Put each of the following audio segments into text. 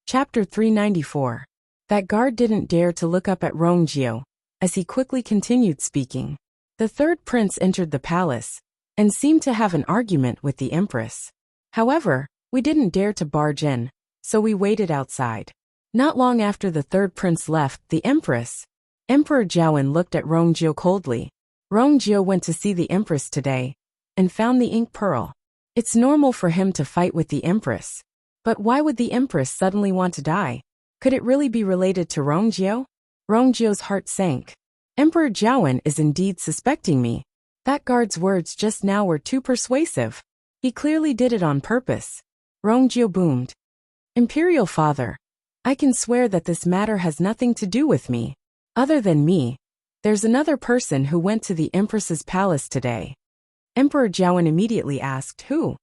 Chapter 394. That guard didn't dare to look up at Rongjio, as he quickly continued speaking. The third prince entered the palace, and seemed to have an argument with the Empress. However, we didn't dare to barge in, so we waited outside. Not long after the third prince left, the Empress, Emperor Jiawen, looked at Rongjio coldly. Rongjio went to see the Empress today, and found the ink pearl. It's normal for him to fight with the Empress. But why would the Empress suddenly want to die? Could it really be related to Rongjio? Rongjio's heart sank. Emperor Jiawen is indeed suspecting me. That guard's words just now were too persuasive. He clearly did it on purpose. Rongjio boomed. Imperial Father, I can swear that this matter has nothing to do with me. Other than me, there's another person who went to the Empress's palace today. Emperor Jiawen immediately asked, who?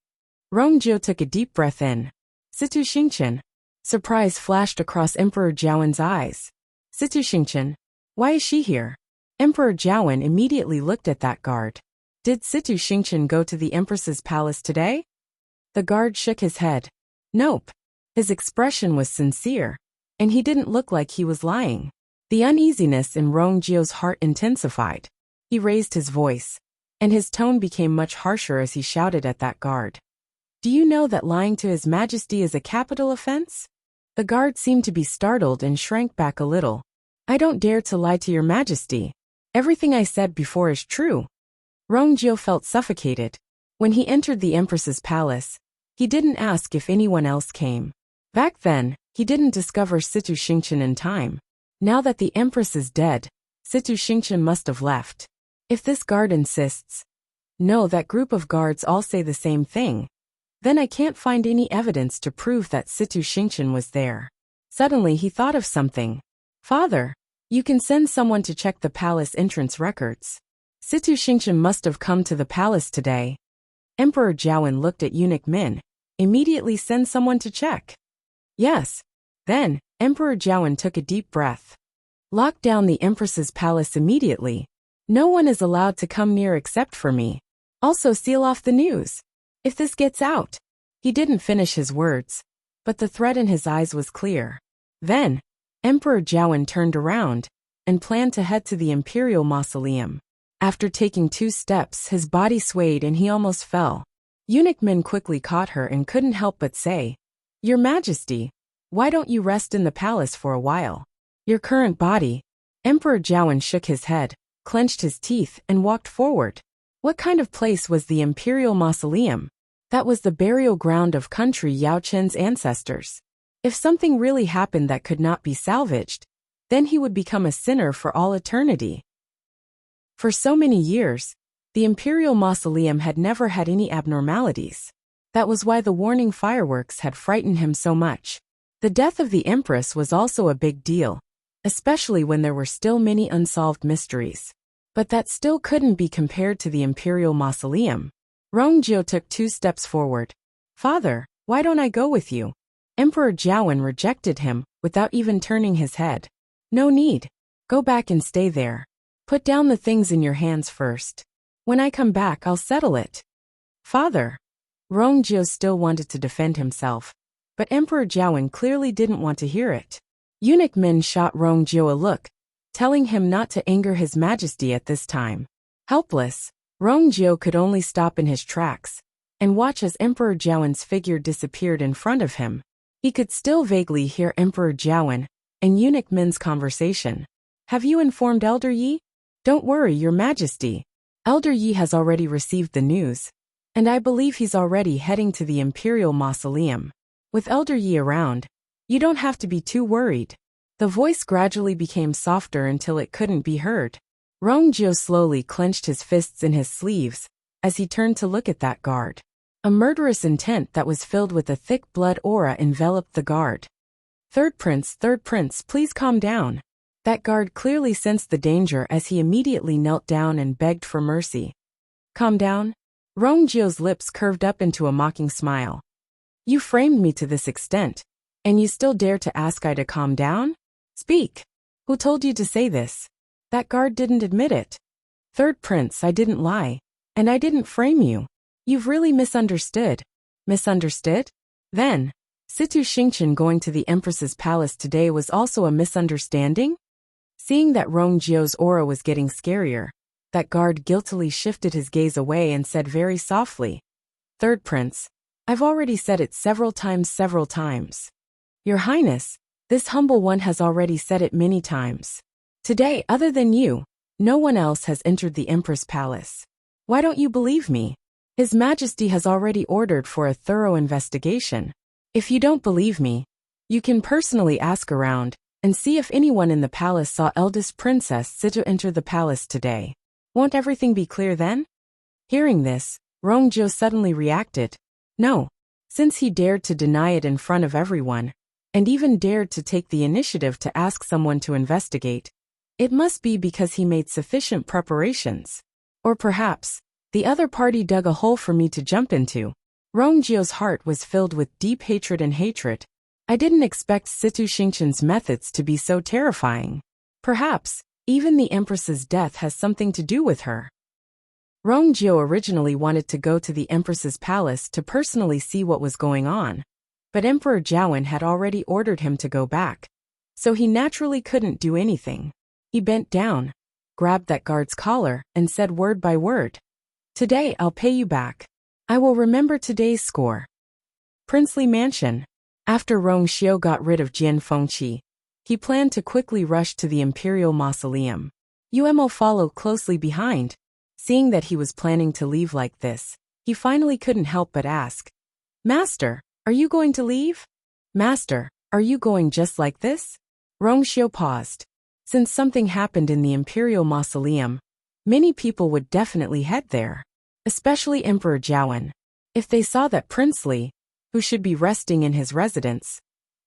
Rongjio took a deep breath in. Situ Xingqian. Surprise flashed across Emperor Jiawen's eyes. Situ Xingqian? Why is she here? Emperor Jiawen immediately looked at that guard. Did Situ Xingqian go to the Empress's palace today? The guard shook his head. Nope. His expression was sincere, and he didn't look like he was lying. The uneasiness in Rongjio's heart intensified. He raised his voice, and his tone became much harsher as he shouted at that guard. Do you know that lying to His Majesty is a capital offense? The guard seemed to be startled and shrank back a little. I don't dare to lie to Your Majesty. Everything I said before is true. Rongjio felt suffocated. When he entered the Empress's palace, he didn't ask if anyone else came. Back then, he didn't discover Situ Xingqian in time. Now that the Empress is dead, Situ Xingqian must have left. If this guard insists, no, that group of guards all say the same thing, then I can't find any evidence to prove that Situ Xingqian was there. Suddenly he thought of something. Father, you can send someone to check the palace entrance records. Situ Xingqian must have come to the palace today. Emperor Jiawen looked at Eunuch Min. Immediately send someone to check. Yes. Then, Emperor Jiawen took a deep breath. Lock down the Empress's palace immediately. No one is allowed to come near except for me. Also seal off the news. If this gets out. He didn't finish his words, but the threat in his eyes was clear. Then, Emperor Jiawen turned around and planned to head to the Imperial Mausoleum. After taking 2 steps, his body swayed and he almost fell. Eunuch Min quickly caught her and couldn't help but say, Your Majesty, why don't you rest in the palace for a while? Your current body. Emperor Jiawen shook his head, clenched his teeth, and walked forward. What kind of place was the Imperial Mausoleum? That was the burial ground of country Yao Chen's ancestors. If something really happened that could not be salvaged, then he would become a sinner for all eternity. For so many years, the Imperial Mausoleum had never had any abnormalities. That was why the warning fireworks had frightened him so much. The death of the Empress was also a big deal, especially when there were still many unsolved mysteries. But that still couldn't be compared to the Imperial Mausoleum. Rongjio took 2 steps forward. Father, why don't I go with you? Emperor Jiawen rejected him, without even turning his head. No need. Go back and stay there. Put down the things in your hands first. When I come back, I'll settle it. Father. Rongjio still wanted to defend himself, but Emperor Jiawen clearly didn't want to hear it. Eunuch Min shot Rongjio a look, telling him not to anger His Majesty at this time. Helpless, Rongjio could only stop in his tracks and watch as Emperor Jiawen's figure disappeared in front of him. He could still vaguely hear Emperor Jiawen and Eunuch Min's conversation. Have you informed Elder Yi? Don't worry, Your Majesty. Elder Yi has already received the news, and I believe he's already heading to the Imperial Mausoleum. With Elder Yi around, you don't have to be too worried. The voice gradually became softer until it couldn't be heard. Rongjio slowly clenched his fists in his sleeves as he turned to look at that guard. A murderous intent that was filled with a thick blood aura enveloped the guard. Third Prince, please calm down. That guard clearly sensed the danger as he immediately knelt down and begged for mercy. Calm down? Rongjio's lips curved up into a mocking smile. You framed me to this extent, and you still dare to ask I to calm down? Speak. Who told you to say this? That guard didn't admit it. Third Prince, I didn't lie, and I didn't frame you. You've really misunderstood. Misunderstood? Then, Situ Xingqian going to the Empress's palace today was also a misunderstanding? Seeing that Rongjio's aura was getting scarier, that guard guiltily shifted his gaze away and said very softly, "Third Prince, I've already said it several times. Your Highness, this humble one has already said it many times. Today, other than you, no one else has entered the Empress Palace. Why don't you believe me? His Majesty has already ordered for a thorough investigation. If you don't believe me, you can personally ask around and see if anyone in the palace saw eldest Princess Situ enter the palace today. Won't everything be clear then?" Hearing this, Rongjio suddenly reacted. No, since he dared to deny it in front of everyone, and even dared to take the initiative to ask someone to investigate, it must be because he made sufficient preparations. Or perhaps, the other party dug a hole for me to jump into. Rongjio's heart was filled with deep hatred and hatred. I didn't expect Situ Xingqian's methods to be so terrifying. Perhaps, even the Empress's death has something to do with her. Rongjio originally wanted to go to the Empress's palace to personally see what was going on, but Emperor Jiawen had already ordered him to go back, so he naturally couldn't do anything. He bent down, grabbed that guard's collar, and said word by word, "Today I'll pay you back. I will remember today's score." Princely Mansion. After Rongjio got rid of Jian Fengqi, he planned to quickly rush to the Imperial Mausoleum. Umo followed closely behind. Seeing that he was planning to leave like this, he finally couldn't help but ask, "Master, are you going to leave? Master, are you going just like this?" Rongjio paused. Since something happened in the Imperial Mausoleum, many people would definitely head there, especially Emperor Jiawen. If they saw that Prince Li, who should be resting in his residence,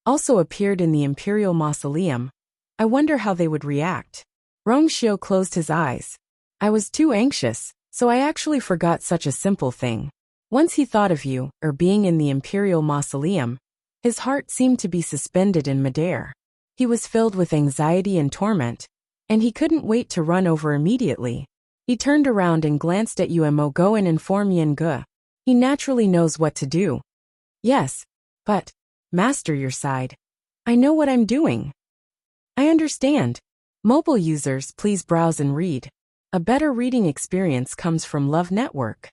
also appeared in the Imperial Mausoleum, I wonder how they would react. Rongjio closed his eyes. I was too anxious, so I actually forgot such a simple thing. Once he thought of you, or being in the Imperial Mausoleum, his heart seemed to be suspended in midair. He was filled with anxiety and torment, and he couldn't wait to run over immediately. He turned around and glanced at Umo. "Go and inform Yan Ge. He naturally knows what to do." "Yes, but, Master," your side. "I know what I'm doing." "I understand. Mobile users, please browse and read. A better reading experience comes from Love Network.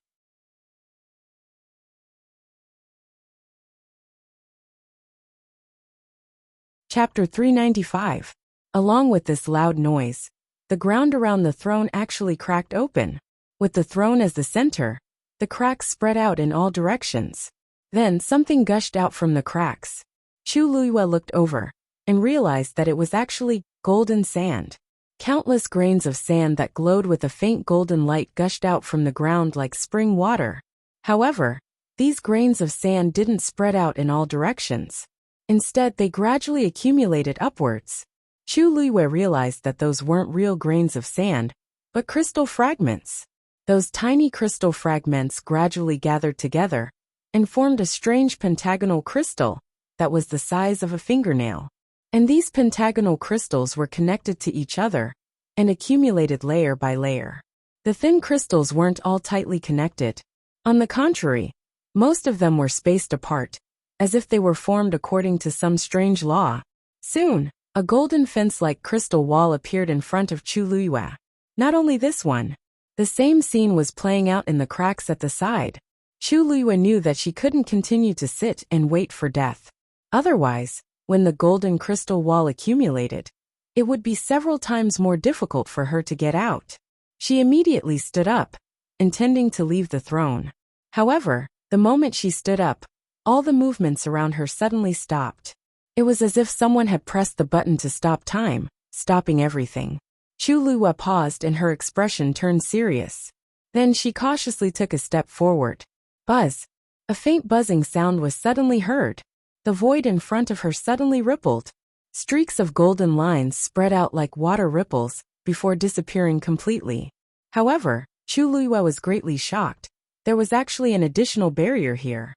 Chapter 395. Along with this loud noise, the ground around the throne actually cracked open. With the throne as the center, the cracks spread out in all directions. Then something gushed out from the cracks. Chu Luiyue looked over and realized that it was actually golden sand. Countless grains of sand that glowed with a faint golden light gushed out from the ground like spring water. However, these grains of sand didn't spread out in all directions. Instead, they gradually accumulated upwards. Chu Luiyue realized that those weren't real grains of sand, but crystal fragments. Those tiny crystal fragments gradually gathered together and formed a strange pentagonal crystal that was the size of a fingernail. And these pentagonal crystals were connected to each other and accumulated layer by layer. The thin crystals weren't all tightly connected. On the contrary, most of them were spaced apart, as if they were formed according to some strange law. Soon, a golden fence-like crystal wall appeared in front of Chu Luiyue. Not only this one, the same scene was playing out in the cracks at the side. Chu Luiyue knew that she couldn't continue to sit and wait for death. Otherwise, when the golden crystal wall accumulated, it would be several times more difficult for her to get out. She immediately stood up, intending to leave the throne. However, the moment she stood up, all the movements around her suddenly stopped. It was as if someone had pressed the button to stop time, stopping everything. Chu Luiyue paused and her expression turned serious. Then she cautiously took a step forward. Buzz! A faint buzzing sound was suddenly heard. The void in front of her suddenly rippled. Streaks of golden lines spread out like water ripples, before disappearing completely. However, Chu Luiyue was greatly shocked. There was actually an additional barrier here.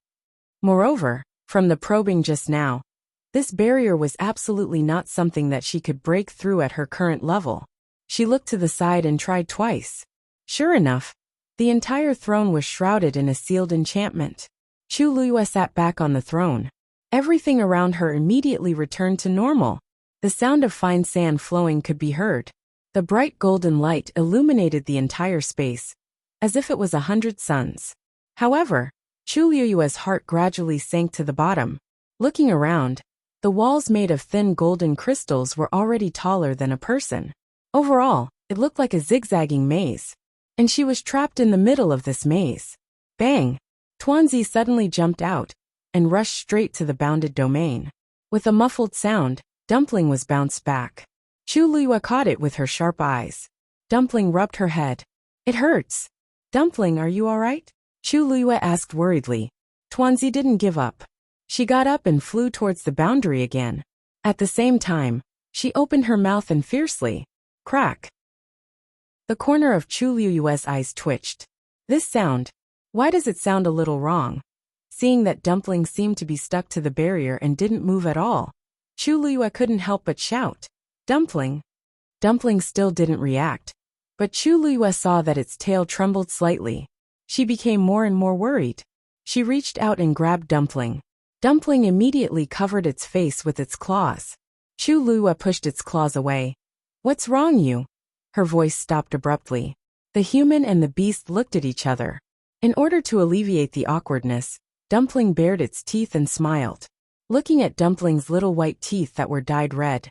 Moreover, from the probing just now, this barrier was absolutely not something that she could break through at her current level. She looked to the side and tried twice. Sure enough, the entire throne was shrouded in a sealed enchantment. Chu Luiyue sat back on the throne. Everything around her immediately returned to normal. The sound of fine sand flowing could be heard. The bright golden light illuminated the entire space, as if it was 100 suns. However, Chu Liyue's heart gradually sank to the bottom. Looking around, the walls made of thin golden crystals were already taller than a person. Overall, it looked like a zigzagging maze. And she was trapped in the middle of this maze. Bang! Tuanzi suddenly jumped out and rushed straight to the bounded domain. With a muffled sound, Dumpling was bounced back. Chu Liyue caught it with her sharp eyes. Dumpling rubbed her head. It hurts. Dumpling, are you all right? Chu Liyue asked worriedly. Tuanzi didn't give up. She got up and flew towards the boundary again. At the same time, she opened her mouth and fiercely. Crack! The corner of Chu Liyue's eyes twitched. This sound. Why does it sound a little wrong? Seeing that Dumpling seemed to be stuck to the barrier and didn't move at all, Chu Liyue couldn't help but shout. Dumpling! Dumpling still didn't react. But Chu Liyue saw that its tail trembled slightly. She became more and more worried. She reached out and grabbed Dumpling. Dumpling immediately covered its face with its claws. Chu Liyue pushed its claws away. What's wrong, you? Her voice stopped abruptly. The human and the beast looked at each other. In order to alleviate the awkwardness, Dumpling bared its teeth and smiled. Looking at Dumpling's little white teeth that were dyed red,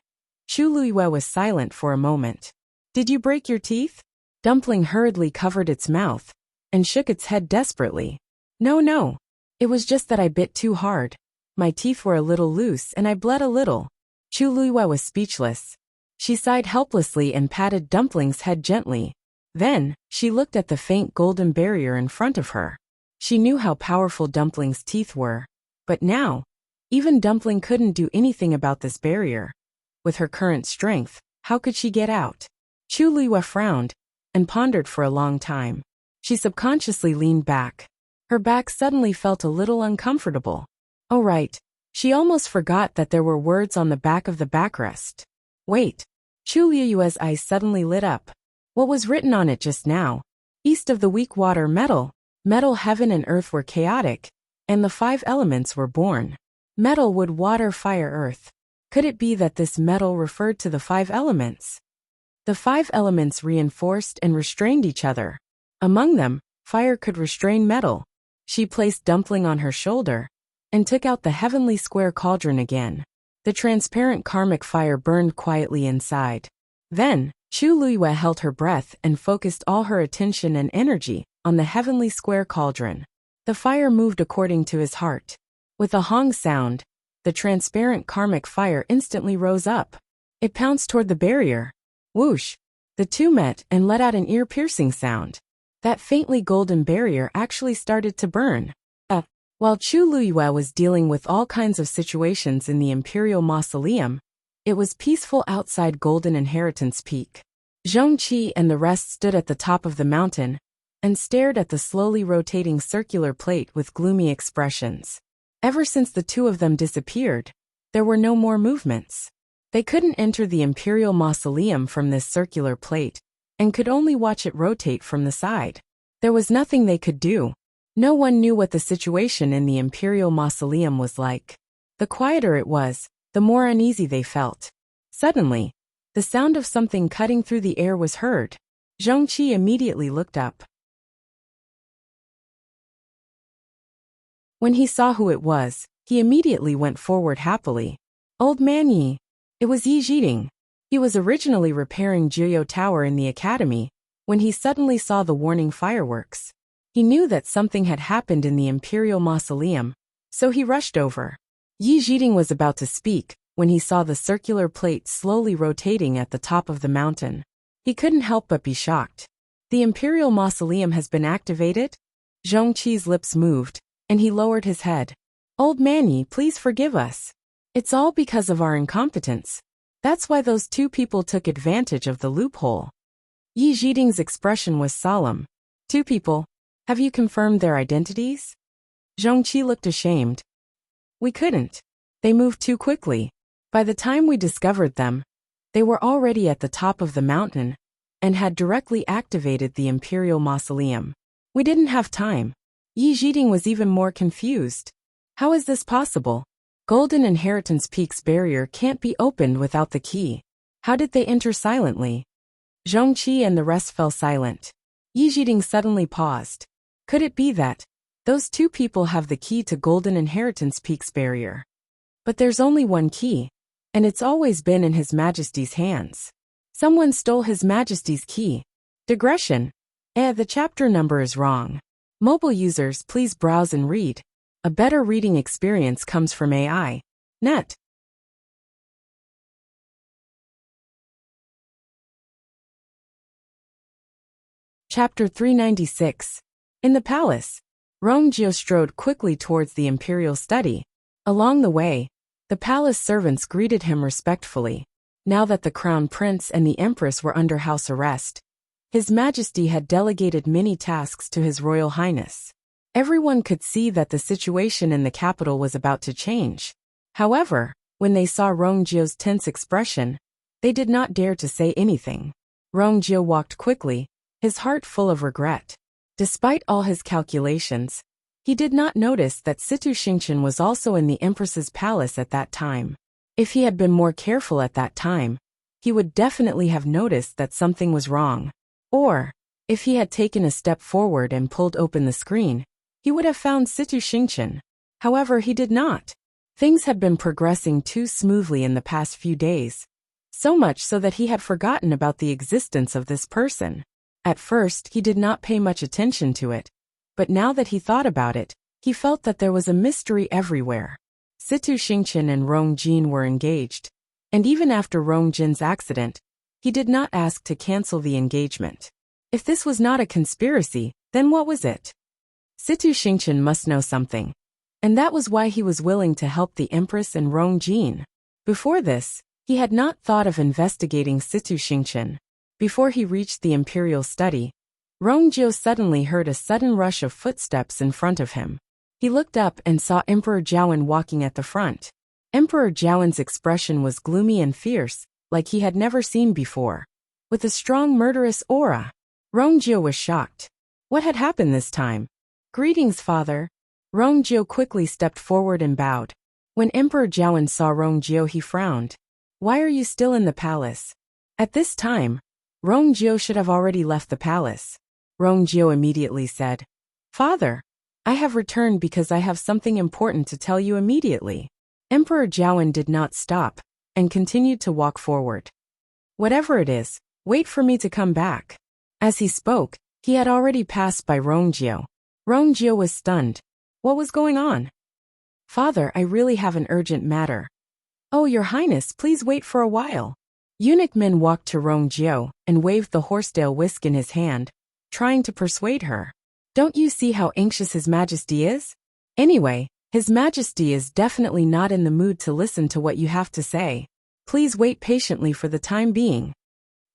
Chu Liyue was silent for a moment. Did you break your teeth? Dumpling hurriedly covered its mouth and shook its head desperately. No. It was just that I bit too hard. My teeth were a little loose and I bled a little. Chu Liyue was speechless. She sighed helplessly and patted Dumpling's head gently. Then, she looked at the faint golden barrier in front of her. She knew how powerful Dumpling's teeth were. But now, even Dumpling couldn't do anything about this barrier. With her current strength, how could she get out? Chu Liyue frowned and pondered for a long time. She subconsciously leaned back. Her back suddenly felt a little uncomfortable. Oh right, she almost forgot that there were words on the back of the backrest. Wait. Chu Liyue's eyes suddenly lit up. What was written on it just now? East of the weak water metal, heaven and earth were chaotic, and the 5 elements were born. Metal, wood, water, fire, earth. Could it be that this metal referred to the 5 elements? The 5 elements reinforced and restrained each other. Among them, fire could restrain metal. She placed Dumpling on her shoulder and took out the heavenly square cauldron again. The transparent karmic fire burned quietly inside. Then, Chu Liyue held her breath and focused all her attention and energy on the heavenly square cauldron. The fire moved according to his heart. With a hong sound, the transparent karmic fire instantly rose up. It pounced toward the barrier. Whoosh! The two met and let out an ear-piercing sound. That faintly golden barrier actually started to burn. While Chu Liyue was dealing with all kinds of situations in the Imperial Mausoleum, it was peaceful outside Golden Inheritance Peak. Zhongqi and the rest stood at the top of the mountain and stared at the slowly rotating circular plate with gloomy expressions. Ever since the two of them disappeared, there were no more movements. They couldn't enter the Imperial Mausoleum from this circular plate and could only watch it rotate from the side. There was nothing they could do. No one knew what the situation in the Imperial Mausoleum was like. The quieter it was, the more uneasy they felt. Suddenly, the sound of something cutting through the air was heard. Zhongqi immediately looked up. When he saw who it was, he immediately went forward happily. Old man Yi. It was Yi Zhiding. He was originally repairing Jiuyou Tower in the academy when he suddenly saw the warning fireworks. He knew that something had happened in the Imperial Mausoleum, so he rushed over. Yi Zhiding was about to speak when he saw the circular plate slowly rotating at the top of the mountain. He couldn't help but be shocked. The Imperial Mausoleum has been activated? Zhongqi's lips moved, and he lowered his head. Old man Yi, please forgive us. It's all because of our incompetence. That's why those two people took advantage of the loophole. Yi Zhiding's expression was solemn. 2 people. Have you confirmed their identities? Zhongqi looked ashamed. We couldn't. They moved too quickly. By the time we discovered them, they were already at the top of the mountain and had directly activated the Imperial Mausoleum. We didn't have time. Yi Zhiding was even more confused. How is this possible? Golden Inheritance Peak's barrier can't be opened without the key. How did they enter silently? Zhongqi and the rest fell silent. Yi Jiding suddenly paused. Could it be that those two people have the key to Golden Inheritance Peak's barrier? But there's only one key, and it's always been in His Majesty's hands. Someone stole His Majesty's key. Digression. The chapter number is wrong. Mobile users, please browse and read. A better reading experience comes from AI. Net. Chapter 396. In the palace, Rongjio strode quickly towards the imperial study. Along the way, the palace servants greeted him respectfully. Now that the crown prince and the empress were under house arrest, His Majesty had delegated many tasks to His Royal Highness. Everyone could see that the situation in the capital was about to change. However, when they saw Rongjio's tense expression, they did not dare to say anything. Rongjio walked quickly, his heart full of regret. Despite all his calculations, he did not notice that Situ Xingqian was also in the Empress's palace at that time. If he had been more careful at that time, he would definitely have noticed that something was wrong. Or, if he had taken a step forward and pulled open the screen, he would have found Situ Xingqian. However, he did not. Things had been progressing too smoothly in the past few days, so much so that he had forgotten about the existence of this person. At first, he did not pay much attention to it, but now that he thought about it, he felt that there was a mystery everywhere. Situ Xingqian and Rong Jin were engaged, and even after Rong Jin's accident, he did not ask to cancel the engagement. If this was not a conspiracy, then what was it? Situ Xingqian must know something, and that was why he was willing to help the Empress and Rong Jin. Before this, he had not thought of investigating Situ Xingqian. Before he reached the imperial study, Rongjio suddenly heard a sudden rush of footsteps in front of him. He looked up and saw Emperor Jiawen walking at the front. Emperor Jiawen's expression was gloomy and fierce, like he had never seen before. With a strong murderous aura, Rongjio was shocked. What had happened this time? Greetings, father. Rongjio quickly stepped forward and bowed. When Emperor Jiawen saw Rongjio, he frowned. Why are you still in the palace? At this time, Rongjio should have already left the palace. Rongjio immediately said, Father, I have returned because I have something important to tell you immediately. Emperor Jiawen did not stop, and continued to walk forward. Whatever it is, wait for me to come back. As he spoke, he had already passed by Rongjio. Rongjio was stunned. What was going on? Father, I really have an urgent matter. Oh, Your Highness, please wait for a while. Eunuch Min walked to Rongjio and waved the horsetail whisk in his hand, trying to persuade her. Don't you see how anxious His Majesty is? Anyway, His Majesty is definitely not in the mood to listen to what you have to say. Please wait patiently for the time being.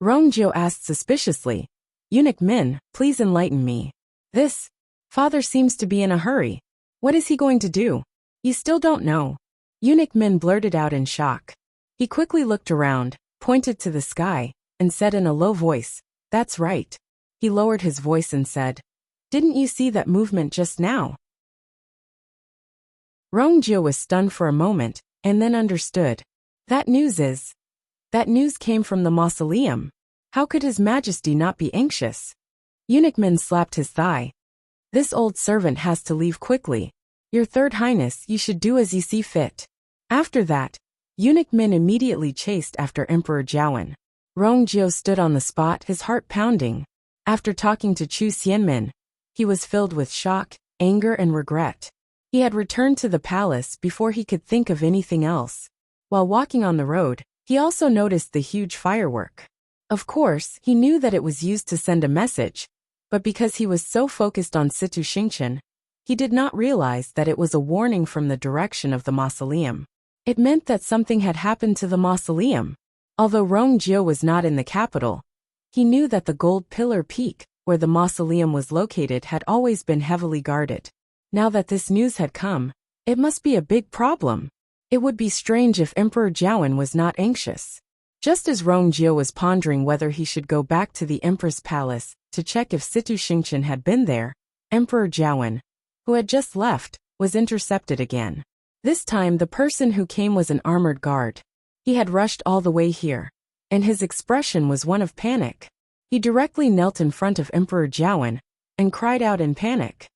Rongjio asked suspiciously, Eunuch Min, please enlighten me. This father seems to be in a hurry. What is he going to do? You still don't know. Eunuch Min blurted out in shock. He quickly looked around, pointed to the sky, and said in a low voice, That's right. He lowered his voice and said, Didn't you see that movement just now? Rongjio was stunned for a moment, and then understood. That news came from the mausoleum. How could His Majesty not be anxious? Eunuch Min slapped his thigh. This old servant has to leave quickly. Your Third Highness, you should do as you see fit. After that, Eunuch Min immediately chased after Emperor Jiawen. Rongjio stood on the spot, his heart pounding. After talking to Chu Xianmin, he was filled with shock, anger, and regret. He had returned to the palace before he could think of anything else. While walking on the road, he also noticed the huge firework. Of course, he knew that it was used to send a message, but because he was so focused on Situ Xingqian, he did not realize that it was a warning from the direction of the mausoleum. It meant that something had happened to the mausoleum. Although Rongjio was not in the capital, he knew that the gold pillar peak, where the mausoleum was located, had always been heavily guarded. Now that this news had come, it must be a big problem. It would be strange if Emperor Jiawen was not anxious. Just as Rongjio was pondering whether he should go back to the Empress Palace to check if Situ Xingqian had been there, Emperor Jiawen, who had just left, was intercepted again. This time the person who came was an armored guard. He had rushed all the way here, and his expression was one of panic. He directly knelt in front of Emperor Jiawen and cried out in panic.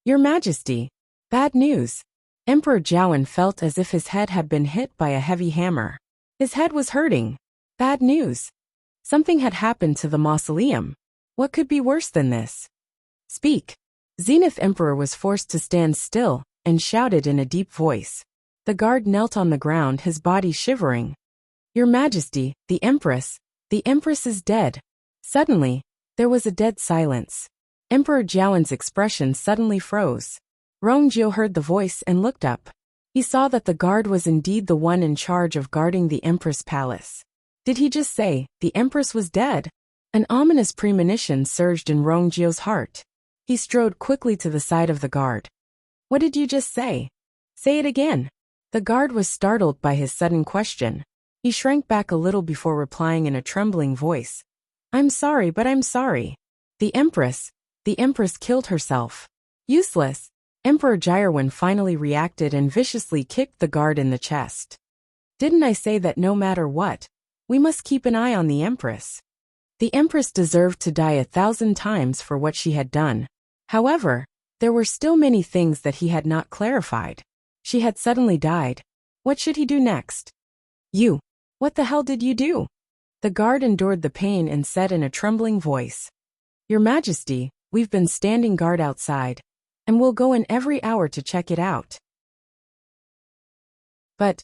"Your Majesty, bad news." Emperor Jiawen felt as if his head had been hit by a heavy hammer. His head was hurting. Bad news. Something had happened to the mausoleum. What could be worse than this? Speak. Zenith Emperor was forced to stand still and shouted in a deep voice. The guard knelt on the ground, his body shivering. "Your Majesty, the Empress is dead." Suddenly, there was a dead silence. Emperor Jiawen's expression suddenly froze. Rongjio heard the voice and looked up. He saw that the guard was indeed the one in charge of guarding the Empress palace. Did he just say, the Empress was dead? An ominous premonition surged in Rongjio's heart. He strode quickly to the side of the guard. "What did you just say? Say it again." The guard was startled by his sudden question. He shrank back a little before replying in a trembling voice. "I'm sorry, but I'm sorry. The Empress killed herself." Useless. Emperor Jiawen finally reacted and viciously kicked the guard in the chest. "Didn't I say that no matter what, we must keep an eye on the Empress?" The Empress deserved to die 1,000 times for what she had done. However, there were still many things that he had not clarified. She had suddenly died. What should he do next? What the hell did you do?" The guard endured the pain and said in a trembling voice. "Your Majesty, we've been standing guard outside, and we'll go in every hour to check it out." But,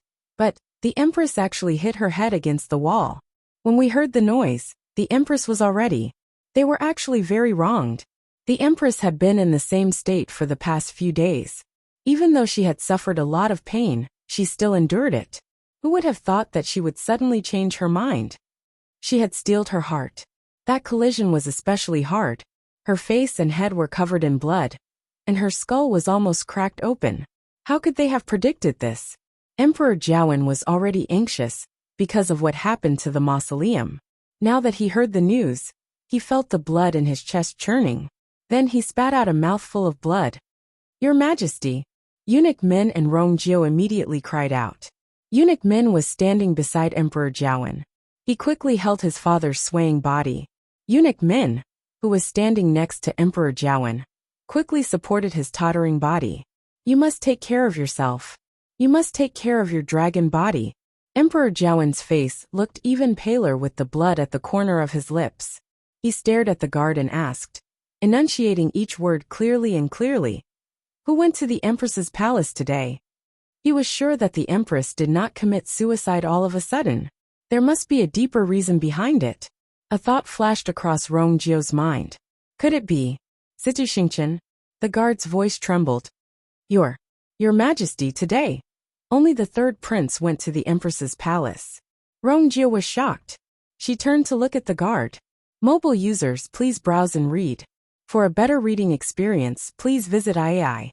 the Empress actually hit her head against the wall. When we heard the noise, the Empress was already. They were actually very wronged. The Empress had been in the same state for the past few days. Even though she had suffered a lot of pain, she still endured it. Who would have thought that she would suddenly change her mind? She had steeled her heart. That collision was especially hard. Her face and head were covered in blood, and her skull was almost cracked open. How could they have predicted this? Emperor Jiawen was already anxious because of what happened to the mausoleum. Now that he heard the news, he felt the blood in his chest churning. Then he spat out a mouthful of blood. "Your Majesty!" Eunuch Min and Rongjio immediately cried out. Eunuch Min was standing beside Emperor Jiawen. He quickly held his father's swaying body. Eunuch Min, who was standing next to Emperor Jiawen, quickly supported his tottering body. "You must take care of yourself. You must take care of your dragon body." Emperor Jiawen's face looked even paler with the blood at the corner of his lips. He stared at the guard and asked, enunciating each word clearly and clearly, "Who went to the Empress's palace today?" He was sure that the Empress did not commit suicide all of a sudden. There must be a deeper reason behind it. A thought flashed across Rongjio's mind. Could it be Situ Xingqian? The guard's voice trembled. Your Majesty, today, only the third prince went to the Empress's palace." Rongjio was shocked. She turned to look at the guard. Mobile users, please browse and read. For a better reading experience, please visit IAI.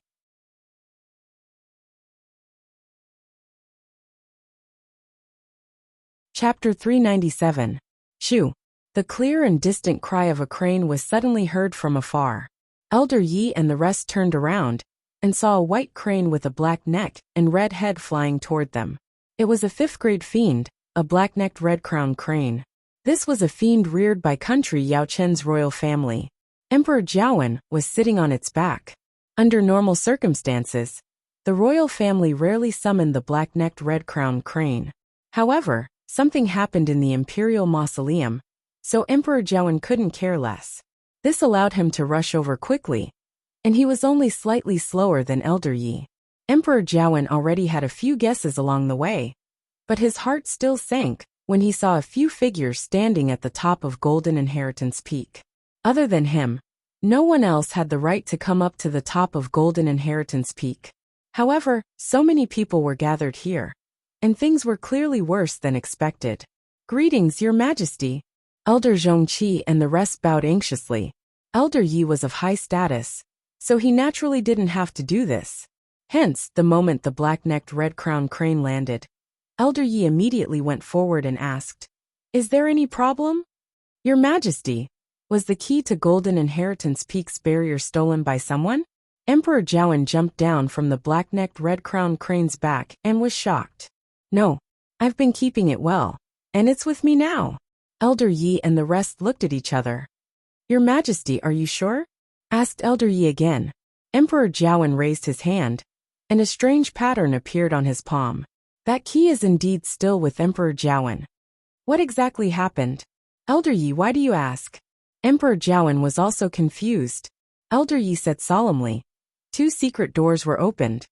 Chapter 397. Shoo. The clear and distant cry of a crane was suddenly heard from afar. Elder Yi and the rest turned around and saw a white crane with a black neck and red head flying toward them. It was a 5th-grade fiend, a black-necked red-crowned crane. This was a fiend reared by country Yao Chen's royal family. Emperor Jiawen was sitting on its back. Under normal circumstances, the royal family rarely summoned the black-necked red-crowned crane. However, something happened in the imperial mausoleum, so Emperor Jiawen couldn't care less. This allowed him to rush over quickly, and he was only slightly slower than Elder Yi. Emperor Jiawen already had a few guesses along the way, but his heart still sank when he saw a few figures standing at the top of Golden Inheritance Peak. Other than him, no one else had the right to come up to the top of Golden Inheritance Peak. However, so many people were gathered here, and things were clearly worse than expected. "Greetings, Your Majesty." Elder Zhongqi and the rest bowed anxiously. Elder Yi was of high status, so he naturally didn't have to do this. Hence, the moment the black-necked red-crowned crane landed, Elder Yi immediately went forward and asked, "Is there any problem?" "Your Majesty, was the key to Golden Inheritance Peak's barrier stolen by someone?" Emperor Jiawen jumped down from the black-necked red-crowned crane's back and was shocked. No, I've been keeping it well, and it's with me now. Elder Yi and the rest looked at each other. Your Majesty, are you sure? Asked Elder Yi again. Emperor Jiawen raised his hand, and a strange pattern appeared on his palm. That key is indeed still with Emperor Jiawen. What exactly happened? Elder Yi, why do you ask? Emperor Jiawen was also confused. Elder Yi said solemnly. 2 secret doors were opened.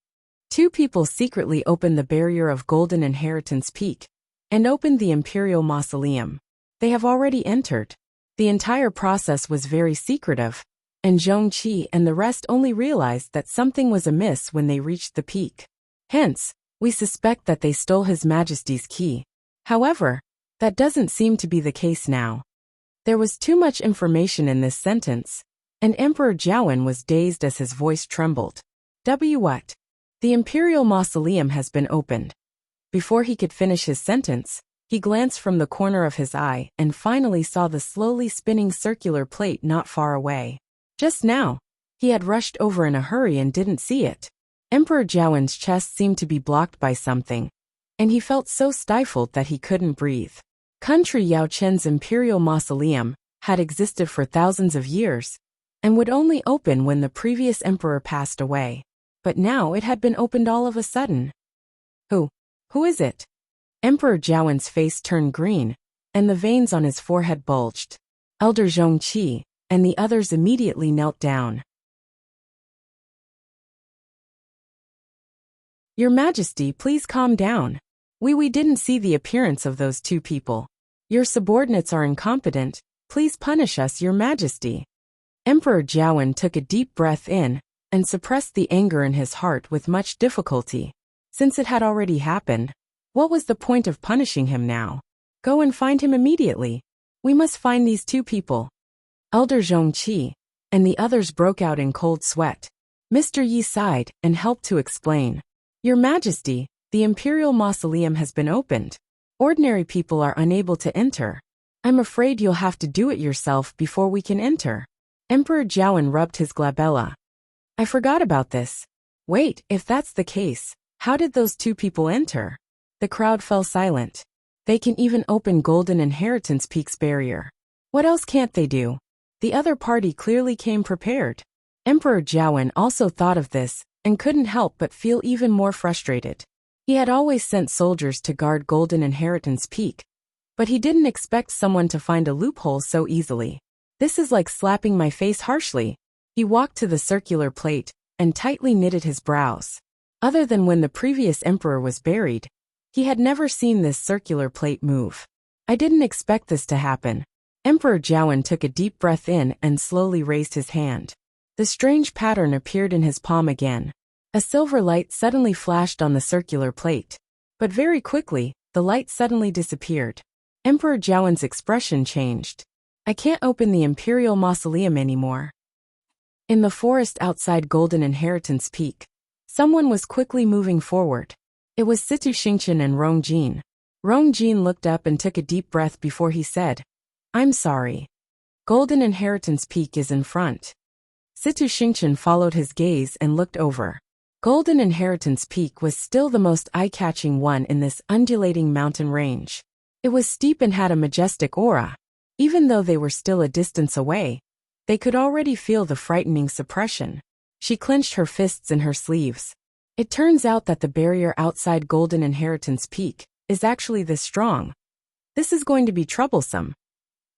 2 people secretly opened the barrier of Golden Inheritance Peak and opened the Imperial Mausoleum. They have already entered. The entire process was very secretive, and Zhongqi and the rest only realized that something was amiss when they reached the peak. Hence, we suspect that they stole His Majesty's key. However, that doesn't seem to be the case now. There was too much information in this sentence, and Emperor Jiawen was dazed as his voice trembled. What? The Imperial Mausoleum has been opened. Before he could finish his sentence, he glanced from the corner of his eye and finally saw the slowly spinning circular plate not far away. Just now, he had rushed over in a hurry and didn't see it. Emperor Jiawen's chest seemed to be blocked by something, and he felt so stifled that he couldn't breathe. Country Yao Chen's Imperial Mausoleum had existed for thousands of years, and would only open when the previous emperor passed away. But now it had been opened all of a sudden. Who is it? Emperor Jiawen's face turned green, and the veins on his forehead bulged. Elder Zhongqi and the others immediately knelt down. Your Majesty, please calm down. We didn't see the appearance of those 2 people. Your subordinates are incompetent. Please punish us, Your Majesty. Emperor Jiawen took a deep breath in and suppressed the anger in his heart with much difficulty. Since it had already happened, what was the point of punishing him now? Go and find him immediately. We must find these 2 people. Elder Zhongqi and the others broke out in cold sweat. Mr. Yi sighed and helped to explain. Your Majesty, the Imperial Mausoleum has been opened. Ordinary people are unable to enter. I'm afraid you'll have to do it yourself before we can enter. Emperor Jiawen rubbed his glabella. I forgot about this. Wait, if that's the case, how did those 2 people enter? The crowd fell silent. They can even open Golden Inheritance Peak's barrier. What else can't they do? The other party clearly came prepared. Emperor Jiawen also thought of this and couldn't help but feel even more frustrated. He had always sent soldiers to guard Golden Inheritance Peak, but he didn't expect someone to find a loophole so easily. This is like slapping my face harshly. He walked to the circular plate and tightly knitted his brows. Other than when the previous emperor was buried, he had never seen this circular plate move. I didn't expect this to happen. Emperor Jiawen took a deep breath in and slowly raised his hand. The strange pattern appeared in his palm again. A silver light suddenly flashed on the circular plate. But very quickly, the light suddenly disappeared. Emperor Jiawen's expression changed. I can't open the Imperial Mausoleum anymore. In the forest outside Golden Inheritance Peak, someone was quickly moving forward. It was Situ Xingqian and Rong Jin. Rong Jin looked up and took a deep breath before he said, I'm sorry. Golden Inheritance Peak is in front. Situ Xingqian followed his gaze and looked over. Golden Inheritance Peak was still the most eye-catching one in this undulating mountain range. It was steep and had a majestic aura. Even though they were still a distance away, they could already feel the frightening suppression. She clenched her fists in her sleeves. It turns out that the barrier outside Golden Inheritance Peak is actually this strong. This is going to be troublesome.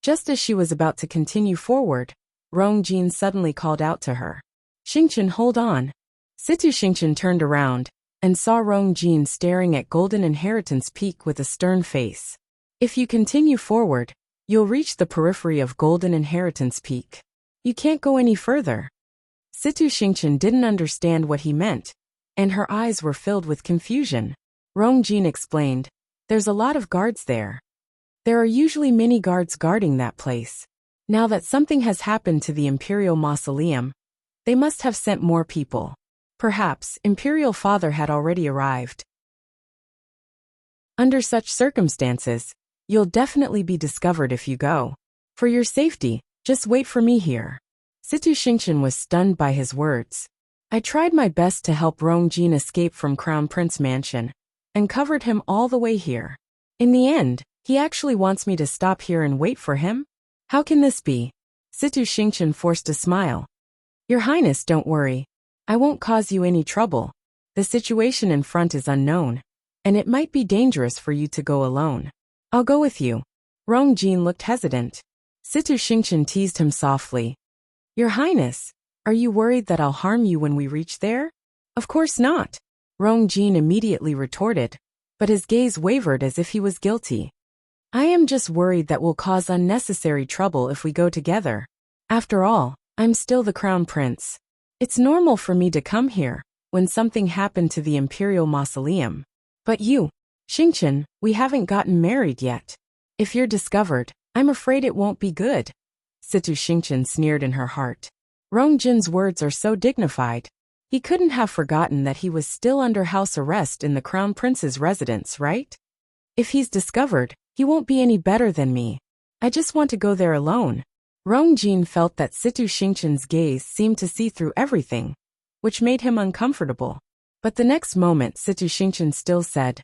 Just as she was about to continue forward, Rong Jin suddenly called out to her. Xingqian, hold on. Situ Xingqian turned around and saw Rong Jin staring at Golden Inheritance Peak with a stern face. If you continue forward, you'll reach the periphery of Golden Inheritance Peak. You can't go any further. Situ Xingqian didn't understand what he meant, and her eyes were filled with confusion. Rong Jin explained, there's a lot of guards there. There are usually many guards guarding that place. Now that something has happened to the Imperial Mausoleum, they must have sent more people. Perhaps Imperial Father had already arrived. Under such circumstances, you'll definitely be discovered if you go. For your safety, just wait for me here. Situ Xingqian was stunned by his words. I tried my best to help Rongjin escape from Crown Prince Mansion, and covered him all the way here. In the end, he actually wants me to stop here and wait for him? How can this be? Situ Xingchen forced a smile. Your Highness, don't worry. I won't cause you any trouble. The situation in front is unknown, and it might be dangerous for you to go alone. I'll go with you. Rongjin looked hesitant. Situ Xingchen teased him softly. Your Highness, are you worried that I'll harm you when we reach there? Of course not. Rongjin immediately retorted, but his gaze wavered as if he was guilty. I am just worried that we'll cause unnecessary trouble if we go together. After all, I'm still the Crown Prince. It's normal for me to come here when something happened to the Imperial Mausoleum. But you, Xingchen, we haven't gotten married yet. If you're discovered, I'm afraid it won't be good. Situ Xingchen sneered in her heart. Rongjin's words are so dignified. He couldn't have forgotten that he was still under house arrest in the Crown Prince's residence, right? If he's discovered, he won't be any better than me. I just want to go there alone. Rongjin felt that Situ Xingchen's gaze seemed to see through everything, which made him uncomfortable. But the next moment Situ Xingchen still said,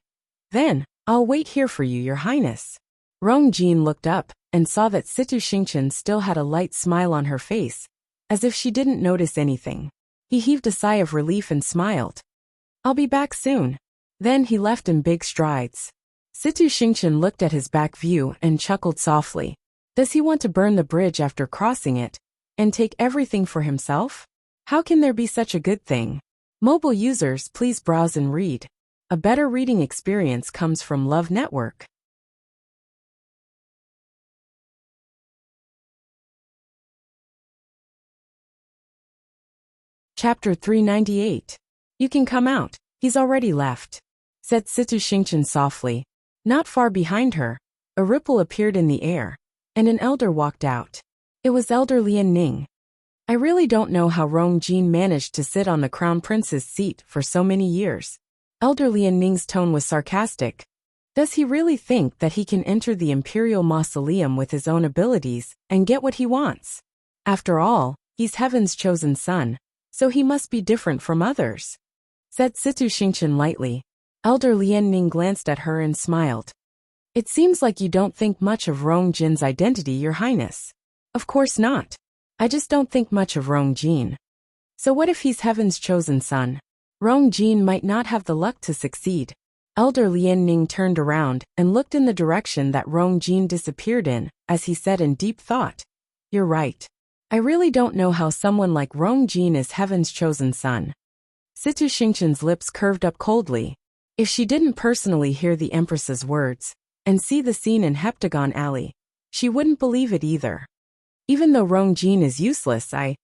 Then, I'll wait here for you, Your Highness. Rongjin looked up and saw that Situ Xingchen still had a light smile on her face, as if she didn't notice anything. He heaved a sigh of relief and smiled. I'll be back soon. Then he left in big strides. Situ Xingchen looked at his back view and chuckled softly. Does he want to burn the bridge after crossing it, and take everything for himself? How can there be such a good thing? Mobile users, please browse and read. A better reading experience comes from Love Network. Chapter 398. You can come out, he's already left, said Situ Xingchen softly. Not far behind her, a ripple appeared in the air, and an elder walked out. It was Elder Lian Ning. I really don't know how Rongjin managed to sit on the Crown Prince's seat for so many years. Elder Lian Ning's tone was sarcastic. Does he really think that he can enter the Imperial Mausoleum with his own abilities and get what he wants? After all, he's Heaven's chosen son, so he must be different from others, said Situ Xingchen lightly. Elder Lian Ning glanced at her and smiled. It seems like you don't think much of Rongjin's identity, Your Highness. Of course not. I just don't think much of Rongjin. So what if he's Heaven's chosen son? Rongjin might not have the luck to succeed. Elder Lian Ning turned around and looked in the direction that Rongjin disappeared in, as he said in deep thought. You're right. I really don't know how someone like Rongjin is Heaven's chosen son. Situ Xingchen's lips curved up coldly. If she didn't personally hear the Empress's words, and see the scene in Heptagon Alley, she wouldn't believe it either. Even though Rongjin is useless, am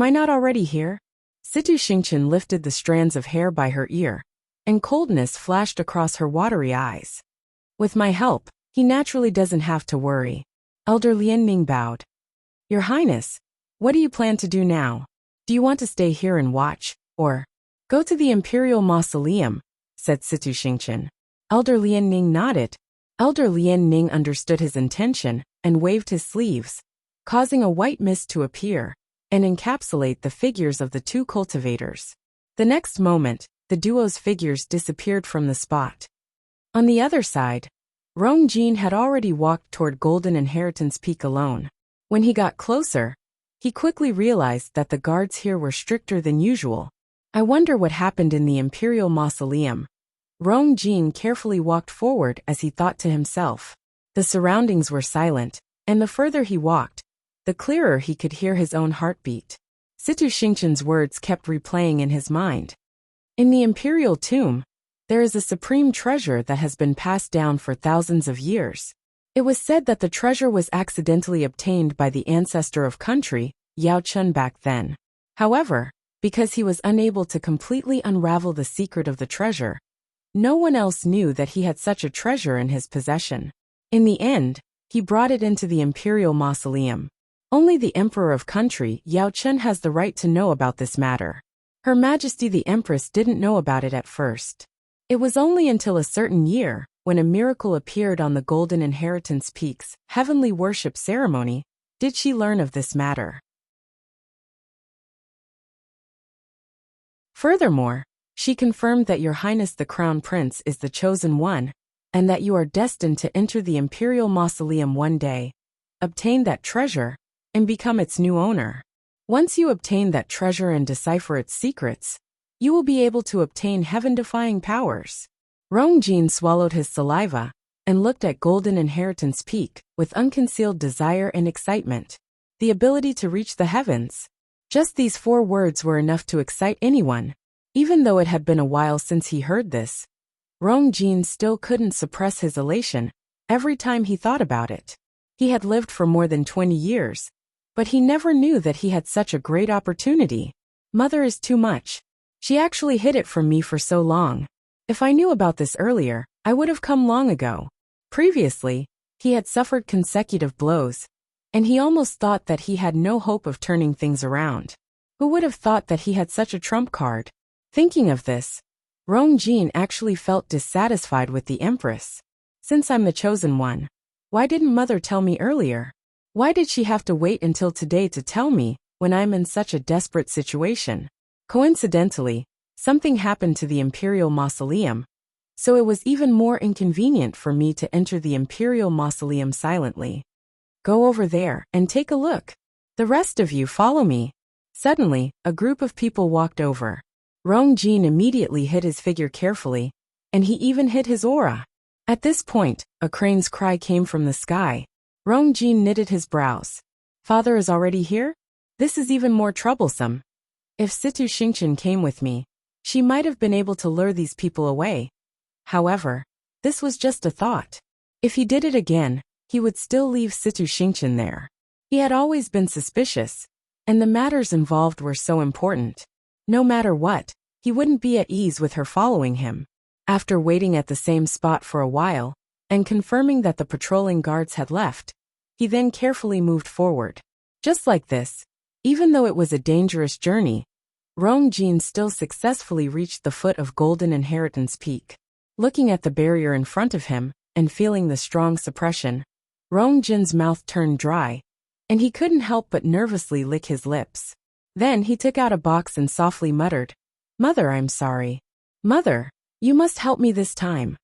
I not already here? Situ Xingchen lifted the strands of hair by her ear, and coldness flashed across her watery eyes. With my help, he naturally doesn't have to worry. Elder Lian Ning bowed. Your Highness, what do you plan to do now? Do you want to stay here and watch, or go to the Imperial Mausoleum? Said Situ Xingchen. Elder Lian Ning nodded. Elder Lian Ning understood his intention and waved his sleeves, causing a white mist to appear and encapsulate the figures of the two cultivators. The next moment, the duo's figures disappeared from the spot. On the other side, Rongjin had already walked toward Golden Inheritance Peak alone. When he got closer, he quickly realized that the guards here were stricter than usual. I wonder what happened in the Imperial Mausoleum. Rongjin carefully walked forward as he thought to himself. The surroundings were silent, and the further he walked, the clearer he could hear his own heartbeat. Situ Xingchen's words kept replaying in his mind. In the Imperial Tomb, there is a supreme treasure that has been passed down for thousands of years. It was said that the treasure was accidentally obtained by the ancestor of country, Yao Chun, back then. However, because he was unable to completely unravel the secret of the treasure, no one else knew that he had such a treasure in his possession. In the end, he brought it into the Imperial Mausoleum. Only the Emperor of country, Yao Chun, has the right to know about this matter. Her Majesty the Empress didn't know about it at first. It was only until a certain year, when a miracle appeared on the Golden Inheritance Peak's heavenly worship ceremony, did she learn of this matter. Furthermore, she confirmed that Your Highness the Crown Prince is the chosen one, and that you are destined to enter the Imperial Mausoleum one day, obtain that treasure, and become its new owner. Once you obtain that treasure and decipher its secrets, you will be able to obtain heaven-defying powers. Rongjin swallowed his saliva and looked at Golden Inheritance Peak with unconcealed desire and excitement. The ability to reach the heavens. Just these 4 words were enough to excite anyone. Even though it had been a while since he heard this, Rongjin still couldn't suppress his elation every time he thought about it. He had lived for more than 20 years, but he never knew that he had such a great opportunity. Mother is too much. She actually hid it from me for so long. If I knew about this earlier, I would have come long ago. Previously, he had suffered consecutive blows, and he almost thought that he had no hope of turning things around. Who would have thought that he had such a trump card? Thinking of this, Rongjin actually felt dissatisfied with the Empress. Since I'm the chosen one, why didn't Mother tell me earlier? Why did she have to wait until today to tell me when I'm in such a desperate situation? Coincidentally, something happened to the Imperial Mausoleum, so it was even more inconvenient for me to enter the Imperial Mausoleum silently. Go over there and take a look. The rest of you follow me. Suddenly, a group of people walked over. Rongjin immediately hid his figure carefully, and he even hid his aura. At this point, a crane's cry came from the sky. Rongjin knitted his brows. Father is already here? This is even more troublesome. If Situ Xingqian came with me, she might have been able to lure these people away. However, this was just a thought. If he did it again, he would still leave Situ Xingqian there. He had always been suspicious, and the matters involved were so important. No matter what, he wouldn't be at ease with her following him. After waiting at the same spot for a while, and confirming that the patrolling guards had left, he then carefully moved forward. Just like this, even though it was a dangerous journey, Rongjin still successfully reached the foot of Golden Inheritance Peak. Looking at the barrier in front of him, and feeling the strong suppression, Rongjin's mouth turned dry, and he couldn't help but nervously lick his lips. Then he took out a box and softly muttered, "Mother, I'm sorry. Mother, you must help me this time."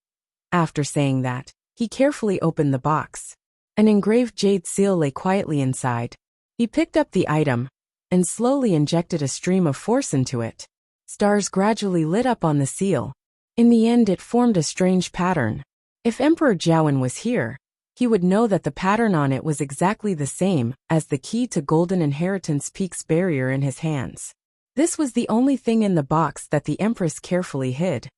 After saying that, he carefully opened the box. An engraved jade seal lay quietly inside. He picked up the item and slowly injected a stream of force into it. Stars gradually lit up on the seal. In the end, it formed a strange pattern. If Emperor Jiawen was here, he would know that the pattern on it was exactly the same as the key to Golden Inheritance Peak's barrier in his hands. This was the only thing in the box that the Empress carefully hid.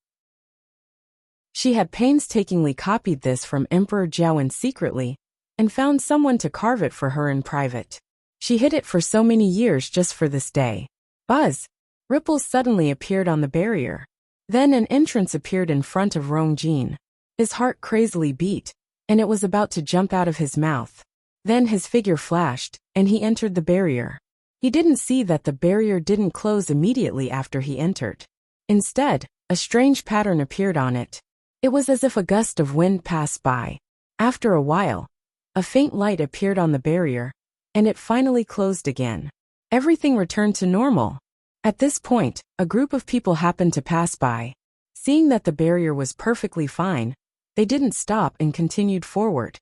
She had painstakingly copied this from Emperor Jiawen secretly, and found someone to carve it for her in private. She hid it for so many years just for this day. Buzz! Ripples suddenly appeared on the barrier. Then an entrance appeared in front of Rongjin. His heart crazily beat, and it was about to jump out of his mouth. Then his figure flashed, and he entered the barrier. He didn't see that the barrier didn't close immediately after he entered. Instead, a strange pattern appeared on it. It was as if a gust of wind passed by. After a while, a faint light appeared on the barrier, and it finally closed again. Everything returned to normal. At this point, a group of people happened to pass by. Seeing that the barrier was perfectly fine, they didn't stop and continued forward.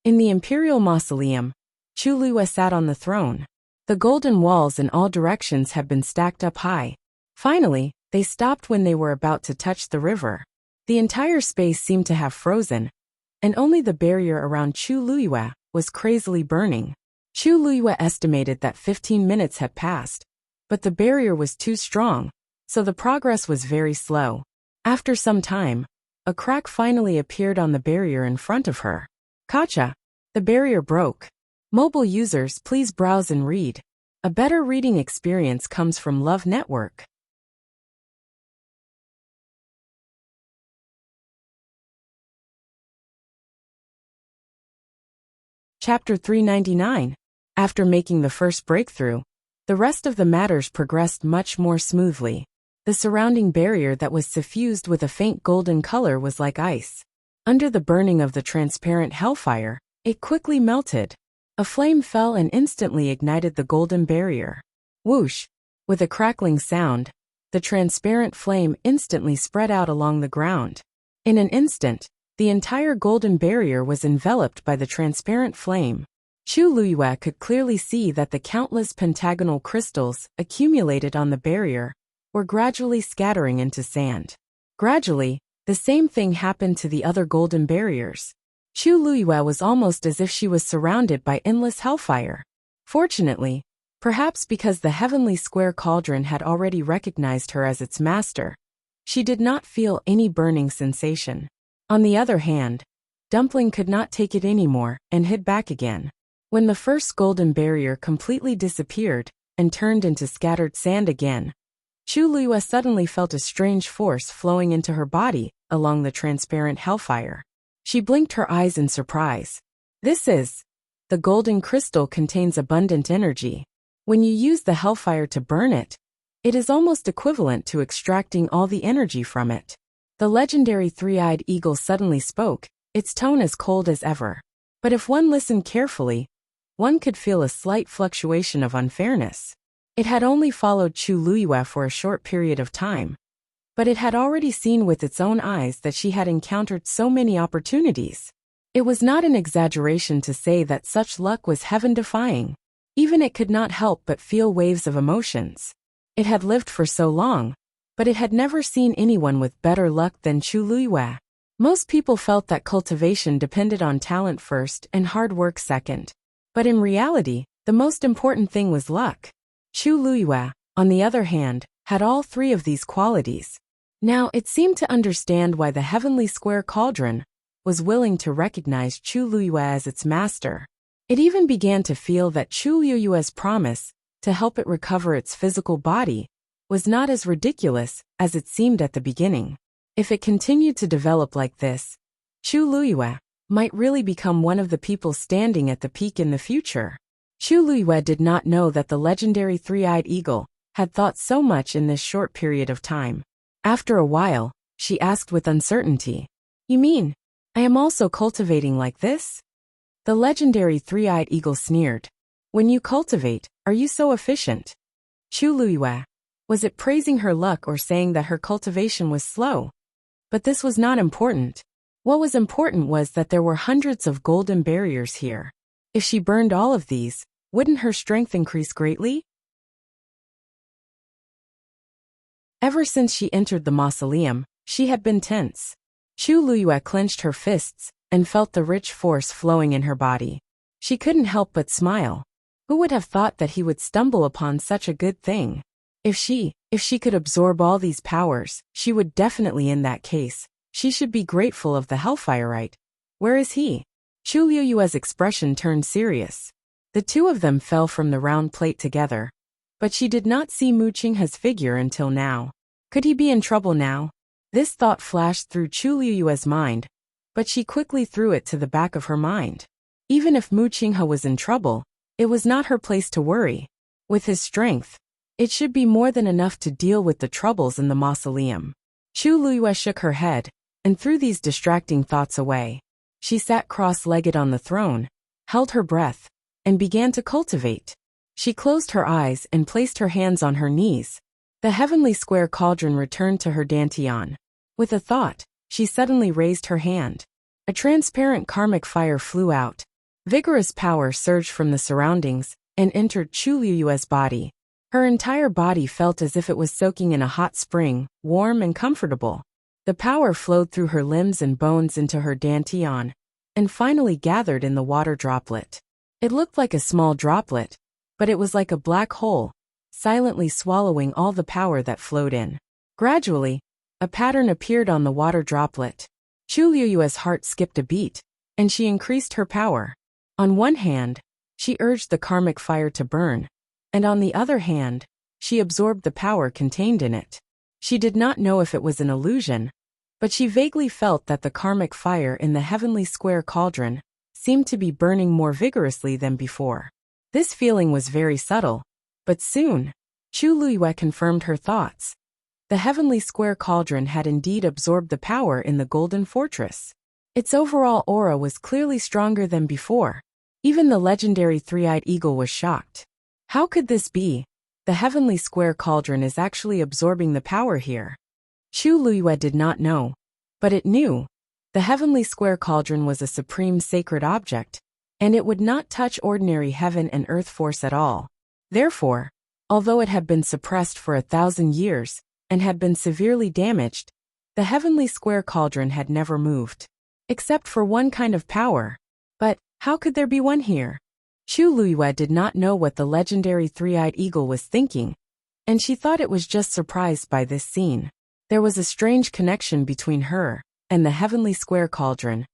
In the Imperial Mausoleum, Chu Luo sat on the throne. The golden walls in all directions had been stacked up high. Finally, they stopped when they were about to touch the river. The entire space seemed to have frozen, and only the barrier around Chu Luo was crazily burning. Chu Luo estimated that 15 minutes had passed, but the barrier was too strong, so the progress was very slow. After some time, a crack finally appeared on the barrier in front of her. Gotcha! The barrier broke. Mobile users, please browse and read. A better reading experience comes from Love Network. Chapter 399. After making the first breakthrough, the rest of the matters progressed much more smoothly. The surrounding barrier that was suffused with a faint golden color was like ice. Under the burning of the transparent hellfire, it quickly melted. A flame fell and instantly ignited the golden barrier. Whoosh! With a crackling sound, the transparent flame instantly spread out along the ground. In an instant, the entire golden barrier was enveloped by the transparent flame. Chu Luyue could clearly see that the countless pentagonal crystals accumulated on the barrier were gradually scattering into sand. Gradually, the same thing happened to the other golden barriers. Chu Luyue was almost as if she was surrounded by endless hellfire. Fortunately, perhaps because the heavenly square cauldron had already recognized her as its master, she did not feel any burning sensation. On the other hand, Dumpling could not take it anymore and hid back again. When the first golden barrier completely disappeared and turned into scattered sand again, Chu Luyue suddenly felt a strange force flowing into her body along the transparent hellfire. She blinked her eyes in surprise. The golden crystal contains abundant energy. When you use the hellfire to burn it, it is almost equivalent to extracting all the energy from it. The legendary three-eyed eagle suddenly spoke, its tone as cold as ever. But if one listened carefully, one could feel a slight fluctuation of unfairness. It had only followed Chu Luyue for a short period of time, but it had already seen with its own eyes that she had encountered so many opportunities. It was not an exaggeration to say that such luck was heaven-defying. Even it could not help but feel waves of emotions. It had lived for so long, but it had never seen anyone with better luck than Chu Luyue. Most people felt that cultivation depended on talent first and hard work second. But in reality, the most important thing was luck. Chu Luyue, on the other hand, had all three of these qualities. Now it seemed to understand why the heavenly square cauldron was willing to recognize Chu Luyue as its master. It even began to feel that Chu Luyue's promise to help it recover its physical body was not as ridiculous as it seemed at the beginning. If it continued to develop like this, Chu Luyue might really become one of the people standing at the peak in the future. Chu Luyue did not know that the legendary three-eyed eagle had thought so much in this short period of time. After a while, she asked with uncertainty, "You mean, I am also cultivating like this?" The legendary three-eyed eagle sneered. "When you cultivate, are you so efficient?" Chu Luyue, was it praising her luck or saying that her cultivation was slow? But this was not important. What was important was that there were hundreds of golden barriers here. If she burned all of these, wouldn't her strength increase greatly? Ever since she entered the mausoleum, she had been tense. Chu Luyue clenched her fists and felt the rich force flowing in her body. She couldn't help but smile. Who would have thought that he would stumble upon such a good thing? If she could absorb all these powers, she would definitely. In that case, she should be grateful of the Hellfirite. Where is he? Chu Luyue's expression turned serious. The two of them fell from the round plate together. But she did not see Mu Qinghe's figure until now. Could he be in trouble now? This thought flashed through Chu Luyue's mind, but she quickly threw it to the back of her mind. Even if Mu Qinghe was in trouble, it was not her place to worry. With his strength, it should be more than enough to deal with the troubles in the mausoleum. Chu Luyue shook her head and threw these distracting thoughts away. She sat cross-legged on the throne, held her breath, and began to cultivate. She closed her eyes and placed her hands on her knees. The heavenly square cauldron returned to her dantian. With a thought, she suddenly raised her hand. A transparent karmic fire flew out. Vigorous power surged from the surroundings and entered Chu Luyue's body. Her entire body felt as if it was soaking in a hot spring, warm and comfortable. The power flowed through her limbs and bones into her dantian, and finally gathered in the water droplet. It looked like a small droplet, but it was like a black hole, silently swallowing all the power that flowed in. Gradually, a pattern appeared on the water droplet. Chu Luyue's heart skipped a beat, and she increased her power. On one hand, she urged the karmic fire to burn, and on the other hand, she absorbed the power contained in it. She did not know if it was an illusion, but she vaguely felt that the karmic fire in the heavenly square cauldron seemed to be burning more vigorously than before. This feeling was very subtle, but soon, Chu Luyue confirmed her thoughts. The heavenly square cauldron had indeed absorbed the power in the golden fortress. Its overall aura was clearly stronger than before. Even the legendary three-eyed eagle was shocked. How could this be? the heavenly square cauldron is actually absorbing the power here. Chu Luyue did not know, but it knew. The heavenly square cauldron was a supreme sacred object, and it would not touch ordinary heaven and earth force at all. Therefore, although it had been suppressed for 1,000 years, and had been severely damaged, the heavenly square cauldron had never moved. Except for one kind of power. But, how could there be one here? Chu Luyue did not know what the legendary three-eyed eagle was thinking, and she thought it was just surprised by this scene. There was a strange connection between her and the heavenly square cauldron.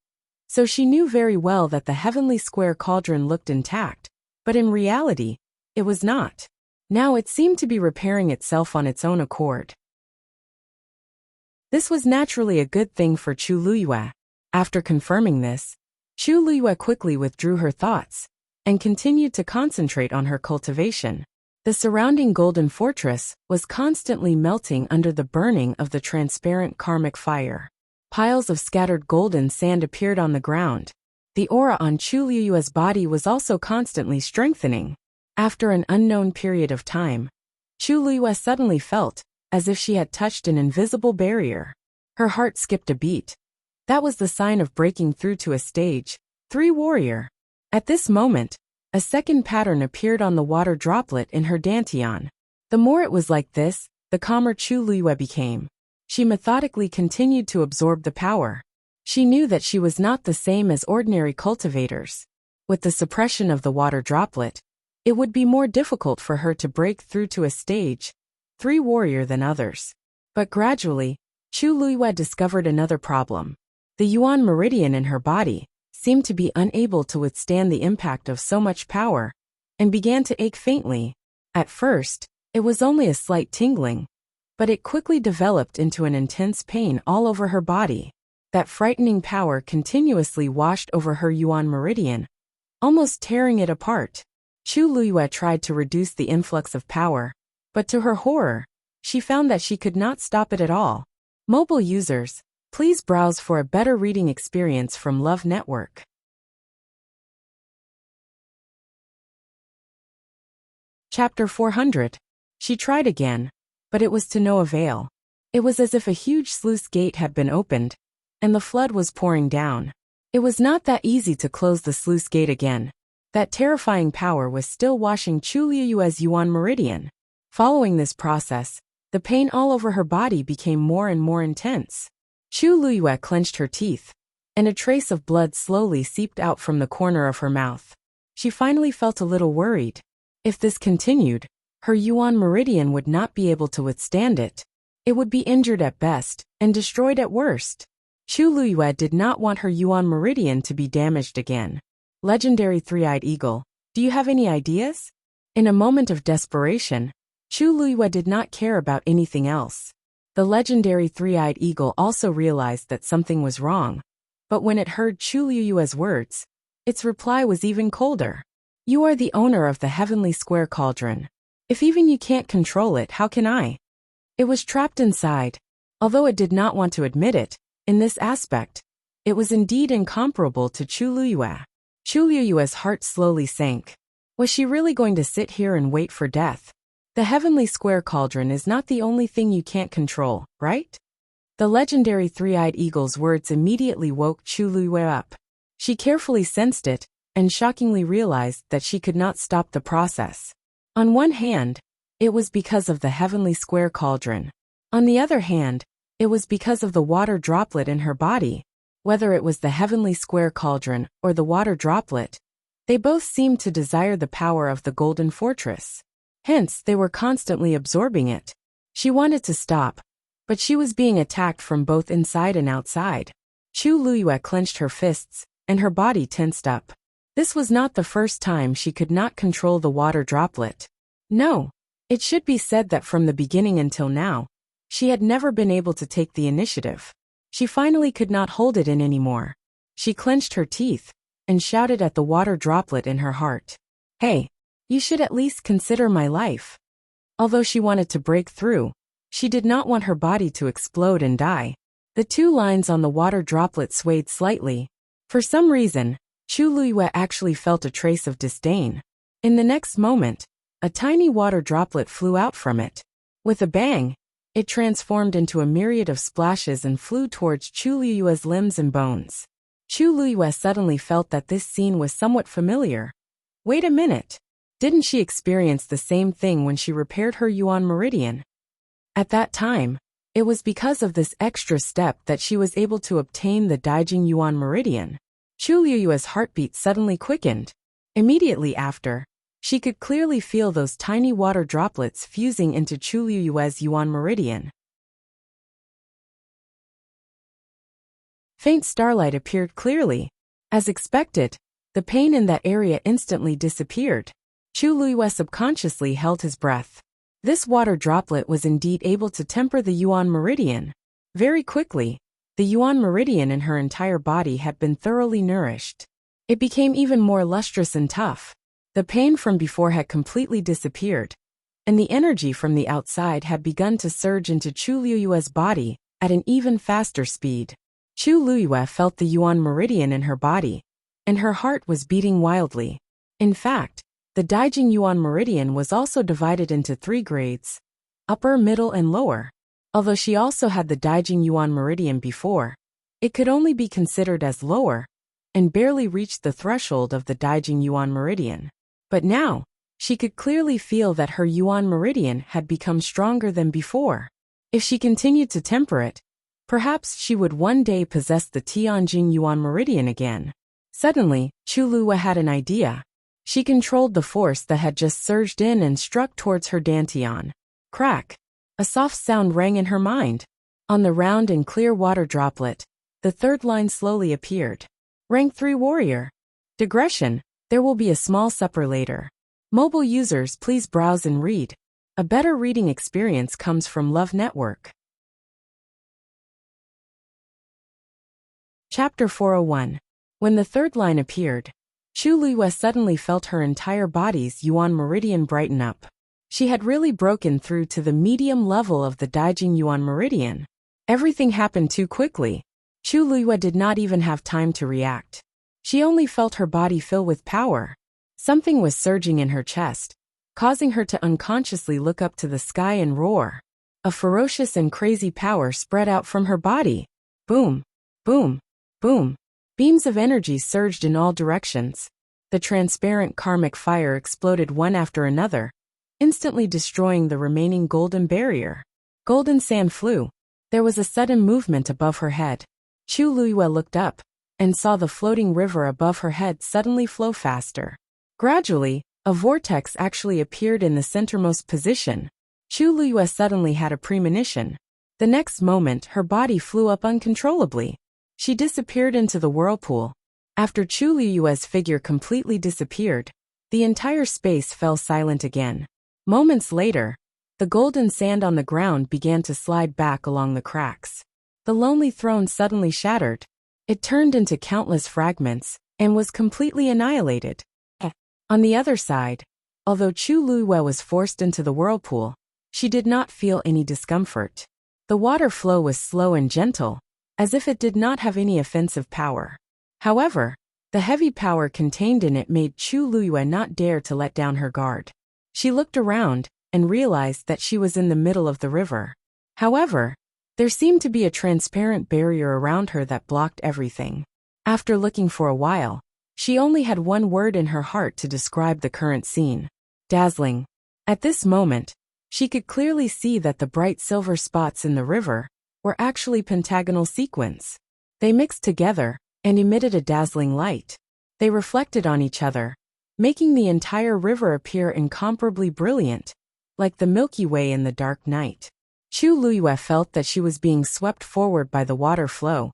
So she knew very well that the heavenly square cauldron looked intact, but in reality, it was not. Now it seemed to be repairing itself on its own accord. This was naturally a good thing for Chu Luyue. After confirming this, Chu Luyue quickly withdrew her thoughts and continued to concentrate on her cultivation. The surrounding golden fortress was constantly melting under the burning of the transparent karmic fire. Piles of scattered golden sand appeared on the ground. The aura on Chu Luyue's body was also constantly strengthening. After an unknown period of time, Chu Luyue suddenly felt as if she had touched an invisible barrier. Her heart skipped a beat. That was the sign of breaking through to a stage 3 warrior. At this moment, a second pattern appeared on the water droplet in her dantian. The more it was like this, the calmer Chu Luyue became. She methodically continued to absorb the power. She knew that she was not the same as ordinary cultivators. With the suppression of the water droplet, it would be more difficult for her to break through to a stage 3 warrior than others. But gradually, Chu Luyue discovered another problem. The yuan meridian in her body seemed to be unable to withstand the impact of so much power, and began to ache faintly. At first, it was only a slight tingling, but it quickly developed into an intense pain all over her body. That frightening power continuously washed over her yuan meridian, almost tearing it apart. Chu Luyue tried to reduce the influx of power, but to her horror, she found that she could not stop it at all. Mobile users, please browse for a better reading experience from Love Network. Chapter 400. She tried again, but it was to no avail. It was as if a huge sluice gate had been opened, and the flood was pouring down. It was not that easy to close the sluice gate again. That terrifying power was still washing Chu Luyue's yuan meridian. Following this process, the pain all over her body became more and more intense. Chu Luyue clenched her teeth, and a trace of blood slowly seeped out from the corner of her mouth. She finally felt a little worried. If this continued, her yuan meridian would not be able to withstand it. It would be injured at best, and destroyed at worst. Chu Luyue did not want her yuan meridian to be damaged again. Legendary three-eyed eagle, do you have any ideas? In a moment of desperation, Chu Luyue did not care about anything else. The legendary three-eyed eagle also realized that something was wrong, but when it heard Chu Luyue's words, its reply was even colder. You are the owner of the heavenly square cauldron. If even you can't control it, how can I? It was trapped inside. Although it did not want to admit it, in this aspect, it was indeed incomparable to Chu Luyue. Chu Luyue's heart slowly sank. Was she really going to sit here and wait for death? The heavenly square cauldron is not the only thing you can't control, right? The legendary three-eyed eagle's words immediately woke Chu Luyue up. She carefully sensed it, and shockingly realized that she could not stop the process. On one hand, it was because of the heavenly square cauldron. On the other hand, it was because of the water droplet in her body. Whether it was the heavenly square cauldron or the water droplet, they both seemed to desire the power of the golden fortress. Hence, they were constantly absorbing it. She wanted to stop, but she was being attacked from both inside and outside. Chu Luyue clenched her fists, and her body tensed up. This was not the first time she could not control the water droplet. No, it should be said that from the beginning until now, she had never been able to take the initiative. She finally could not hold it in anymore. She clenched her teeth and shouted at the water droplet in her heart. Hey, you should at least consider my life. Although she wanted to break through, she did not want her body to explode and die. The two lines on the water droplet swayed slightly. For some reason, Chu Luyue actually felt a trace of disdain. In the next moment, A tiny water droplet flew out from it. With a bang, it transformed into a myriad of splashes and flew towards Chu Liyue's limbs and bones. Chu Liyue suddenly felt that this scene was somewhat familiar. Wait a minute. Didn't she experience the same thing when she repaired her Yuan meridian? At that time, it was because of this extra step that she was able to obtain the Daijing Yuan meridian. Chu Liyue's heartbeat suddenly quickened. Immediately after, she could clearly feel those tiny water droplets fusing into Chu Liyue's Yuan meridian. Faint starlight appeared clearly. As expected, the pain in that area instantly disappeared. Chu Liyue subconsciously held his breath. This water droplet was indeed able to temper the Yuan meridian. Very quickly, the Yuan meridian in her entire body had been thoroughly nourished. It became even more lustrous and tough. The pain from before had completely disappeared, and the energy from the outside had begun to surge into Chu Liyue's body at an even faster speed. Chu Liyue felt the Yuan meridian in her body, and her heart was beating wildly. In fact, the Daijing Yuan meridian was also divided into 3 grades: upper, middle, and lower. Although she also had the Daijing Yuan meridian before, it could only be considered as lower, and barely reached the threshold of the Daijing Yuan meridian. But now, she could clearly feel that her Yuan meridian had become stronger than before. If she continued to temper it, perhaps she would one day possess the Tianjin Yuan meridian again. Suddenly, Chu Liyue had an idea. She controlled the force that had just surged in and struck towards her dantian. Crack! A soft sound rang in her mind. On the round and clear water droplet, the 3rd line slowly appeared. Rank 3 warrior. Digression, there will be a small supper later. Mobile users, please browse and read. A better reading experience comes from Love Network. Chapter 401. When the 3rd line appeared, Chu Liyue suddenly felt her entire body's Yuan meridian brighten up. She had really broken through to the medium level of the Daijing Yuan meridian. Everything happened too quickly. Chu Liyue did not even have time to react. She only felt her body fill with power. Something was surging in her chest, causing her to unconsciously look up to the sky and roar. A ferocious and crazy power spread out from her body. Boom! Boom! Boom! Beams of energy surged in all directions. The transparent karmic fire exploded one after another, instantly destroying the remaining golden barrier. Golden sand flew. There was a sudden movement above her head. Chu Liyue looked up and saw the floating river above her head suddenly flow faster. Gradually, a vortex actually appeared in the centermost position. Chu Liyue suddenly had a premonition. The next moment, her body flew up uncontrollably. She disappeared into the whirlpool. After Chu Liyue's figure completely disappeared, the entire space fell silent again. Moments later, the golden sand on the ground began to slide back along the cracks. The lonely throne suddenly shattered. It turned into countless fragments and was completely annihilated. On the other side, although Chu Liyue was forced into the whirlpool, she did not feel any discomfort. The water flow was slow and gentle, as if it did not have any offensive power. However, the heavy power contained in it made Chu Liyue not dare to let down her guard. She looked around and realized that she was in the middle of the river. However, there seemed to be a transparent barrier around her that blocked everything. After looking for a while, she only had one word in her heart to describe the current scene: dazzling. At this moment, she could clearly see that the bright silver spots in the river were actually pentagonal sequins. They mixed together and emitted a dazzling light. They reflected on each other, making the entire river appear incomparably brilliant, like the Milky Way in the dark night. Chu Liyue felt that she was being swept forward by the water flow,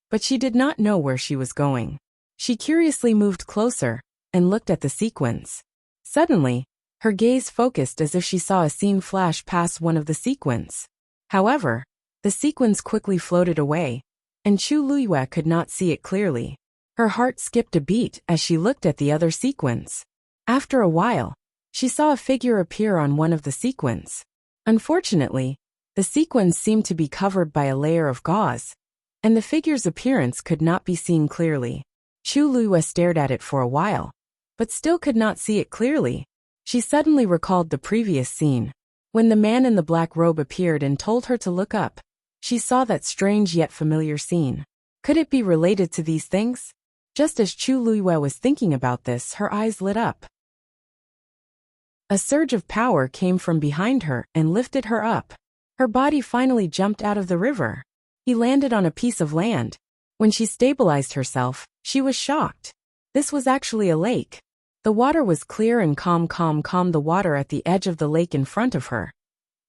but she did not know where she was going. She curiously moved closer and looked at the sequins. Suddenly, her gaze focused as if she saw a scene flash past one of the sequins. However, the sequins quickly floated away, and Chu Liyue could not see it clearly. Her heart skipped a beat as she looked at the other sequins. After a while, she saw a figure appear on one of the sequins. Unfortunately, the sequins seemed to be covered by a layer of gauze, and the figure's appearance could not be seen clearly. Chu Liyue stared at it for a while, but still could not see it clearly. She suddenly recalled the previous scene. When the man in the black robe appeared and told her to look up, she saw that strange yet familiar scene. Could it be related to these things? Just as Chu Luiyue was thinking about this, her eyes lit up. A surge of power came from behind her and lifted her up. Her body finally jumped out of the river. He landed on a piece of land. When she stabilized herself, she was shocked. This was actually a lake. The water was clear and calm. The water at the edge of the lake in front of her.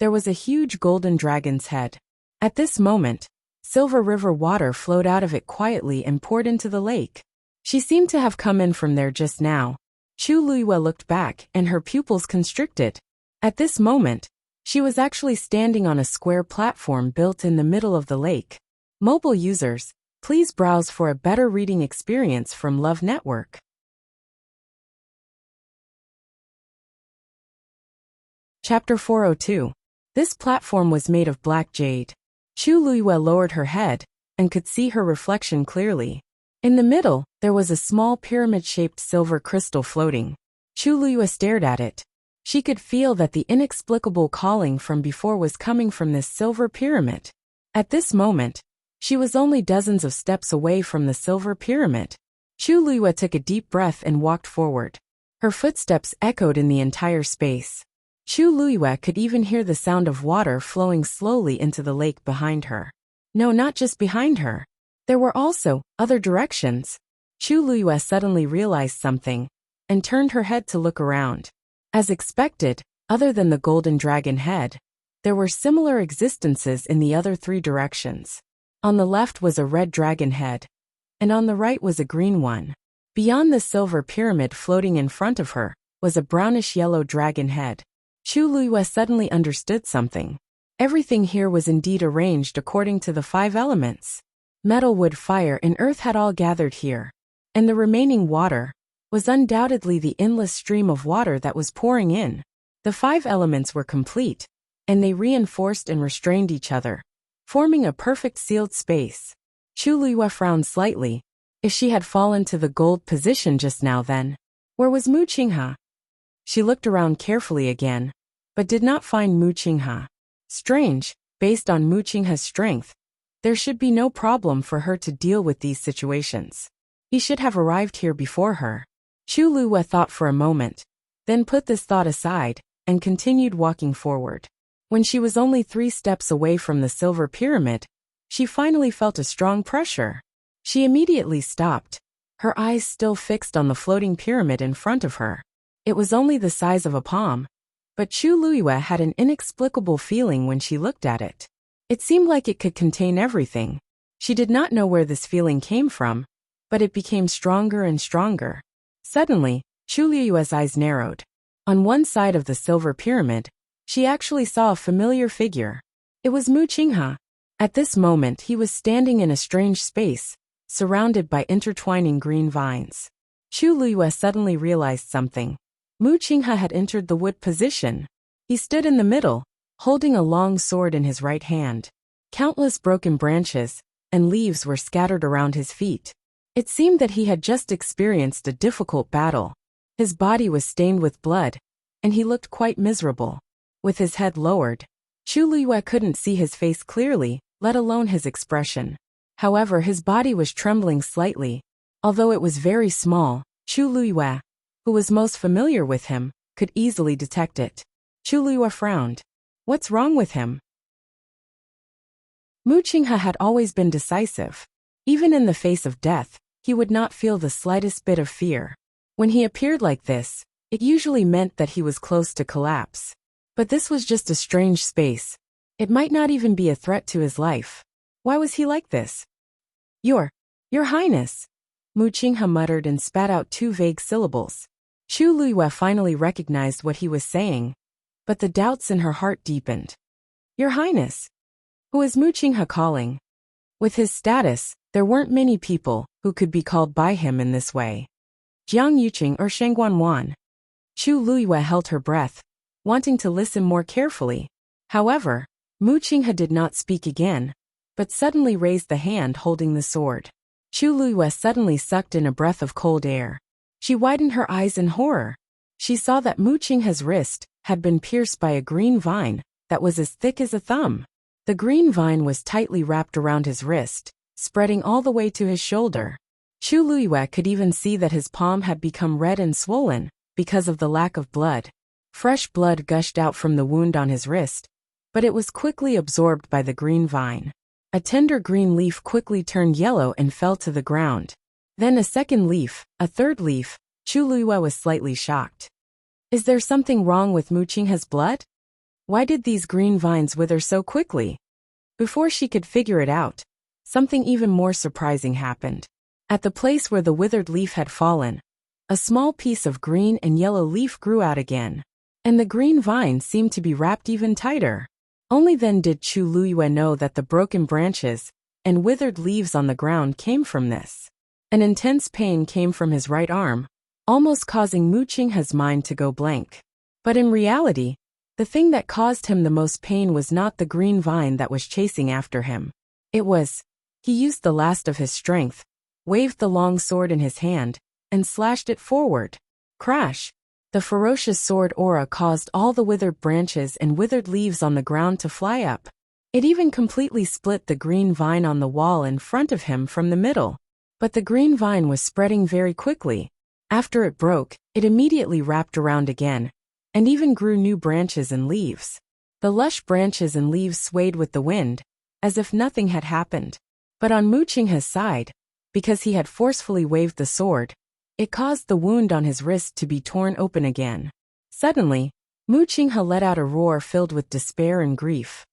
There was a huge golden dragon's head. At this moment, silver river water flowed out of it quietly and poured into the lake. She seemed to have come in from there just now. Chu Luiyue looked back and her pupils constricted. At this moment, she was actually standing on a square platform built in the middle of the lake. Mobile users, please browse for a better reading experience from Love Network. Chapter 402. This platform was made of black jade. Chu Luiyue lowered her head and could see her reflection clearly. In the middle, there was a small pyramid-shaped silver crystal floating. Chu Luiyue stared at it. She could feel that the inexplicable calling from before was coming from this silver pyramid. At this moment, she was only dozens of steps away from the silver pyramid. Chu Luiyue took a deep breath and walked forward. Her footsteps echoed in the entire space. Chu Luiyue could even hear the sound of water flowing slowly into the lake behind her. No, not just behind her. There were also other directions. Chu Luiyue suddenly realized something and turned her head to look around. As expected, other than the golden dragon head, there were similar existences in the other three directions. On the left was a red dragon head, and on the right was a green one. Beyond the silver pyramid floating in front of her was a brownish-yellow dragon head. Chu Luiyue suddenly understood something. Everything here was indeed arranged according to the 5 elements. Metal, wood, fire, and earth had all gathered here. And the remaining water was undoubtedly the endless stream of water that was pouring in. The 5 elements were complete, and they reinforced and restrained each other, forming a perfect sealed space. Chu Luiyue frowned slightly. If she had fallen to the gold position just now, then where was Mu Qinghe? She looked around carefully again, but did not find Mu Qinghe. Strange, based on Mu Qinghe's strength, there should be no problem for her to deal with these situations. He should have arrived here before her. Chu Luiyue thought for a moment, then put this thought aside, and continued walking forward. When she was only 3 steps away from the silver pyramid, she finally felt a strong pressure. She immediately stopped, her eyes still fixed on the floating pyramid in front of her. It was only the size of a palm, but Chu Luiyue had an inexplicable feeling when she looked at it. It seemed like it could contain everything. She did not know where this feeling came from, but it became stronger and stronger. Suddenly, Chu Luiyue's eyes narrowed. On one side of the silver pyramid, she actually saw a familiar figure. It was Mu Qinghe. At this moment, he was standing in a strange space, surrounded by intertwining green vines. Chu Luiyue suddenly realized something. Mu Qinghe had entered the wood position. He stood in the middle, holding a long sword in his right hand. Countless broken branches and leaves were scattered around his feet. It seemed that he had just experienced a difficult battle. His body was stained with blood, and he looked quite miserable. With his head lowered, Chu Luiyue couldn't see his face clearly, let alone his expression. However, his body was trembling slightly. Although it was very small, Chu Luiyue, who was most familiar with him, could easily detect it. Chu Luiyue frowned. What's wrong with him? Mu Qinghe had always been decisive. Even in the face of death, he would not feel the slightest bit of fear. When he appeared like this, it usually meant that he was close to collapse. But this was just a strange space. It might not even be a threat to his life. Why was he like this? Your Highness, Mu Qinghe muttered and spat out 2 vague syllables. Chu Luiyue finally recognized what he was saying, but the doubts in her heart deepened. Your Highness, who is Mu Qinghe calling? With his status, there weren't many people who could be called by him in this way. Jiang Yuqing or Shengguan Wan. Chu Luiyue held her breath, wanting to listen more carefully. However, Mu Qinghe did not speak again, but suddenly raised the hand holding the sword. Chu Luiyue suddenly sucked in a breath of cold air. She widened her eyes in horror. she saw that Mu Qinghe's wrist had been pierced by a green vine that was as thick as a thumb. The green vine was tightly wrapped around his wrist, spreading all the way to his shoulder. Chu Luyue could even see that his palm had become red and swollen because of the lack of blood. Fresh blood gushed out from the wound on his wrist, but it was quickly absorbed by the green vine. A tender green leaf quickly turned yellow and fell to the ground. Then a second leaf, a third leaf. Chu Luyue was slightly shocked. Is there something wrong with Mu Qinghe's blood? Why did these green vines wither so quickly? Before she could figure it out, something even more surprising happened. At the place where the withered leaf had fallen, a small piece of green and yellow leaf grew out again, and the green vine seemed to be wrapped even tighter. Only then did Chu Luyue know that the broken branches and withered leaves on the ground came from this. An intense pain came from his right arm, almost causing Mu Qinghe's mind to go blank. But in reality, the thing that caused him the most pain was not the green vine that was chasing after him. He used the last of his strength, waved the long sword in his hand, and slashed it forward. Crash! The ferocious sword aura caused all the withered branches and withered leaves on the ground to fly up. It even completely split the green vine on the wall in front of him from the middle. But the green vine was spreading very quickly. After it broke, it immediately wrapped around again, and even grew new branches and leaves. The lush branches and leaves swayed with the wind, as if nothing had happened. But on Mu Qinghe's side, because he had forcefully waved the sword, it caused the wound on his wrist to be torn open again. Suddenly, Mu Qinghe let out a roar filled with despair and grief.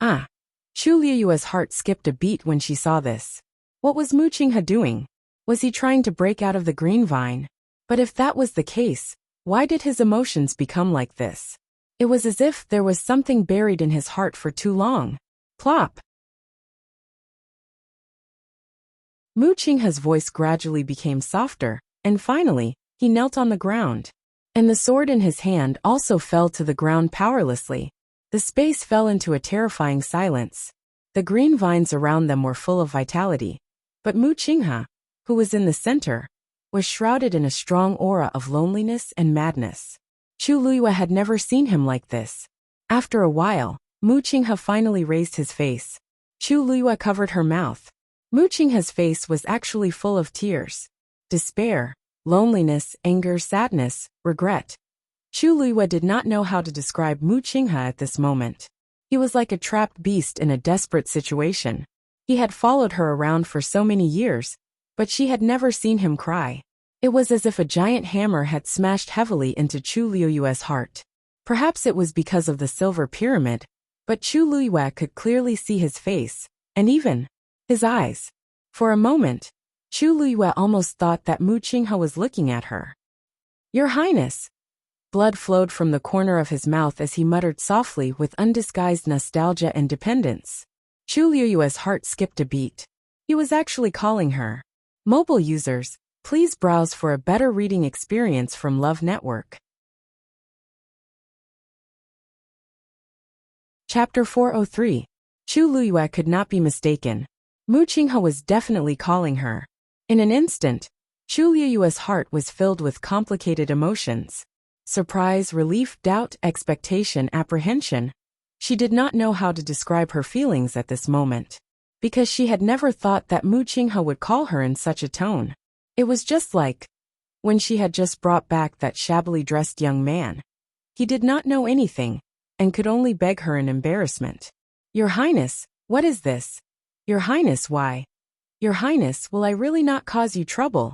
Ah! Chu Luyue's heart skipped a beat when she saw this. What was Mu Qinghe doing? Was he trying to break out of the green vine? But if that was the case, why did his emotions become like this? It was as if there was something buried in his heart for too long. Plop! Mu Qinghe's voice gradually became softer, and finally, he knelt on the ground. And the sword in his hand also fell to the ground powerlessly. The space fell into a terrifying silence. The green vines around them were full of vitality. But Mu Qinghe, who was in the center, was shrouded in a strong aura of loneliness and madness. Chu Luyue had never seen him like this. After a while, Mu Qinghe finally raised his face. Chu Luyue covered her mouth. Mu Qinghe's face was actually full of tears. Despair, loneliness, anger, sadness, regret. Chu Luyue did not know how to describe Mu Qinghe at this moment. He was like a trapped beast in a desperate situation. He had followed her around for so many years, but she had never seen him cry. It was as if a giant hammer had smashed heavily into Chu Luyue's heart. Perhaps it was because of the silver pyramid, but Chu Luyue could clearly see his face, and even his eyes. For a moment, Chu Luyue almost thought that Mu Qinghe was looking at her. Your Highness! Blood flowed from the corner of his mouth as he muttered softly with undisguised nostalgia and dependence. Chu Luyue's heart skipped a beat. He was actually calling her. Mobile users, please browse for a better reading experience from Love Network. Chapter 403. Chu Luyue could not be mistaken. Mu Qinghe was definitely calling her. In an instant, Chu Luyue's heart was filled with complicated emotions. Surprise, relief, doubt, expectation, apprehension. She did not know how to describe her feelings at this moment, because she had never thought that Mu Qinghe would call her in such a tone. It was just like when she had just brought back that shabbily dressed young man. He did not know anything, and could only beg her in embarrassment. Your Highness, what is this? Your Highness, why? Your Highness, will I really not cause you trouble?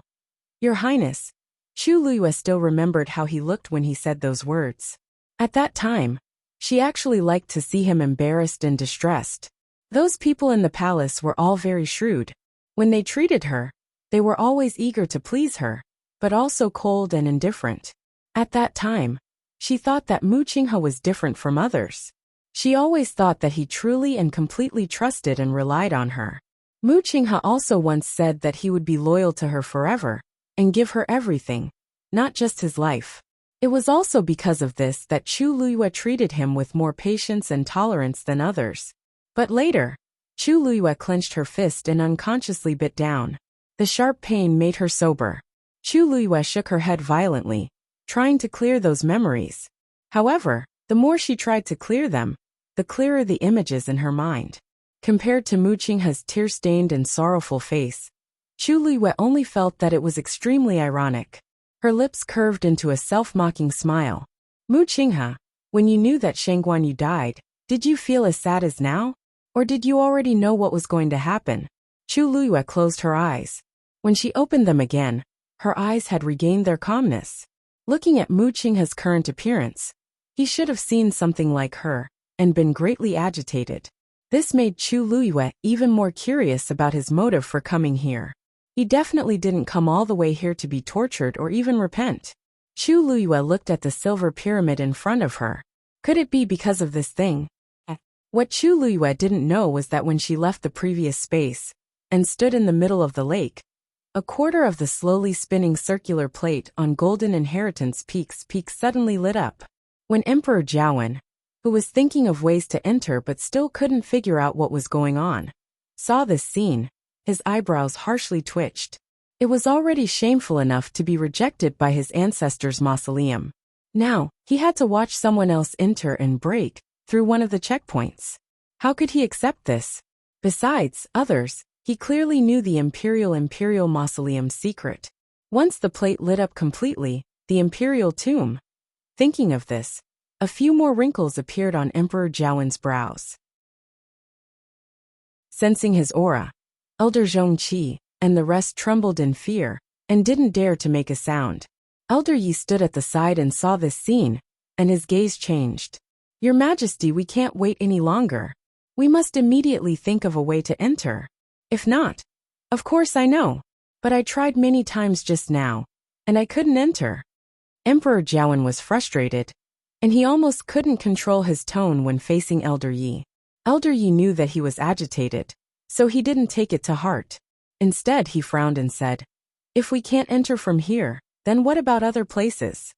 Your Highness. Chu Luyue still remembered how he looked when he said those words. At that time, she actually liked to see him embarrassed and distressed. Those people in the palace were all very shrewd. When they treated her, they were always eager to please her, but also cold and indifferent. At that time, she thought that Mu Qinghe was different from others. She always thought that he truly and completely trusted and relied on her. Mu Qinghe also once said that he would be loyal to her forever, and give her everything, not just his life. It was also because of this that Chu Luyue treated him with more patience and tolerance than others. But later, Chu Luyue clenched her fist and unconsciously bit down. The sharp pain made her sober. Chu Luyue shook her head violently, trying to clear those memories. However, the more she tried to clear them, the clearer the images in her mind. Compared to Mu Qinghe's tear-stained and sorrowful face, Chu Liyue only felt that it was extremely ironic. Her lips curved into a self-mocking smile. Mu Qinghe, when you knew that Shang Guanyu died, did you feel as sad as now? Or did you already know what was going to happen? Chu Liyue closed her eyes. When she opened them again, her eyes had regained their calmness. Looking at Mu Qinghe's current appearance, he should have seen something like her, and been greatly agitated. This made Chu Liyue even more curious about his motive for coming here. He definitely didn't come all the way here to be tortured or even repent. Chu Liyue looked at the silver pyramid in front of her. Could it be because of this thing? What Chu Liyue didn't know was that when she left the previous space, and stood in the middle of the lake, a quarter of the slowly spinning circular plate on Golden Inheritance Peak suddenly lit up. When Emperor Jiawen, who was thinking of ways to enter but still couldn't figure out what was going on, saw this scene, his eyebrows harshly twitched. It was already shameful enough to be rejected by his ancestors' mausoleum. Now, he had to watch someone else enter and break through one of the checkpoints. How could he accept this? Besides others, he clearly knew the Imperial Mausoleum's secret. Once the plate lit up completely, the Imperial Tomb. Thinking of this, a few more wrinkles appeared on Emperor Jiawen's brows. Sensing his aura, Elder Zhongqi and the rest trembled in fear and didn't dare to make a sound. Elder Yi stood at the side and saw this scene, and his gaze changed. Your Majesty, we can't wait any longer. We must immediately think of a way to enter. If not, of course I know, but I tried many times just now, and I couldn't enter. Emperor Jiawen was frustrated, and he almost couldn't control his tone when facing Elder Yi. Elder Yi knew that he was agitated, so he didn't take it to heart. Instead, he frowned and said, "If we can't enter from here, then what about other places?"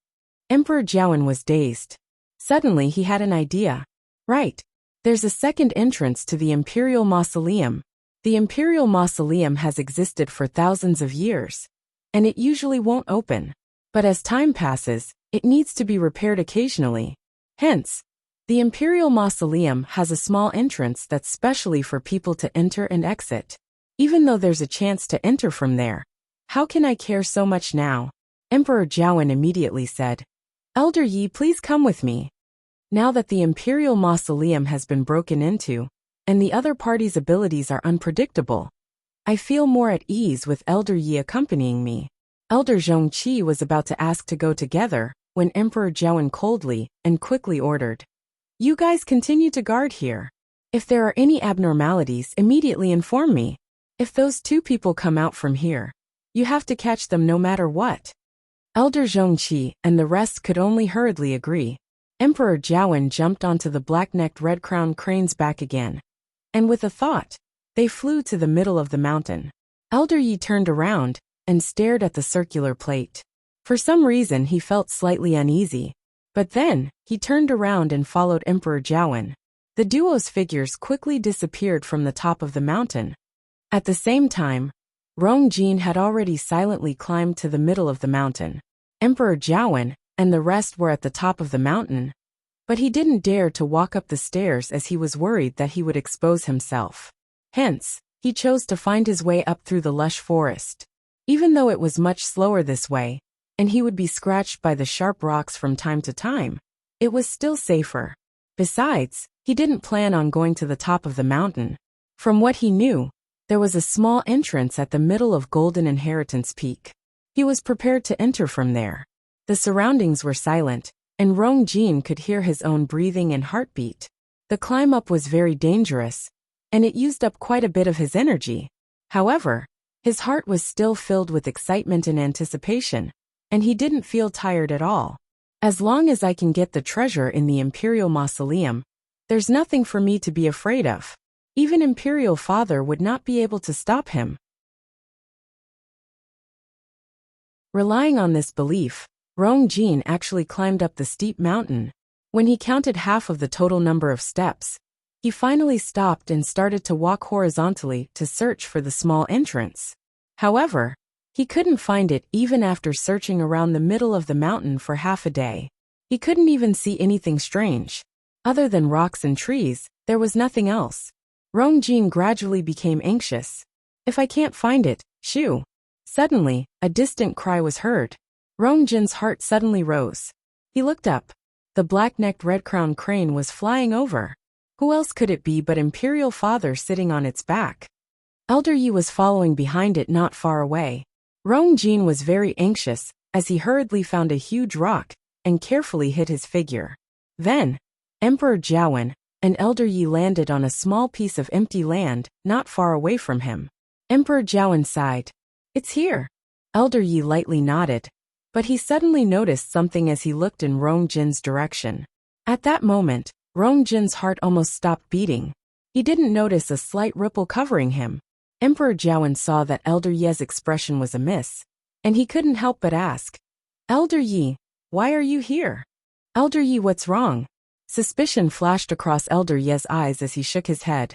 Emperor Jiawen was dazed. Suddenly he had an idea. Right. There's a second entrance to the Imperial Mausoleum. The Imperial Mausoleum has existed for thousands of years, and it usually won't open. But as time passes, it needs to be repaired occasionally. Hence, the Imperial Mausoleum has a small entrance that's specially for people to enter and exit. Even though there's a chance to enter from there, how can I care so much now? Emperor Jiawen immediately said, "Elder Yi, please come with me." Now that the Imperial Mausoleum has been broken into, and the other party's abilities are unpredictable, I feel more at ease with Elder Yi accompanying me. Elder Zhongqi was about to ask to go together when Emperor Jiawen coldly and quickly ordered, "You guys continue to guard here. If there are any abnormalities, immediately inform me. If those two people come out from here, you have to catch them no matter what." Elder Zhongqi and the rest could only hurriedly agree. Emperor Jiawen jumped onto the black-necked red-crowned crane's back again, and with a thought, they flew to the middle of the mountain. Elder Yi turned around and stared at the circular plate. For some reason he felt slightly uneasy, but then he turned around and followed Emperor Jiawen. The duo's figures quickly disappeared from the top of the mountain. At the same time, Rong Jin had already silently climbed to the middle of the mountain. Emperor Jiawen and the rest were at the top of the mountain, but he didn't dare to walk up the stairs as he was worried that he would expose himself. Hence, he chose to find his way up through the lush forest. Even though it was much slower this way, and he would be scratched by the sharp rocks from time to time, it was still safer. Besides, he didn't plan on going to the top of the mountain. From what he knew, there was a small entrance at the middle of Golden Inheritance Peak. He was prepared to enter from there. The surroundings were silent, and Rong Jin could hear his own breathing and heartbeat. The climb up was very dangerous, and it used up quite a bit of his energy. However, his heart was still filled with excitement and anticipation, and he didn't feel tired at all. As long as I can get the treasure in the Imperial Mausoleum, there's nothing for me to be afraid of. Even Imperial Father would not be able to stop him. Relying on this belief, Rong Jin actually climbed up the steep mountain. When he counted half of the total number of steps, he finally stopped and started to walk horizontally to search for the small entrance. However, He couldn't find it even after searching around the middle of the mountain for half a day. He couldn't even see anything strange. Other than rocks and trees, there was nothing else. Rongjin gradually became anxious. If I can't find it, shoo. Suddenly, a distant cry was heard. Rongjin's heart suddenly rose. He looked up. The black-necked red-crowned crane was flying over. Who else could it be but Imperial Father sitting on its back? Elder Yi was following behind it not far away. Rongjin was very anxious, as he hurriedly found a huge rock, and carefully hid his figure. Then, Emperor Jiawen and Elder Yi landed on a small piece of empty land, not far away from him. Emperor Jiawen sighed. It's here. Elder Yi lightly nodded, but he suddenly noticed something as he looked in Rongjin's direction. At that moment, Rongjin's heart almost stopped beating. He didn't notice a slight ripple covering him. Emperor Jiawen saw that Elder Yi's expression was amiss, and he couldn't help but ask, Elder Yi, why are you here? Elder Yi, what's wrong? Suspicion flashed across Elder Yi's eyes as he shook his head.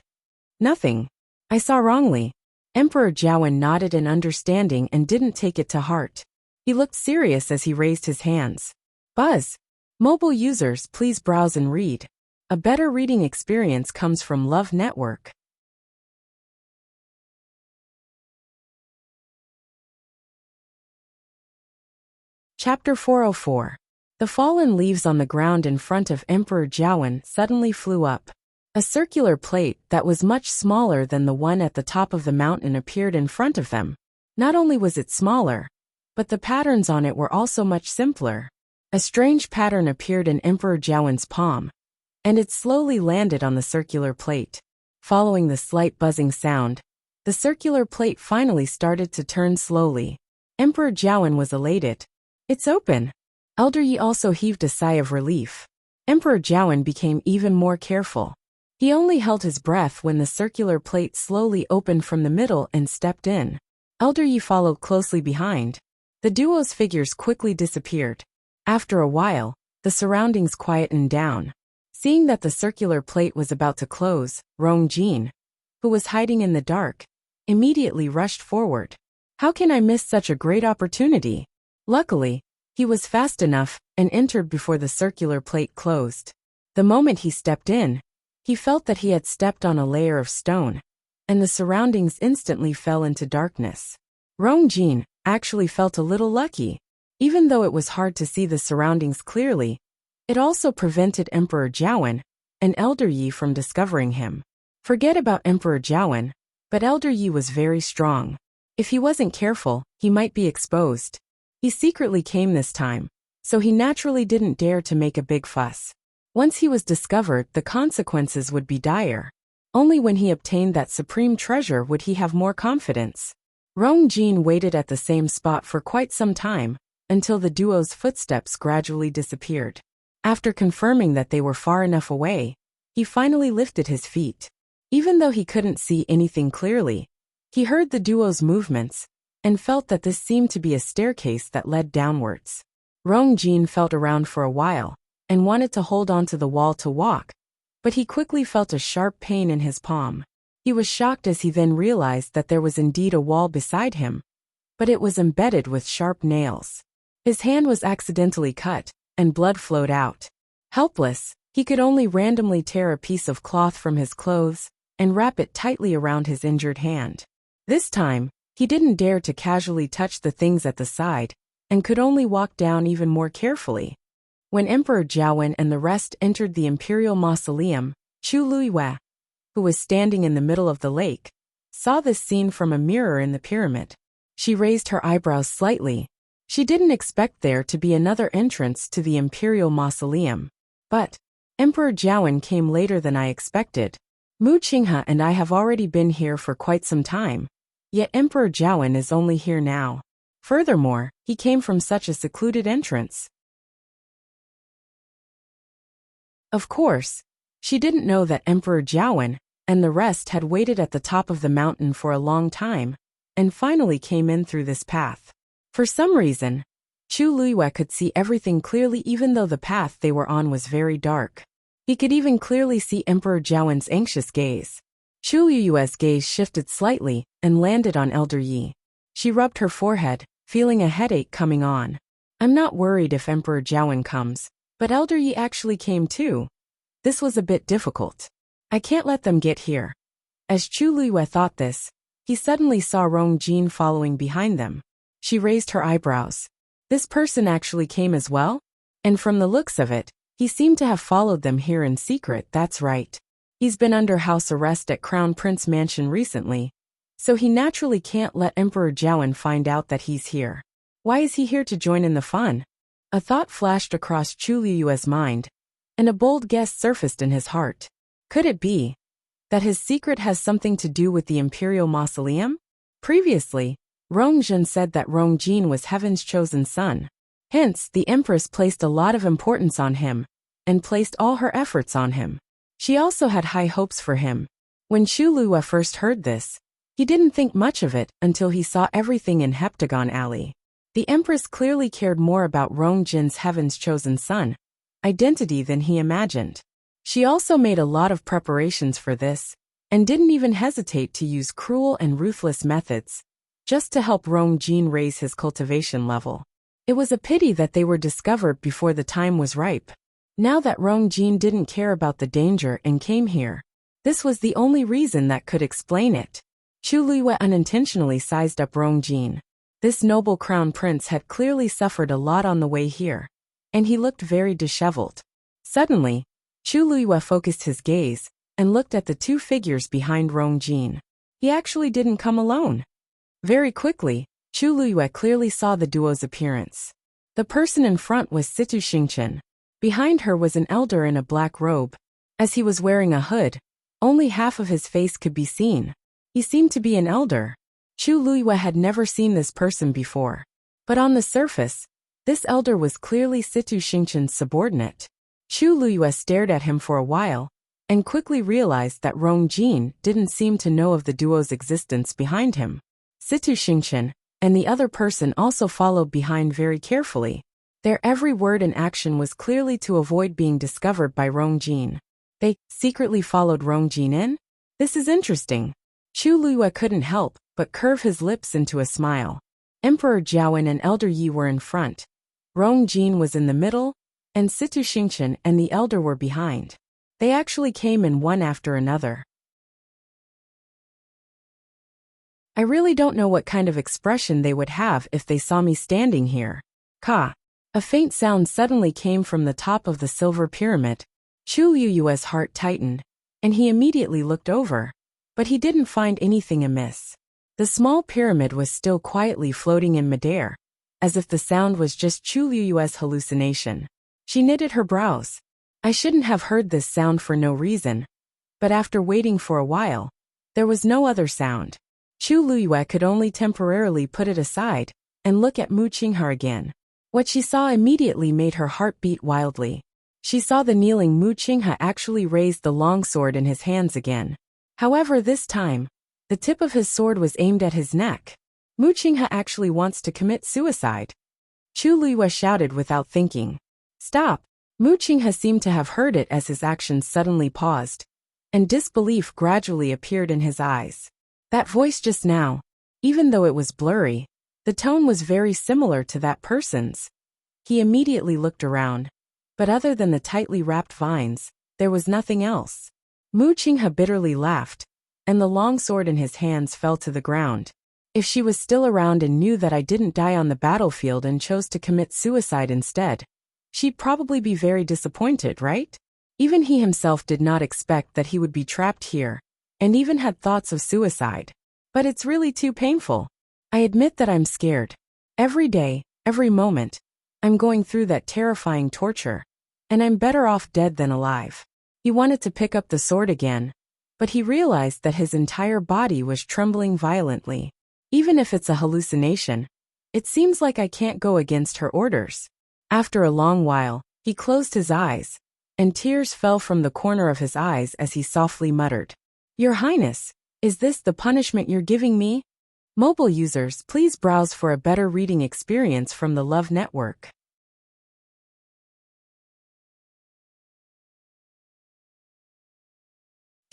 Nothing. I saw wrongly. Emperor Jiawen nodded in understanding and didn't take it to heart. He looked serious as he raised his hands. Buzz. Mobile users, please browse and read. A better reading experience comes from Love Network. Chapter 404. The fallen leaves on the ground in front of Emperor Jiawen suddenly flew up. A circular plate that was much smaller than the one at the top of the mountain appeared in front of them. Not only was it smaller, but the patterns on it were also much simpler. A strange pattern appeared in Emperor Jiawen's palm, and it slowly landed on the circular plate. Following the slight buzzing sound, the circular plate finally started to turn slowly. Emperor Jiawen was elated. It's open. Elder Yi also heaved a sigh of relief. Emperor Jiawen became even more careful. He only held his breath when the circular plate slowly opened from the middle and stepped in. Elder Yi followed closely behind. The duo's figures quickly disappeared. After a while, the surroundings quietened down. Seeing that the circular plate was about to close, Rongjin, who was hiding in the dark, immediately rushed forward. How can I miss such a great opportunity? Luckily, he was fast enough and entered before the circular plate closed. The moment he stepped in, he felt that he had stepped on a layer of stone, and the surroundings instantly fell into darkness. Rongjin actually felt a little lucky. Even though it was hard to see the surroundings clearly, it also prevented Emperor Jiawen and Elder Yi from discovering him. Forget about Emperor Jiawen, but Elder Yi was very strong. If he wasn't careful, he might be exposed. He secretly came this time, so he naturally didn't dare to make a big fuss. Once he was discovered, the consequences would be dire. Only when he obtained that supreme treasure would he have more confidence. Rongjin waited at the same spot for quite some time, until the duo's footsteps gradually disappeared. After confirming that they were far enough away, he finally lifted his feet. Even though he couldn't see anything clearly, he heard the duo's movements, and felt that this seemed to be a staircase that led downwards. Rongjin felt around for a while, and wanted to hold onto the wall to walk, but he quickly felt a sharp pain in his palm. He was shocked as he then realized that there was indeed a wall beside him, but it was embedded with sharp nails. His hand was accidentally cut, and blood flowed out. Helpless, he could only randomly tear a piece of cloth from his clothes, and wrap it tightly around his injured hand. This time, he didn't dare to casually touch the things at the side, and could only walk down even more carefully. When Emperor Jiawen and the rest entered the imperial mausoleum, Chu Luiyue, who was standing in the middle of the lake, saw this scene from a mirror in the pyramid. She raised her eyebrows slightly. She didn't expect there to be another entrance to the imperial mausoleum. But Emperor Jiawen came later than I expected. Mu Qinghe and I have already been here for quite some time. Yet Emperor Jiawen is only here now. Furthermore, he came from such a secluded entrance. Of course, she didn't know that Emperor Jiawen and the rest had waited at the top of the mountain for a long time, and finally came in through this path. For some reason, Chu Luiyue could see everything clearly even though the path they were on was very dark. He could even clearly see Emperor Jiawen's anxious gaze. Chu Luiyue's gaze shifted slightly and landed on Elder Yi. She rubbed her forehead, feeling a headache coming on. I'm not worried if Emperor Jiawen comes, but Elder Yi actually came too. This was a bit difficult. I can't let them get here. As Chu Luiyue thought this, he suddenly saw Rong Jin following behind them. She raised her eyebrows. This person actually came as well? And from the looks of it, he seemed to have followed them here in secret. That's right. He's been under house arrest at Crown Prince Mansion recently, so he naturally can't let Emperor Jiawen find out that he's here. Why is he here to join in the fun? A thought flashed across Chu Luiyue's mind, and a bold guess surfaced in his heart. Could it be that his secret has something to do with the Imperial Mausoleum? Previously, Rong Jin said that Rong Jin was heaven's chosen son. Hence, the Empress placed a lot of importance on him, and placed all her efforts on him. She also had high hopes for him. When Chu Luiyue first heard this, he didn't think much of it until he saw everything in Heptagon Alley. The Empress clearly cared more about Rong Jin's heaven's chosen son identity than he imagined. She also made a lot of preparations for this, and didn't even hesitate to use cruel and ruthless methods, just to help Rong Jin raise his cultivation level. It was a pity that they were discovered before the time was ripe. Now that Rong Jin didn't care about the danger and came here, this was the only reason that could explain it. Chu Luiyue unintentionally sized up Rong Jin. This noble crown prince had clearly suffered a lot on the way here, and he looked very disheveled. Suddenly, Chu Luiyue focused his gaze and looked at the two figures behind Rong Jin. He actually didn't come alone. Very quickly, Chu Luiyue clearly saw the duo's appearance. The person in front was Situ Xingchen. Behind her was an elder in a black robe. As he was wearing a hood, only half of his face could be seen. He seemed to be an elder. Chu Luiyue had never seen this person before. But on the surface, this elder was clearly Situ Xingchen's subordinate. Chu Luiyue stared at him for a while, and quickly realized that Rong Jin didn't seem to know of the duo's existence behind him. Situ Xingchen and the other person also followed behind very carefully. Their every word and action was clearly to avoid being discovered by Rong Jin. They secretly followed Rong Jin in? This is interesting. Chu Luiyue couldn't help but curve his lips into a smile. Emperor Jiawen and Elder Yi were in front. Rong Jin was in the middle, and Situ Xingchen and the elder were behind. They actually came in one after another. I really don't know what kind of expression they would have if they saw me standing here. Ka. A faint sound suddenly came from the top of the silver pyramid. Chu Luiyue's heart tightened, and he immediately looked over. But he didn't find anything amiss. The small pyramid was still quietly floating in midair, as if the sound was just Chu Luiyue's hallucination. She knitted her brows. I shouldn't have heard this sound for no reason. But after waiting for a while, there was no other sound. Chu Luiyue could only temporarily put it aside and look at Mu Qinghe again. What she saw immediately made her heart beat wildly. She saw the kneeling Mu Qinghe actually raise the longsword in his hands again. However, this time, the tip of his sword was aimed at his neck. Mu Qinghe actually wants to commit suicide. Chu Luiyue shouted without thinking. Stop! Mu Qinghe seemed to have heard it as his actions suddenly paused, and disbelief gradually appeared in his eyes. That voice just now, even though it was blurry, the tone was very similar to that person's. He immediately looked around, but other than the tightly wrapped vines, there was nothing else. Mu Qinghe bitterly laughed, and the long sword in his hands fell to the ground. If she was still around and knew that I didn't die on the battlefield and chose to commit suicide instead, she'd probably be very disappointed, right? Even he himself did not expect that he would be trapped here, and even had thoughts of suicide. But it's really too painful. I admit that I'm scared. Every day, every moment, I'm going through that terrifying torture, and I'm better off dead than alive. He wanted to pick up the sword again, but he realized that his entire body was trembling violently. Even if it's a hallucination, it seems like I can't go against her orders. After a long while, he closed his eyes, and tears fell from the corner of his eyes as he softly muttered, Your Highness, is this the punishment you're giving me? Mobile users, please browse for a better reading experience from the Love Network.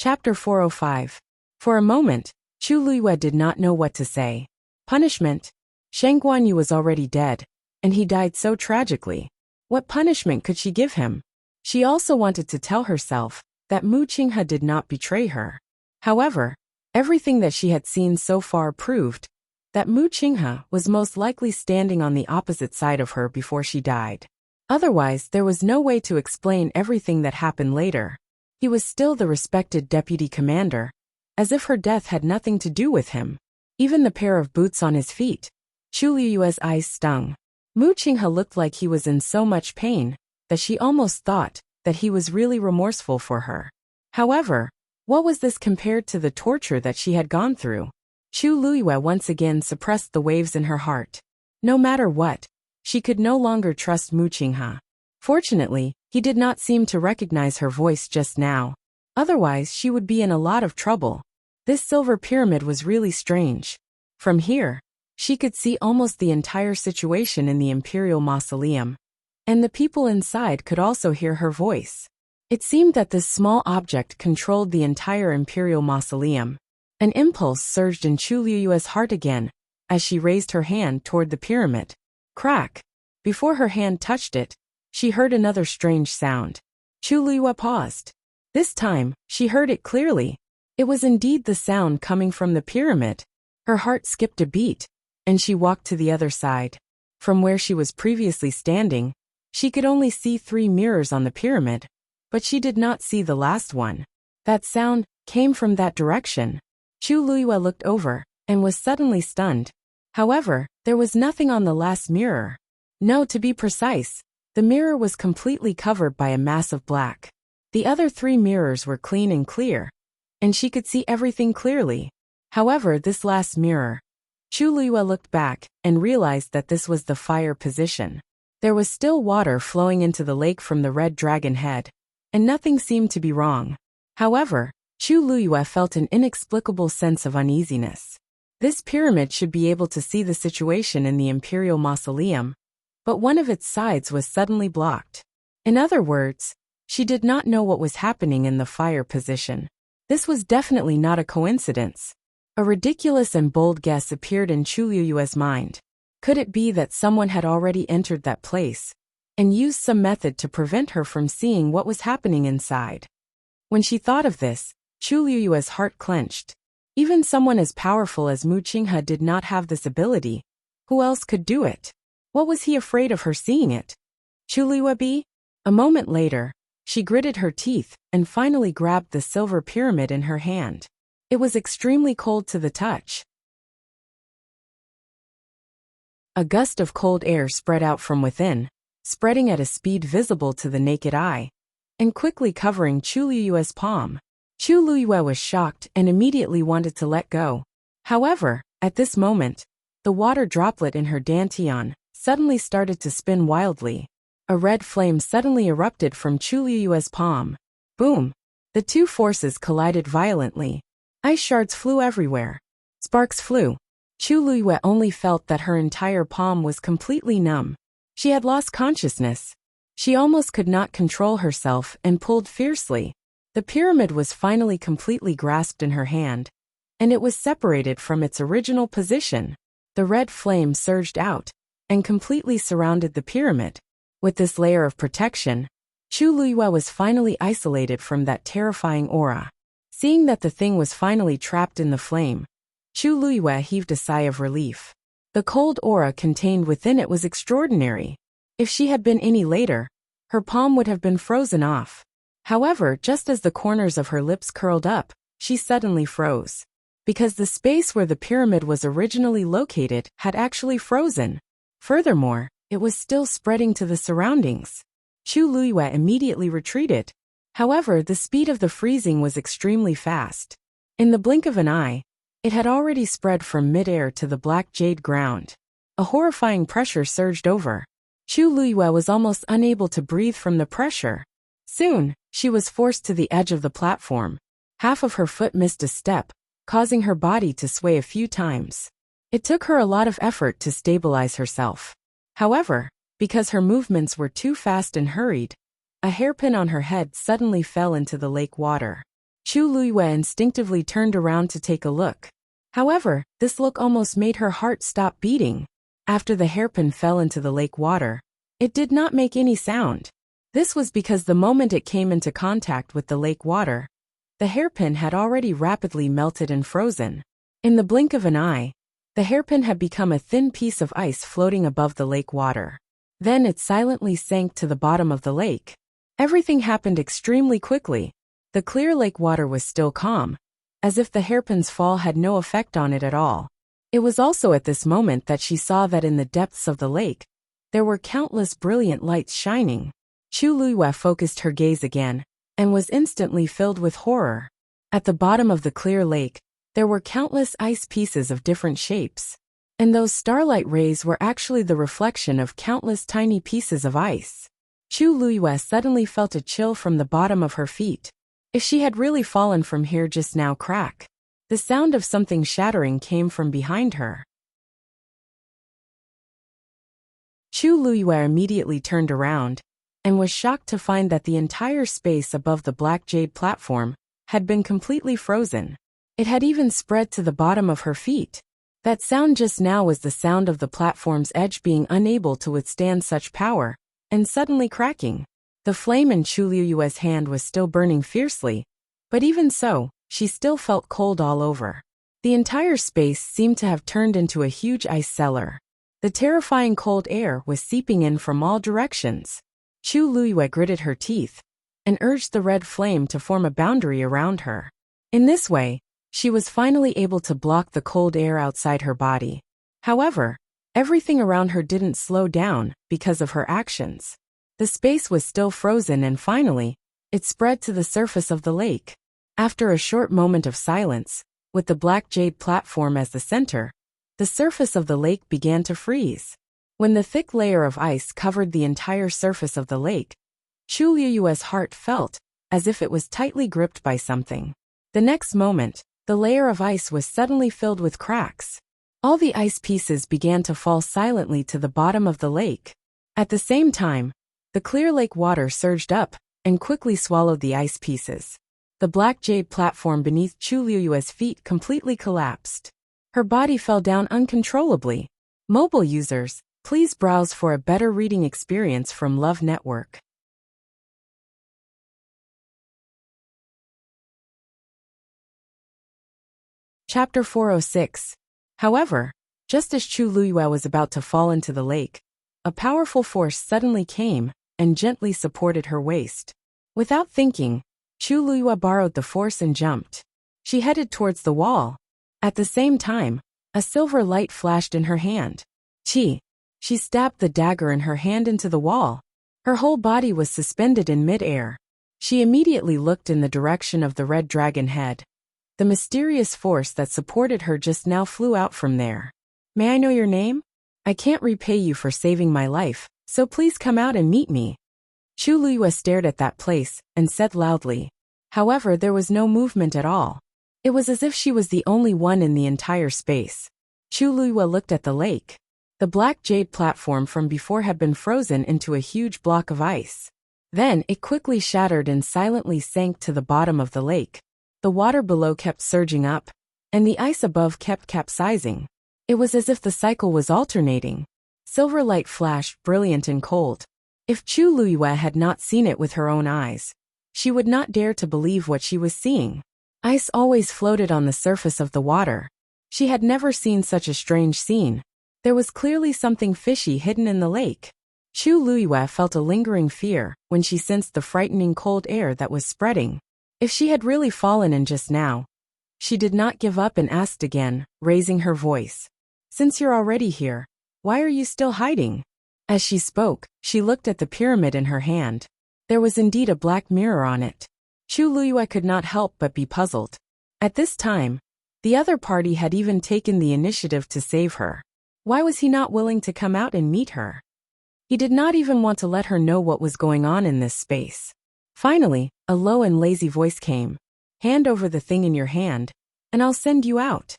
Chapter 405. For a moment, Chu Luiyue did not know what to say. Punishment? Shang Guanyu was already dead, and he died so tragically. What punishment could she give him? She also wanted to tell herself that Mu Qinghe did not betray her. However, everything that she had seen so far proved that Mu Qinghe was most likely standing on the opposite side of her before she died. Otherwise, there was no way to explain everything that happened later. He was still the respected deputy commander, as if her death had nothing to do with him. Even the pair of boots on his feet. Chu Liyue's eyes stung. Mu Qinghe looked like he was in so much pain that she almost thought that he was really remorseful for her. However, what was this compared to the torture that she had gone through? Chu Liyue once again suppressed the waves in her heart. No matter what, she could no longer trust Mu Qinghe. Fortunately, he did not seem to recognize her voice just now. Otherwise, she would be in a lot of trouble. This silver pyramid was really strange. From here, she could see almost the entire situation in the Imperial Mausoleum. And the people inside could also hear her voice. It seemed that this small object controlled the entire Imperial Mausoleum. An impulse surged in Chu Liyue's heart again, as she raised her hand toward the pyramid. Crack! Before her hand touched it, she heard another strange sound. Chu Liyue paused. This time, she heard it clearly. It was indeed the sound coming from the pyramid. Her heart skipped a beat, and she walked to the other side. From where she was previously standing, she could only see 3 mirrors on the pyramid, but she did not see the last one. That sound came from that direction. Chu Liyue looked over, and was suddenly stunned. However, there was nothing on the last mirror. No, to be precise, the mirror was completely covered by a mass of black. The other 3 mirrors were clean and clear, and she could see everything clearly. However, this last mirror, Chu Liyue looked back and realized that this was the fire position. There was still water flowing into the lake from the red dragon head, and nothing seemed to be wrong. However, Chu Liyue felt an inexplicable sense of uneasiness. This pyramid should be able to see the situation in the Imperial Mausoleum, but one of its sides was suddenly blocked. In other words, she did not know what was happening in the fire position. This was definitely not a coincidence. A ridiculous and bold guess appeared in Chu Liyue's mind. Could it be that someone had already entered that place and used some method to prevent her from seeing what was happening inside? When she thought of this, Chu Liyue's heart clenched. Even someone as powerful as Mu Qinghe did not have this ability. Who else could do it? What was he afraid of her seeing it? Chu Liyue? A moment later, she gritted her teeth and finally grabbed the silver pyramid in her hand. It was extremely cold to the touch. A gust of cold air spread out from within, spreading at a speed visible to the naked eye, and quickly covering Chu Liyue's palm. Chu Liyue was shocked and immediately wanted to let go. However, at this moment, the water droplet in her dantian suddenly started to spin wildly. A red flame suddenly erupted from Chu Liyue's palm. Boom! The two forces collided violently. Ice shards flew everywhere. Sparks flew. Chu Liyue only felt that her entire palm was completely numb. She had lost consciousness. She almost could not control herself and pulled fiercely. The pyramid was finally completely grasped in her hand, and it was separated from its original position. The red flame surged out and completely surrounded the pyramid. With this layer of protection, Chu Liyue was finally isolated from that terrifying aura. Seeing that the thing was finally trapped in the flame, Chu Liyue heaved a sigh of relief. The cold aura contained within it was extraordinary. If she had been any later, her palm would have been frozen off. However, just as the corners of her lips curled up, she suddenly froze. Because the space where the pyramid was originally located had actually frozen. Furthermore, it was still spreading to the surroundings. Chu Liyue immediately retreated. However, the speed of the freezing was extremely fast. In the blink of an eye, it had already spread from midair to the black jade ground. A horrifying pressure surged over. Chu Liyue was almost unable to breathe from the pressure. Soon, she was forced to the edge of the platform. Half of her foot missed a step, causing her body to sway a few times. It took her a lot of effort to stabilize herself. However, because her movements were too fast and hurried, a hairpin on her head suddenly fell into the lake water. Chu Liyue instinctively turned around to take a look. However, this look almost made her heart stop beating. After the hairpin fell into the lake water, it did not make any sound. This was because the moment it came into contact with the lake water, the hairpin had already rapidly melted and frozen. In the blink of an eye, the hairpin had become a thin piece of ice floating above the lake water. Then it silently sank to the bottom of the lake. Everything happened extremely quickly. The clear lake water was still calm, as if the hairpin's fall had no effect on it at all. It was also at this moment that she saw that in the depths of the lake, there were countless brilliant lights shining. Chu Luiyue focused her gaze again, and was instantly filled with horror. At the bottom of the clear lake, there were countless ice pieces of different shapes. And those starlight rays were actually the reflection of countless tiny pieces of ice. Chu Luiyue suddenly felt a chill from the bottom of her feet. If she had really fallen from here just now, crack. The sound of something shattering came from behind her. Chu Luiyue immediately turned around, and was shocked to find that the entire space above the black jade platform had been completely frozen. It had even spread to the bottom of her feet. That sound just now was the sound of the platform's edge being unable to withstand such power, and suddenly cracking. The flame in Chu Luiyue's hand was still burning fiercely, but even so, she still felt cold all over. The entire space seemed to have turned into a huge ice cellar. The terrifying cold air was seeping in from all directions. Chu Luiyue gritted her teeth, and urged the red flame to form a boundary around her. In this way, she was finally able to block the cold air outside her body. However, everything around her didn't slow down because of her actions. The space was still frozen, and finally, it spread to the surface of the lake. After a short moment of silence, with the black jade platform as the center, the surface of the lake began to freeze. When the thick layer of ice covered the entire surface of the lake, Chu Luiyue's heart felt as if it was tightly gripped by something. The next moment, the layer of ice was suddenly filled with cracks. All the ice pieces began to fall silently to the bottom of the lake. At the same time, the clear lake water surged up and quickly swallowed the ice pieces. The black jade platform beneath Chu Luiyue's feet completely collapsed. Her body fell down uncontrollably. Mobile users, please browse for a better reading experience from Love Network. Chapter 406. However, just as Chu Luiyue was about to fall into the lake, a powerful force suddenly came and gently supported her waist. Without thinking, Chu Luiyue borrowed the force and jumped. She headed towards the wall. At the same time, a silver light flashed in her hand. She stabbed the dagger in her hand into the wall. Her whole body was suspended in mid-air. She immediately looked in the direction of the red dragon head. The mysterious force that supported her just now flew out from there. May I know your name? I can't repay you for saving my life, so please come out and meet me. Chu Luiyue stared at that place and said loudly. However, there was no movement at all. It was as if she was the only one in the entire space. Chu Luiyue looked at the lake. The black jade platform from before had been frozen into a huge block of ice. Then it quickly shattered and silently sank to the bottom of the lake. The water below kept surging up, and the ice above kept capsizing. It was as if the cycle was alternating. Silver light flashed, brilliant and cold. If Chu Luiyue had not seen it with her own eyes, she would not dare to believe what she was seeing. Ice always floated on the surface of the water. She had never seen such a strange scene. There was clearly something fishy hidden in the lake. Chu Luiyue felt a lingering fear when she sensed the frightening cold air that was spreading. If she had really fallen in just now, she did not give up and asked again, raising her voice. Since you're already here, why are you still hiding? As she spoke, she looked at the pyramid in her hand. There was indeed a black mirror on it. Chu Luiyue could not help but be puzzled. At this time, the other party had even taken the initiative to save her. Why was he not willing to come out and meet her? He did not even want to let her know what was going on in this space. Finally, a low and lazy voice came. Hand over the thing in your hand, and I'll send you out.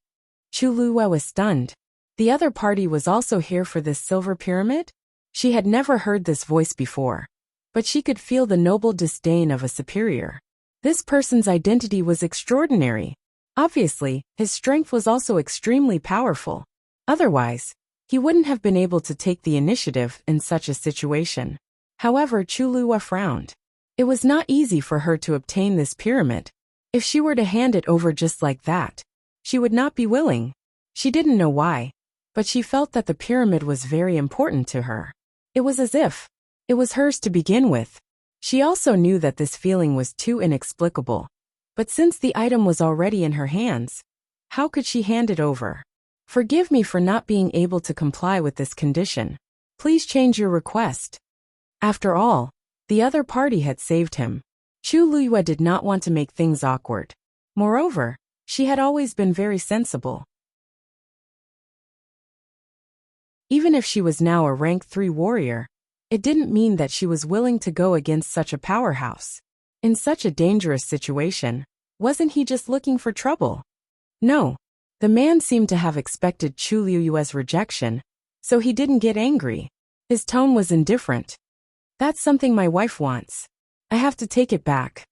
Chu Luiyue was stunned. The other party was also here for this silver pyramid? She had never heard this voice before, but she could feel the noble disdain of a superior. This person's identity was extraordinary. Obviously, his strength was also extremely powerful. Otherwise, he wouldn't have been able to take the initiative in such a situation. However, Chuluwa frowned. It was not easy for her to obtain this pyramid. If she were to hand it over just like that, she would not be willing. She didn't know why, but she felt that the pyramid was very important to her. It was as if it was hers to begin with. She also knew that this feeling was too inexplicable. But since the item was already in her hands, how could she hand it over? Forgive me for not being able to comply with this condition. Please change your request. After all, the other party had saved him. Chuluwa did not want to make things awkward. Moreover, she had always been very sensible. Even if she was now a rank 3 warrior, it didn't mean that she was willing to go against such a powerhouse. In such a dangerous situation, wasn't he just looking for trouble? No. The man seemed to have expected Chuluwa's rejection, so he didn't get angry. His tone was indifferent. That's something my wife wants. I have to take it back.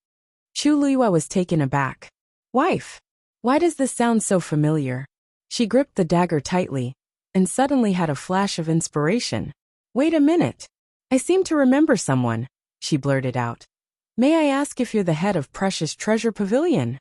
Chuluwa was taken aback. Wife? Why does this sound so familiar? She gripped the dagger tightly, and suddenly had a flash of inspiration. Wait a minute. I seem to remember someone, she blurted out. May I ask if you're the head of Precious Treasure Pavilion?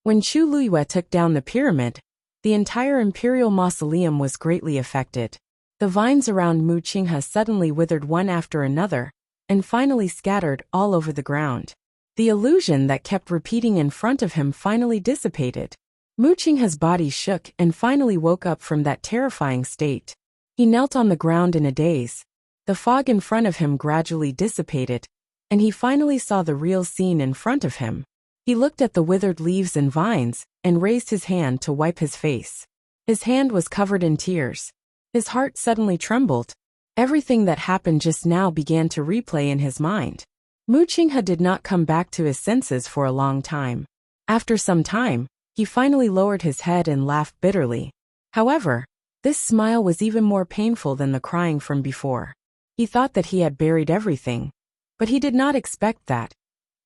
When Chuluwa took down the pyramid, the entire imperial mausoleum was greatly affected. The vines around Mu Qinghe suddenly withered one after another, and finally scattered all over the ground. The illusion that kept repeating in front of him finally dissipated. Mu Qinghe's body shook and finally woke up from that terrifying state. He knelt on the ground in a daze. The fog in front of him gradually dissipated, and he finally saw the real scene in front of him. He looked at the withered leaves and vines, and raised his hand to wipe his face. His hand was covered in tears. His heart suddenly trembled. Everything that happened just now began to replay in his mind. Mu Qinghe did not come back to his senses for a long time. After some time, he finally lowered his head and laughed bitterly. However, this smile was even more painful than the crying from before. He thought that he had buried everything, but he did not expect that.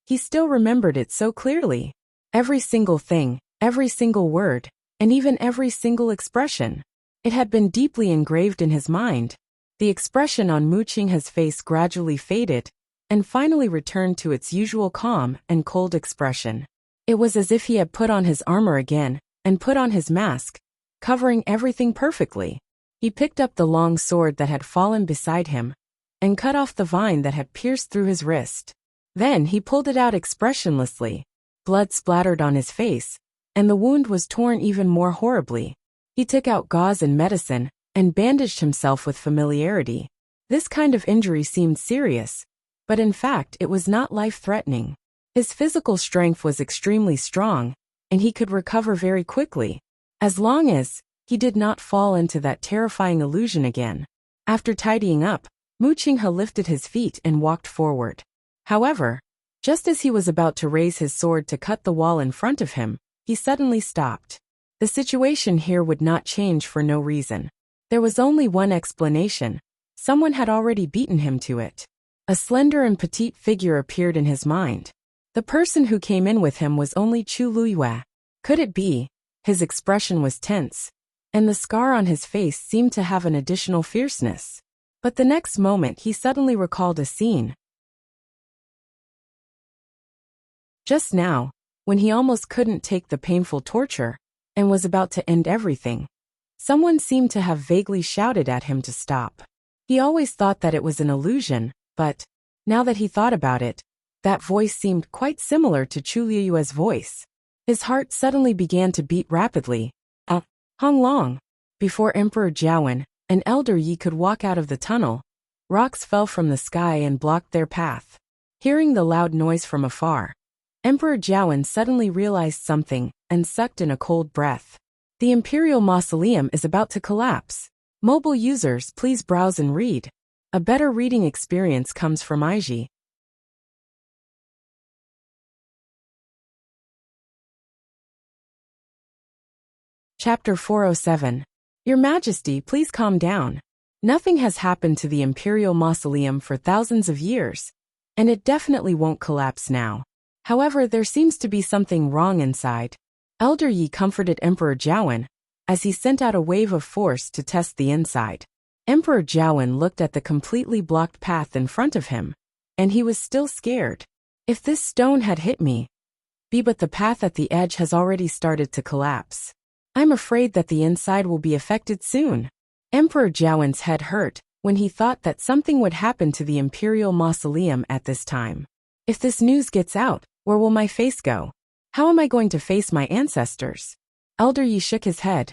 He still remembered it so clearly. Every single thing, every single word, and even every single expression. It had been deeply engraved in his mind. The expression on Mu Qinghe's face gradually faded, and finally returned to its usual calm and cold expression. It was as if he had put on his armor again, and put on his mask, covering everything perfectly. He picked up the long sword that had fallen beside him, and cut off the vine that had pierced through his wrist. Then he pulled it out expressionlessly. Blood splattered on his face, and the wound was torn even more horribly. He took out gauze and medicine, and bandaged himself with familiarity. This kind of injury seemed serious, but in fact it was not life-threatening. His physical strength was extremely strong, and he could recover very quickly, as long as he did not fall into that terrifying illusion again. After tidying up, Mu Qinghe lifted his feet and walked forward. However, just as he was about to raise his sword to cut the wall in front of him, he suddenly stopped. The situation here would not change for no reason. There was only one explanation. Someone had already beaten him to it. A slender and petite figure appeared in his mind. The person who came in with him was only Chuluwa. Could it be? His expression was tense, and the scar on his face seemed to have an additional fierceness. But the next moment he suddenly recalled a scene. Just now, when he almost couldn't take the painful torture, and was about to end everything, someone seemed to have vaguely shouted at him to stop. He always thought that it was an illusion, but, now that he thought about it, that voice seemed quite similar to Chuluwa's voice. His heart suddenly began to beat rapidly. Hong Long. Before Emperor Jiawen, an elder Yi could walk out of the tunnel, rocks fell from the sky and blocked their path. Hearing the loud noise from afar, Emperor Jiawen suddenly realized something and sucked in a cold breath. The Imperial Mausoleum is about to collapse. Mobile users, please browse and read. A better reading experience comes from IG. Chapter 407. Your Majesty, please calm down. Nothing has happened to the Imperial Mausoleum for thousands of years, and it definitely won't collapse now. However, there seems to be something wrong inside. Elder Yi comforted Emperor Jiawen as he sent out a wave of force to test the inside. Emperor Jiawen looked at the completely blocked path in front of him, and he was still scared. If this stone had hit me, but the path at the edge has already started to collapse. I'm afraid that the inside will be affected soon. Emperor Jiawen's head hurt when he thought that something would happen to the Imperial Mausoleum at this time. If this news gets out, where will my face go? How am I going to face my ancestors? Elder Yi shook his head.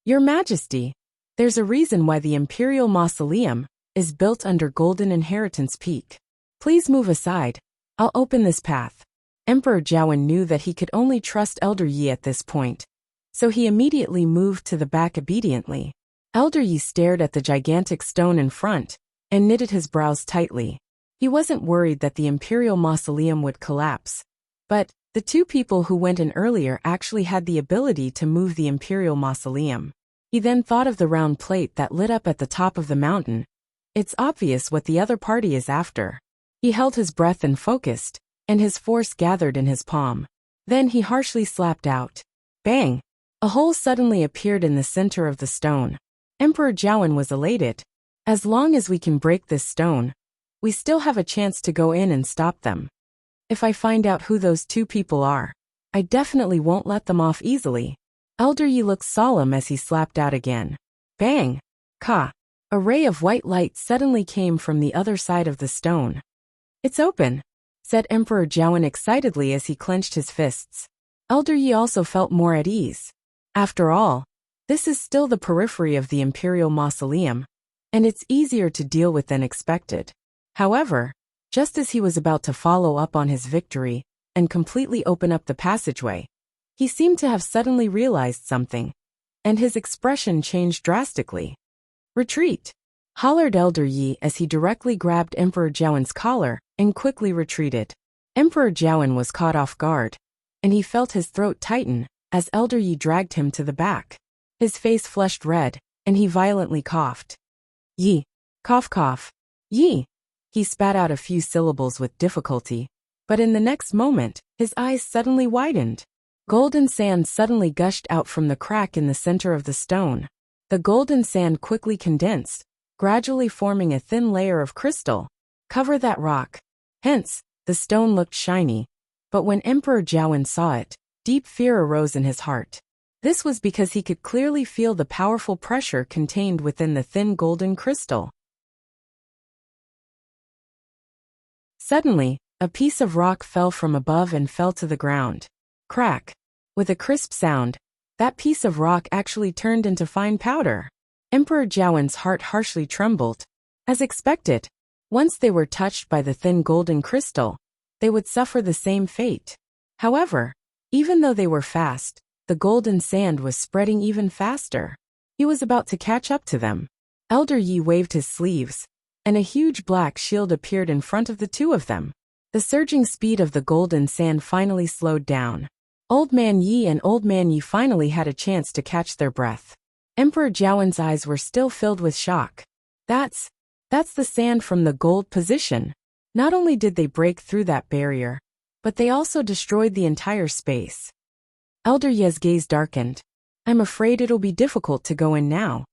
Your Majesty, there's a reason why the Imperial Mausoleum is built under Golden Inheritance Peak. Please move aside. I'll open this path. Emperor Jiawen knew that he could only trust Elder Yi at this point, so he immediately moved to the back obediently. Elder Yi stared at the gigantic stone in front and knitted his brows tightly. He wasn't worried that the Imperial Mausoleum would collapse, but the two people who went in earlier actually had the ability to move the Imperial Mausoleum. He then thought of the round plate that lit up at the top of the mountain. It's obvious what the other party is after. He held his breath and focused, and his force gathered in his palm. Then he harshly slapped out. Bang! A hole suddenly appeared in the center of the stone. Emperor Jiawen was elated. As long as we can break this stone, we still have a chance to go in and stop them. If I find out who those two people are, I definitely won't let them off easily. Elder Yi looked solemn as he slapped out again. Bang! Ka! A ray of white light suddenly came from the other side of the stone. It's open, said Emperor Jiawen excitedly as he clenched his fists. Elder Yi also felt more at ease. After all, this is still the periphery of the Imperial Mausoleum, and it's easier to deal with than expected. However, just as he was about to follow up on his victory and completely open up the passageway, he seemed to have suddenly realized something, and his expression changed drastically. Retreat! Hollered Elder Yi as he directly grabbed Emperor Jiawen's collar and quickly retreated. Emperor Jiawen was caught off guard, and he felt his throat tighten as Elder Yi dragged him to the back. His face flushed red, and he violently coughed. Yi! Cough cough! Yi! He spat out a few syllables with difficulty, but in the next moment, his eyes suddenly widened. Golden sand suddenly gushed out from the crack in the center of the stone. The golden sand quickly condensed, gradually forming a thin layer of crystal. Cover that rock. Hence, the stone looked shiny, but when Emperor Jiawen saw it, deep fear arose in his heart. This was because he could clearly feel the powerful pressure contained within the thin golden crystal. Suddenly, a piece of rock fell from above and fell to the ground. Crack! With a crisp sound, that piece of rock actually turned into fine powder. Emperor Jiawen's heart harshly trembled. As expected, once they were touched by the thin golden crystal, they would suffer the same fate. However, even though they were fast, the golden sand was spreading even faster. He was about to catch up to them. Elder Yi waved his sleeves, and a huge black shield appeared in front of the two of them. The surging speed of the golden sand finally slowed down. Old Man Yi and Old Man Yi finally had a chance to catch their breath. Emperor Jiawen's eyes were still filled with shock. That's the sand from the gold position. Not only did they break through that barrier, but they also destroyed the entire space. Elder Yi's gaze darkened. I'm afraid it'll be difficult to go in now.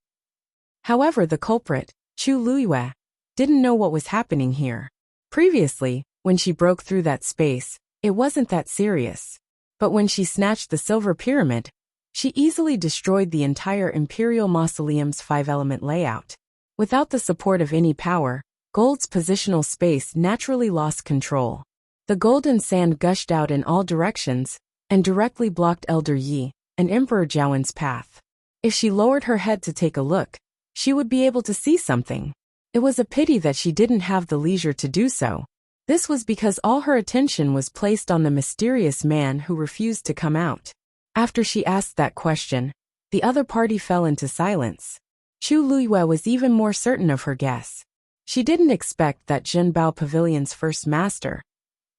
However, the culprit, Chu Luiyue, didn't know what was happening here. Previously, when she broke through that space, it wasn't that serious. But when she snatched the silver pyramid, she easily destroyed the entire Imperial Mausoleum's five-element layout. Without the support of any power, gold's positional space naturally lost control. The golden sand gushed out in all directions and directly blocked Elder Yi and Emperor Jiawen's path. If she lowered her head to take a look, she would be able to see something. It was a pity that she didn't have the leisure to do so. This was because all her attention was placed on the mysterious man who refused to come out. After she asked that question, the other party fell into silence. Chu Luiyue was even more certain of her guess. She didn't expect that Zhenbao Pavilion's first master,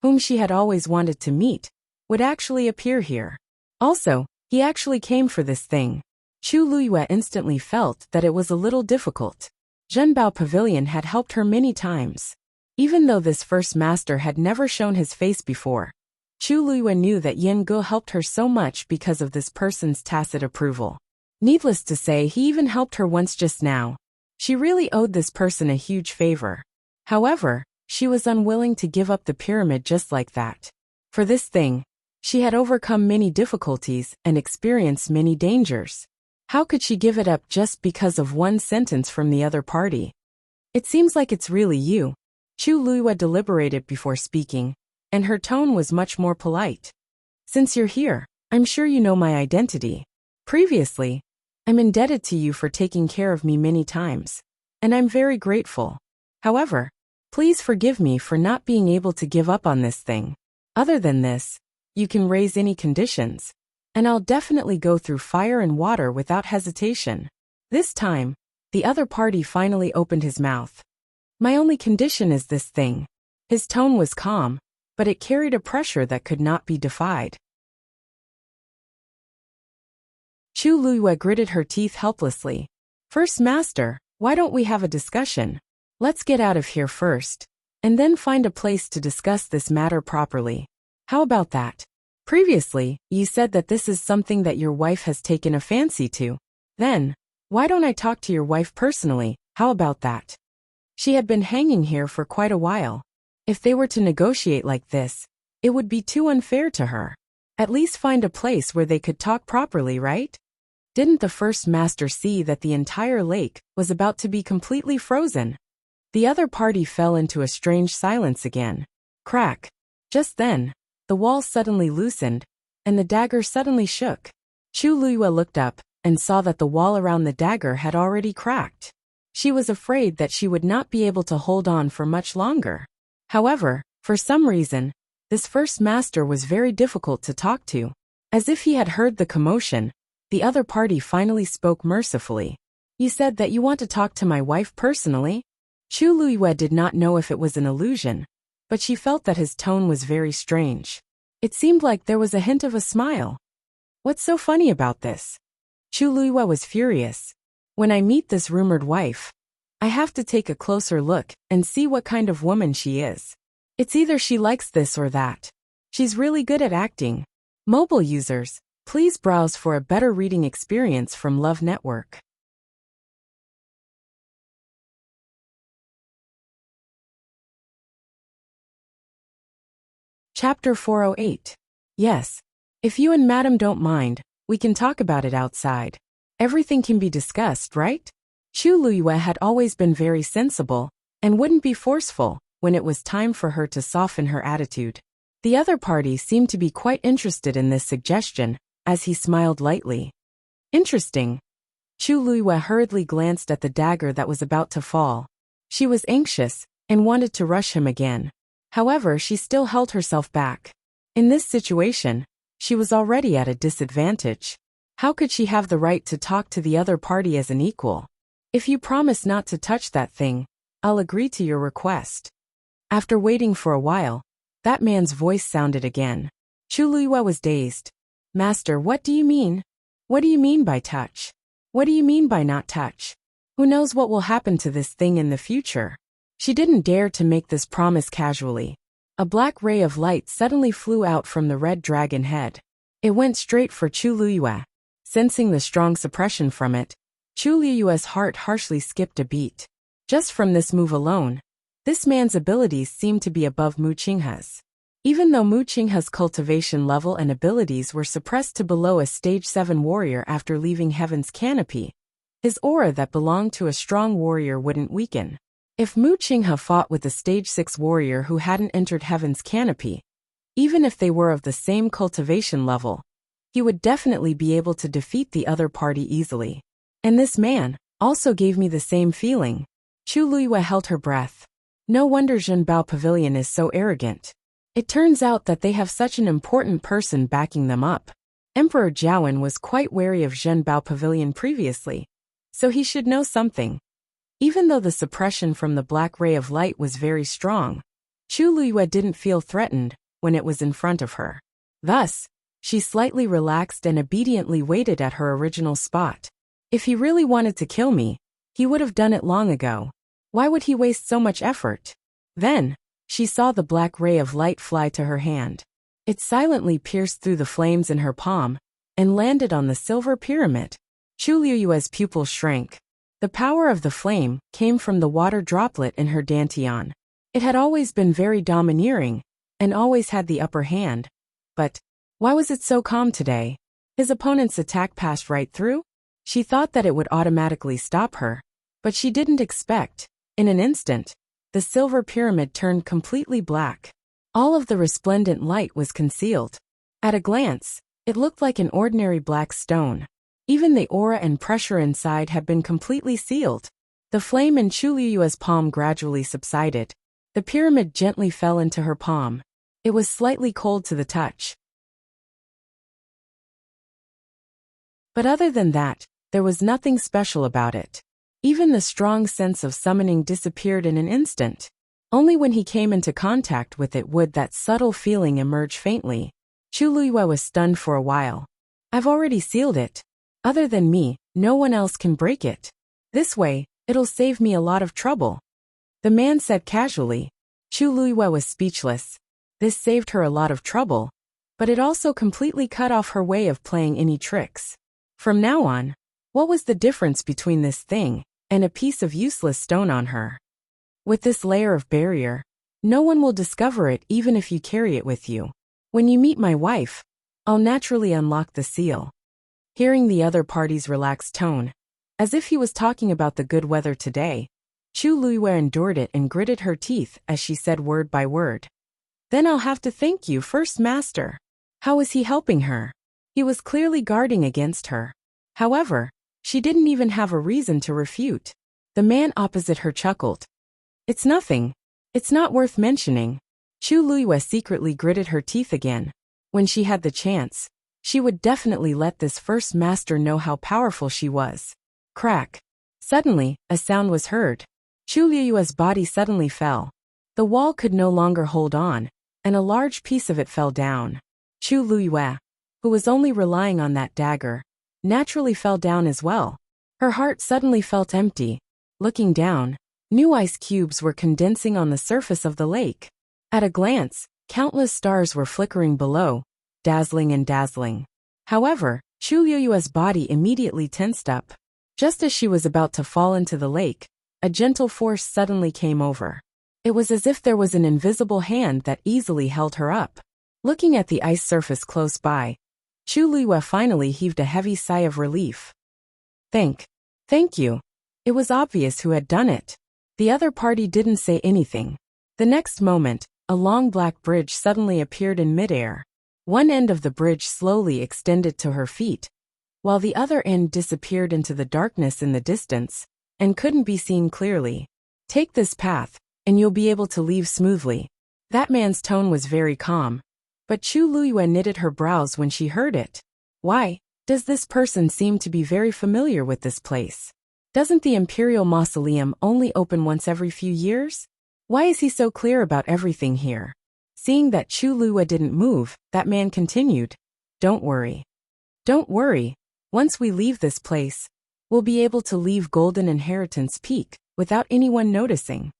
whom she had always wanted to meet, would actually appear here. Also, he actually came for this thing. Chu Luiyue instantly felt that it was a little difficult. Zhenbao Pavilion had helped her many times. Even though this first master had never shown his face before, Chu Luiyue knew that Yin Ge helped her so much because of this person's tacit approval. Needless to say, he even helped her once just now. She really owed this person a huge favor. However, she was unwilling to give up the pyramid just like that. For this thing, she had overcome many difficulties and experienced many dangers. How could she give it up just because of one sentence from the other party? It seems like it's really you. Chu Luiyue deliberated before speaking, and her tone was much more polite. Since you're here, I'm sure you know my identity. Previously, I'm indebted to you for taking care of me many times, and I'm very grateful. However, please forgive me for not being able to give up on this thing. Other than this, you can raise any conditions, and I'll definitely go through fire and water without hesitation. This time, the other party finally opened his mouth. My only condition is this thing. His tone was calm, but it carried a pressure that could not be defied. Chu Luiyue gritted her teeth helplessly. First master, why don't we have a discussion? Let's get out of here first, and then find a place to discuss this matter properly. How about that? Previously, you said that this is something that your wife has taken a fancy to. Then, why don't I talk to your wife personally? How about that? She had been hanging here for quite a while. If they were to negotiate like this, it would be too unfair to her. At least find a place where they could talk properly, right? Didn't the first master see that the entire lake was about to be completely frozen? The other party fell into a strange silence again. Crack. Just then, the wall suddenly loosened, and the dagger suddenly shook. Chu Luiyue looked up and saw that the wall around the dagger had already cracked. She was afraid that she would not be able to hold on for much longer. However, for some reason, this first master was very difficult to talk to. As if he had heard the commotion, the other party finally spoke mercifully. You said that you want to talk to my wife personally? Chu Luiyue did not know if it was an illusion, but she felt that his tone was very strange. It seemed like there was a hint of a smile. What's so funny about this? Chu Luiyue was furious. When I meet this rumored wife, I have to take a closer look and see what kind of woman she is. It's either she likes this or that. She's really good at acting. Mobile users, please browse for a better reading experience from Love Network. Chapter 408. Yes. If you and Madam don't mind, we can talk about it outside. Everything can be discussed, right? Chu Luiyue had always been very sensible, and wouldn't be forceful when it was time for her to soften her attitude. The other party seemed to be quite interested in this suggestion, as he smiled lightly. Interesting. Chu Luiyue hurriedly glanced at the dagger that was about to fall. She was anxious, and wanted to rush him again. However, she still held herself back. In this situation, she was already at a disadvantage. How could she have the right to talk to the other party as an equal? If you promise not to touch that thing, I'll agree to your request. After waiting for a while, that man's voice sounded again. Chu Luiyue was dazed. Master, what do you mean? What do you mean by touch? What do you mean by not touch? Who knows what will happen to this thing in the future? She didn't dare to make this promise casually. A black ray of light suddenly flew out from the red dragon head. It went straight for Chu Luiyue. Sensing the strong suppression from it, Chu Luiyue's heart harshly skipped a beat. Just from this move alone, this man's abilities seemed to be above Mu Qinghe's. Even though Mu Qinghe's cultivation level and abilities were suppressed to below a stage 7 warrior after leaving Heaven's Canopy, his aura that belonged to a strong warrior wouldn't weaken. If Mu Qinghe fought with a stage 6 warrior who hadn't entered Heaven's Canopy, even if they were of the same cultivation level, he would definitely be able to defeat the other party easily. And this man also gave me the same feeling. Chu Luiyue held her breath. No wonder Zhenbao Pavilion is so arrogant. It turns out that they have such an important person backing them up. Emperor Jiawen was quite wary of Zhenbao Pavilion previously, so he should know something. Even though the suppression from the black ray of light was very strong, Chu Luiyue didn't feel threatened when it was in front of her. Thus, she slightly relaxed and obediently waited at her original spot. If he really wanted to kill me, he would have done it long ago. Why would he waste so much effort? Then, she saw the black ray of light fly to her hand. It silently pierced through the flames in her palm and landed on the silver pyramid. Chu Liyue's pupils shrank. The power of the flame came from the water droplet in her dantian. It had always been very domineering and always had the upper hand. But why was it so calm today? His opponent's attack passed right through? She thought that it would automatically stop her, but she didn't expect. In an instant, the silver pyramid turned completely black. All of the resplendent light was concealed. At a glance, it looked like an ordinary black stone. Even the aura and pressure inside had been completely sealed. The flame in Chu Liyue's palm gradually subsided. The pyramid gently fell into her palm. It was slightly cold to the touch. But other than that, there was nothing special about it. Even the strong sense of summoning disappeared in an instant. Only when he came into contact with it would that subtle feeling emerge faintly. Chu Liyue was stunned for a while. I've already sealed it. Other than me, no one else can break it. This way, it'll save me a lot of trouble. The man said casually. Chu Liyue was speechless. This saved her a lot of trouble, but it also completely cut off her way of playing any tricks. From now on, what was the difference between this thing and a piece of useless stone on her? With this layer of barrier, no one will discover it even if you carry it with you. When you meet my wife, I'll naturally unlock the seal. Hearing the other party's relaxed tone, as if he was talking about the good weather today, Chu Liyue endured it and gritted her teeth as she said word by word. Then I'll have to thank you, First Master. How was he helping her? He was clearly guarding against her. However, she didn't even have a reason to refute. The man opposite her chuckled. It's nothing. It's not worth mentioning. Chu Liyue secretly gritted her teeth again. When she had the chance, she would definitely let this First Master know how powerful she was. Crack. Suddenly, a sound was heard. Chu Liyue's body suddenly fell. The wall could no longer hold on, and a large piece of it fell down. Chu Liyue, who was only relying on that dagger, naturally fell down as well. Her heart suddenly felt empty. Looking down, new ice cubes were condensing on the surface of the lake. At a glance, countless stars were flickering below, dazzling and dazzling. However, Chu Liyue's body immediately tensed up. Just as she was about to fall into the lake, a gentle force suddenly came over. It was as if there was an invisible hand that easily held her up. Looking at the ice surface close by, Chu Liyue finally heaved a heavy sigh of relief. Thank you. It was obvious who had done it. The other party didn't say anything. The next moment, a long black bridge suddenly appeared in midair. One end of the bridge slowly extended to her feet, while the other end disappeared into the darkness in the distance and couldn't be seen clearly. Take this path, and you'll be able to leave smoothly. That man's tone was very calm. But Chu Liyue knitted her brows when she heard it. Why does this person seem to be very familiar with this place? Doesn't the Imperial Mausoleum only open once every few years? Why is he so clear about everything here? Seeing that Chu Liyue didn't move, that man continued. Don't worry. Don't worry. Once we leave this place, we'll be able to leave Golden Inheritance Peak without anyone noticing.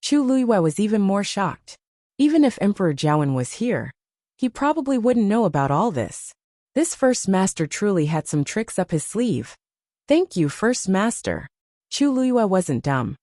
Chu Liyue was even more shocked. Even if Emperor Jiawen was here, he probably wouldn't know about all this. This First Master truly had some tricks up his sleeve. Thank you, First Master. Chu Liyue wasn't dumb.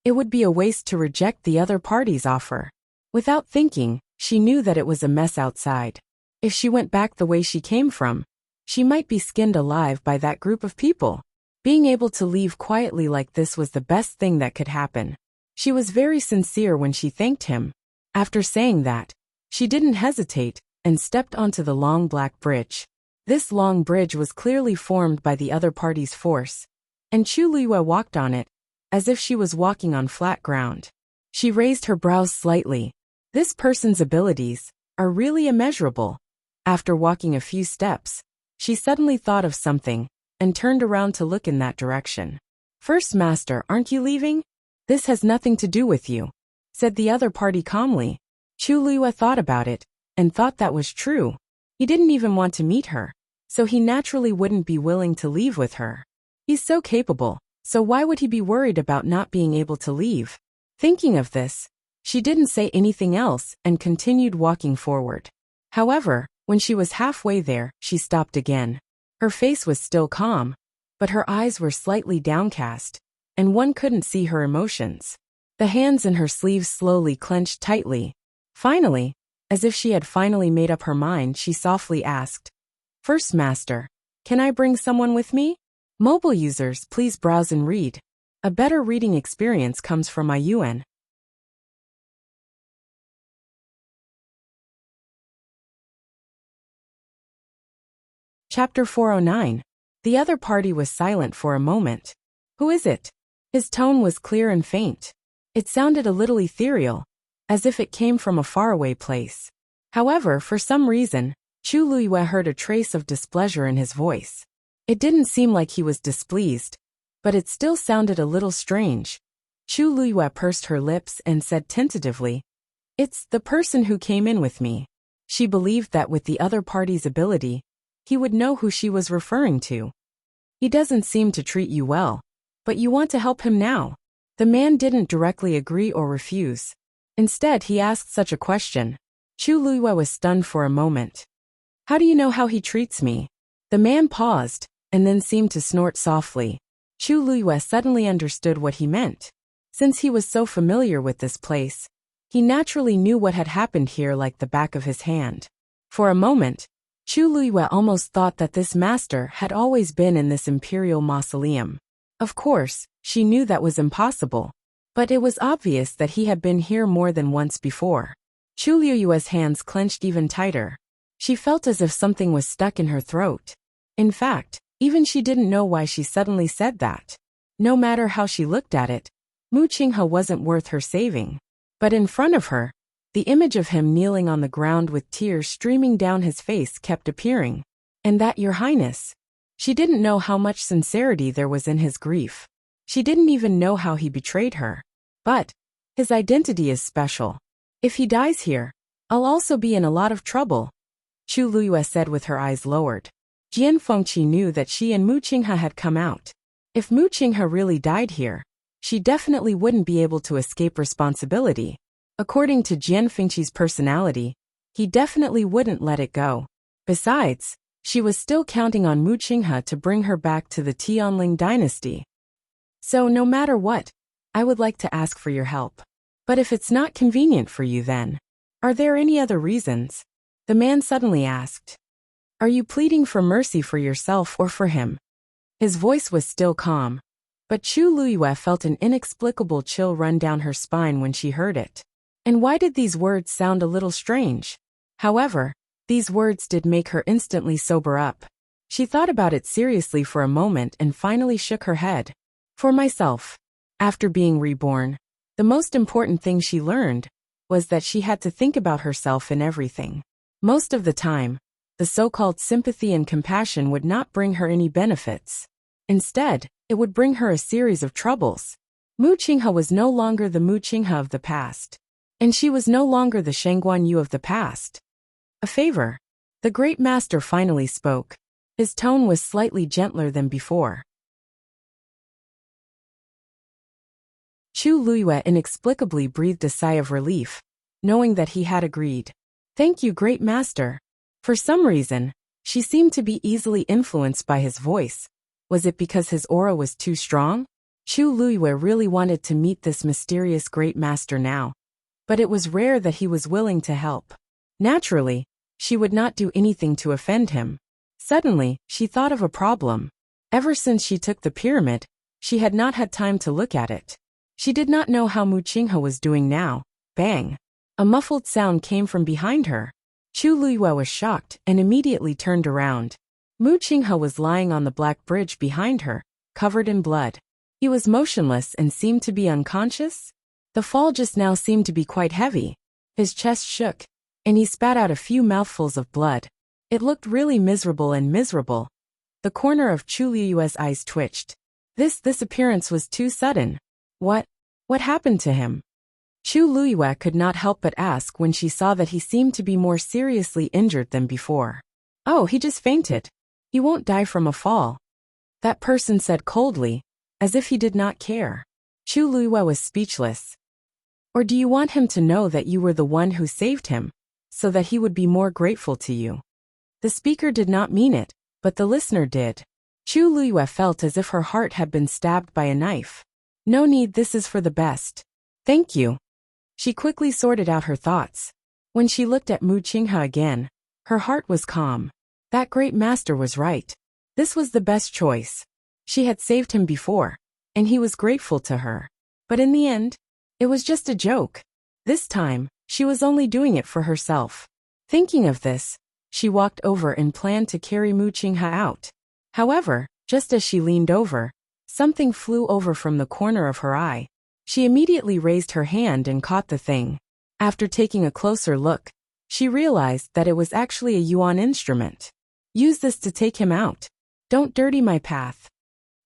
It would be a waste to reject the other party's offer. Without thinking, she knew that it was a mess outside. If she went back the way she came from, she might be skinned alive by that group of people. Being able to leave quietly like this was the best thing that could happen. She was very sincere when she thanked him. After saying that, she didn't hesitate and stepped onto the long black bridge. This long bridge was clearly formed by the other party's force, and Chu Liyue walked on it, as if she was walking on flat ground. She raised her brows slightly. This person's abilities are really immeasurable. After walking a few steps, she suddenly thought of something and turned around to look in that direction. First Master, aren't you leaving? This has nothing to do with you, said the other party calmly. Chu Liyue thought about it and thought that was true. He didn't even want to meet her, so he naturally wouldn't be willing to leave with her. He's so capable, so why would he be worried about not being able to leave? Thinking of this, She didn't say anything else and continued walking forward. However, when she was halfway there, she stopped again. Her face was still calm, but her eyes were slightly downcast, and one couldn't see her emotions. The hands in her sleeves slowly clenched tightly. Finally, as if she had finally made up her mind, she softly asked, "First Master, can I bring someone with me?" Mobile users, please browse and read. A better reading experience comes from IUN. Chapter 409. The other party was silent for a moment. "Who is it?" His tone was clear and faint. It sounded a little ethereal, as if it came from a faraway place. However, for some reason, Chu Luiyue heard a trace of displeasure in his voice. It didn't seem like he was displeased, but it still sounded a little strange. Chu Luiyue pursed her lips and said tentatively, "It's the person who came in with me." She believed that with the other party's ability, he would know who she was referring to. "He doesn't seem to treat you well, but you want to help him now." The man didn't directly agree or refuse. Instead, he asked such a question. Chu Luiyue was stunned for a moment. "How do you know how he treats me?" The man paused, and then seemed to snort softly. Chu Luiyue suddenly understood what he meant. Since he was so familiar with this place, he naturally knew what had happened here like the back of his hand. For a moment, Chu Luiyue almost thought that this master had always been in this imperial mausoleum. Of course, she knew that was impossible, but it was obvious that he had been here more than once before. Chu Luiyue's hands clenched even tighter. She felt as if something was stuck in her throat. In fact, even she didn't know why she suddenly said that. No matter how she looked at it, Mu Qinghe wasn't worth her saving. But in front of her, the image of him kneeling on the ground with tears streaming down his face kept appearing. "And that, Your Highness?" She didn't know how much sincerity there was in his grief. She didn't even know how he betrayed her. But his identity is special. "If he dies here, I'll also be in a lot of trouble," Chu Luiyue said with her eyes lowered. Jian Fengqi knew that she and Mu Qinghe had come out. If Mu Qinghe really died here, she definitely wouldn't be able to escape responsibility. According to Jian Fengqi's personality, he definitely wouldn't let it go. Besides, she was still counting on Mu Qinghe to bring her back to the Tianling dynasty. "So no matter what, I would like to ask for your help. But if it's not convenient for you then, are there any other reasons?" The man suddenly asked. "Are you pleading for mercy for yourself or for him?" His voice was still calm, but Chu Luiyue felt an inexplicable chill run down her spine when she heard it. And why did these words sound a little strange? However, these words did make her instantly sober up. She thought about it seriously for a moment and finally shook her head. "For myself." After being reborn, the most important thing she learned was that she had to think about herself in everything. Most of the time, the so-called sympathy and compassion would not bring her any benefits. Instead, it would bring her a series of troubles. Mu Qinghe was no longer the Mu Qinghe of the past, and she was no longer the Shangguan Yu of the past. "A favor." The great master finally spoke. His tone was slightly gentler than before. Chu Luiyue inexplicably breathed a sigh of relief, knowing that he had agreed. "Thank you, great master." For some reason, she seemed to be easily influenced by his voice. Was it because his aura was too strong? Chu Luiyue really wanted to meet this mysterious great master now. But it was rare that he was willing to help. Naturally, she would not do anything to offend him. Suddenly, she thought of a problem. Ever since she took the pyramid, she had not had time to look at it. She did not know how Mu Qinghe was doing now. Bang! A muffled sound came from behind her. Chu Luiyue was shocked and immediately turned around. Mu Qinghe was lying on the black bridge behind her, covered in blood. He was motionless and seemed to be unconscious. The fall just now seemed to be quite heavy. His chest shook, and he spat out a few mouthfuls of blood. It looked really miserable and miserable. The corner of Chu Luiyue's eyes twitched. This appearance was too sudden. What happened to him? Chu Luiyue could not help but ask when she saw that he seemed to be more seriously injured than before. "Oh, he just fainted. He won't die from a fall," that person said coldly, as if he did not care. Chu Luiyue was speechless. Or do you want him to know that you were the one who saved him, so that he would be more grateful to you? The speaker did not mean it, but the listener did. Chu Luyue felt as if her heart had been stabbed by a knife. No need, this is for the best. Thank you. She quickly sorted out her thoughts. When she looked at Mu Qinghe again, her heart was calm. That great master was right. This was the best choice. She had saved him before, and he was grateful to her. But in the end, it was just a joke. This time, she was only doing it for herself. Thinking of this, she walked over and planned to carry Mu Qinghe out. However, just as she leaned over, something flew over from the corner of her eye. She immediately raised her hand and caught the thing. After taking a closer look, she realized that it was actually a yuan instrument. Use this to take him out. Don't dirty my path.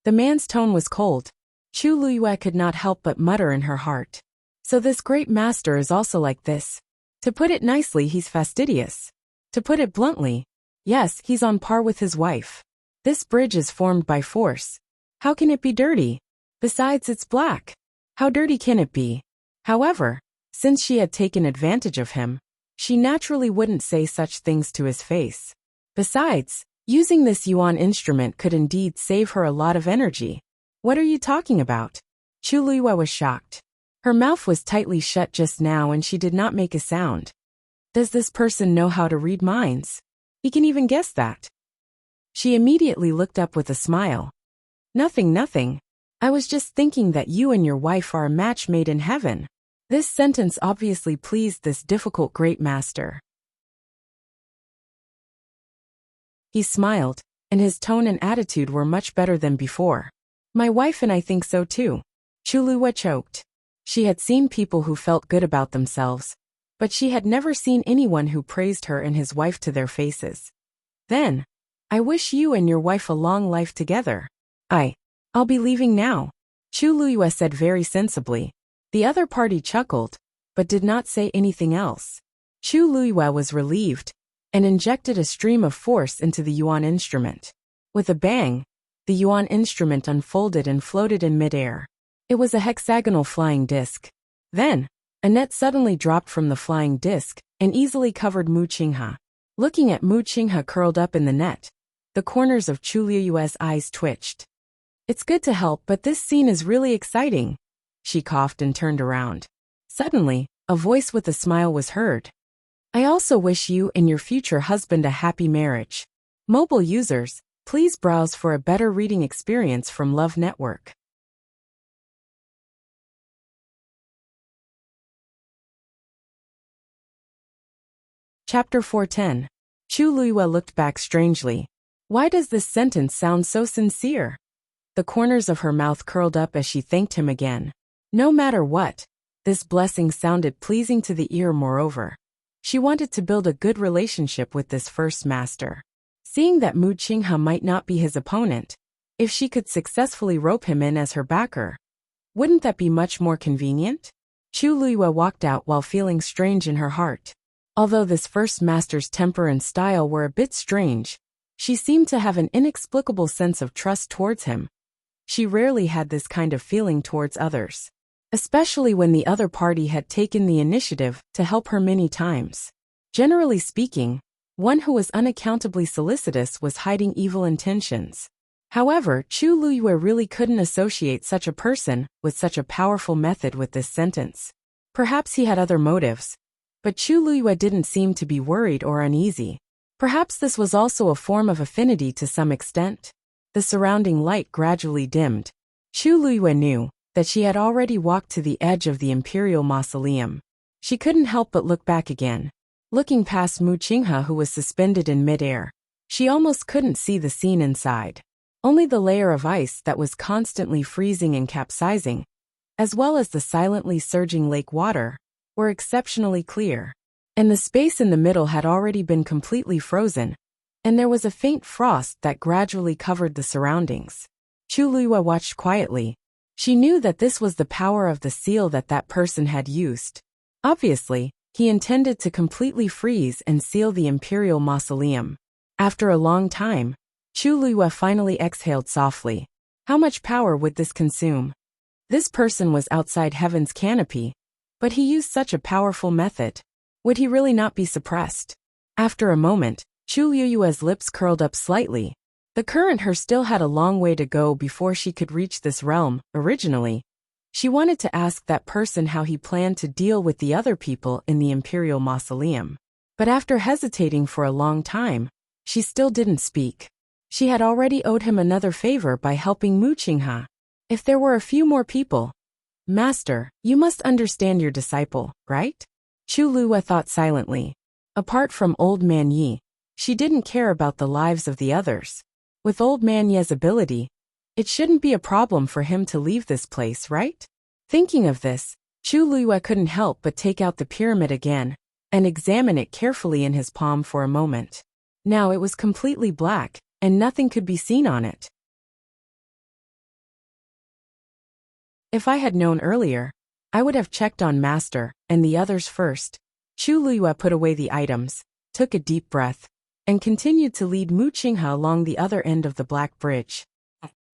The man's tone was cold. Chu Luyue could not help but mutter in her heart. So this great master is also like this. To put it nicely, he's fastidious. To put it bluntly, yes, he's on par with his wife. This bridge is formed by force. How can it be dirty? Besides, it's black. How dirty can it be? However, since she had taken advantage of him, she naturally wouldn't say such things to his face. Besides, using this yuan instrument could indeed save her a lot of energy. What are you talking about? Chu Luyue was shocked. Her mouth was tightly shut just now and she did not make a sound. Does this person know how to read minds? He can even guess that. She immediately looked up with a smile. Nothing. I was just thinking that you and your wife are a match made in heaven. This sentence obviously pleased this difficult great master. He smiled, and his tone and attitude were much better than before. My wife and I think so too. Chu Luyue choked. She had seen people who felt good about themselves, but she had never seen anyone who praised her and his wife to their faces. Then, I wish you and your wife a long life together. I'll be leaving now, Chu Luyue said very sensibly. The other party chuckled, but did not say anything else. Chu Luyue was relieved, and injected a stream of force into the yuan instrument. With a bang, the yuan instrument unfolded and floated in midair. It was a hexagonal flying disc. Then, a net suddenly dropped from the flying disc and easily covered Mu Qinghe. Looking at Mu Qinghe curled up in the net, the corners of Chu Luyue's eyes twitched. It's good to help, but this scene is really exciting. She coughed and turned around. Suddenly, a voice with a smile was heard. I also wish you and your future husband a happy marriage. Mobile users, please browse for a better reading experience from Love Network. Chapter 410. Chu Luyue looked back strangely. Why does this sentence sound so sincere? The corners of her mouth curled up as she thanked him again. No matter what, this blessing sounded pleasing to the ear. Moreover, she wanted to build a good relationship with this first master. Seeing that Mu Qinghe might not be his opponent, if she could successfully rope him in as her backer, wouldn't that be much more convenient? Chu Luyue walked out while feeling strange in her heart. Although this first master's temper and style were a bit strange, she seemed to have an inexplicable sense of trust towards him. She rarely had this kind of feeling towards others, especially when the other party had taken the initiative to help her many times. Generally speaking, one who was unaccountably solicitous was hiding evil intentions. However, Chu Luyue really couldn't associate such a person with such a powerful method with this sentence. Perhaps he had other motives, but Chu Luyue didn't seem to be worried or uneasy. Perhaps this was also a form of affinity to some extent. The surrounding light gradually dimmed. Chu Luyue knew that she had already walked to the edge of the imperial mausoleum. She couldn't help but look back again. Looking past Mu Qinghe, who was suspended in midair, she almost couldn't see the scene inside. Only the layer of ice that was constantly freezing and capsizing, as well as the silently surging lake water, were exceptionally clear. And the space in the middle had already been completely frozen, and there was a faint frost that gradually covered the surroundings. Chu Luyue watched quietly. She knew that this was the power of the seal that person had used. Obviously, he intended to completely freeze and seal the imperial mausoleum. After a long time, Chu Luyue finally exhaled softly. How much power would this consume? This person was outside heaven's canopy, But he used such a powerful method. Would he really not be suppressed? After a moment, Chu Liyue's lips curled up slightly. The current her still had a long way to go before she could reach this realm. Originally, she wanted to ask that person how he planned to deal with the other people in the Imperial Mausoleum. But after hesitating for a long time, she still didn't speak. She had already owed him another favor by helping Mu Qinghe. If there were a few more people. Master, you must understand your disciple, right? Chu Liyue thought silently. Apart from Old Man Yi, she didn't care about the lives of the others. With Old Man Yi's ability, it shouldn't be a problem for him to leave this place, right? Thinking of this, Chu Liyue couldn't help but take out the pyramid again and examine it carefully in his palm for a moment. Now it was completely black, and nothing could be seen on it. If I had known earlier, I would have checked on Master and the others first. Chu Liyue put away the items, took a deep breath, and continued to lead Mu Qinghe along the other end of the Black Bridge.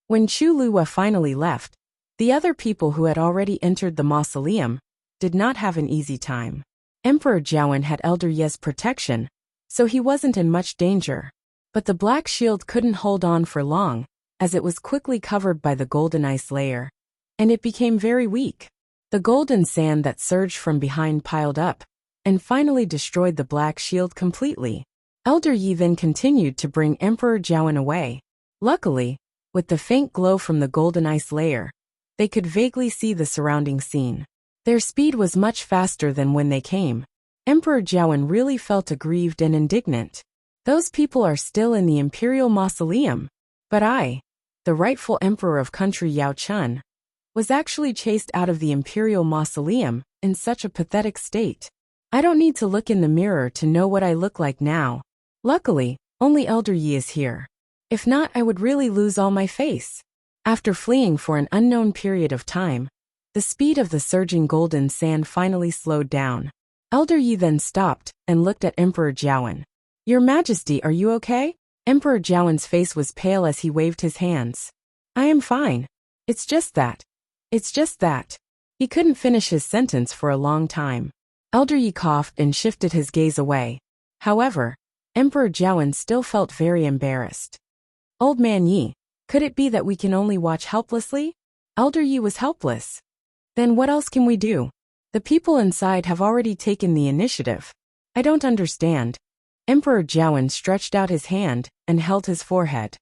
When Chu Liyue finally left, the other people who had already entered the mausoleum did not have an easy time. Emperor Jiawen had Elder Ye's protection, so he wasn't in much danger. But the black shield couldn't hold on for long, as it was quickly covered by the golden ice layer, and it became very weak. The golden sand that surged from behind piled up, and finally destroyed the black shield completely. Elder Yi then continued to bring Emperor Jiawen away. Luckily, with the faint glow from the golden ice layer, they could vaguely see the surrounding scene. Their speed was much faster than when they came. Emperor Jiawen really felt aggrieved and indignant. Those people are still in the Imperial Mausoleum, but I, the rightful emperor of country Yao Chun, was actually chased out of the Imperial Mausoleum in such a pathetic state. I don't need to look in the mirror to know what I look like now. Luckily, only Elder Yi is here. If not, I would really lose all my face. After fleeing for an unknown period of time, the speed of the surging golden sand finally slowed down. Elder Yi then stopped and looked at Emperor Jiawen. Your Majesty, are you okay? Emperor Jiawen's face was pale as he waved his hands. I am fine. It's just that. He couldn't finish his sentence for a long time. Elder Yi coughed and shifted his gaze away. However, Emperor Jiawen still felt very embarrassed. Old Man Yi, could it be that we can only watch helplessly? Elder Yi was helpless. Then what else can we do? The people inside have already taken the initiative. I don't understand. Emperor Jiawen stretched out his hand and held his forehead.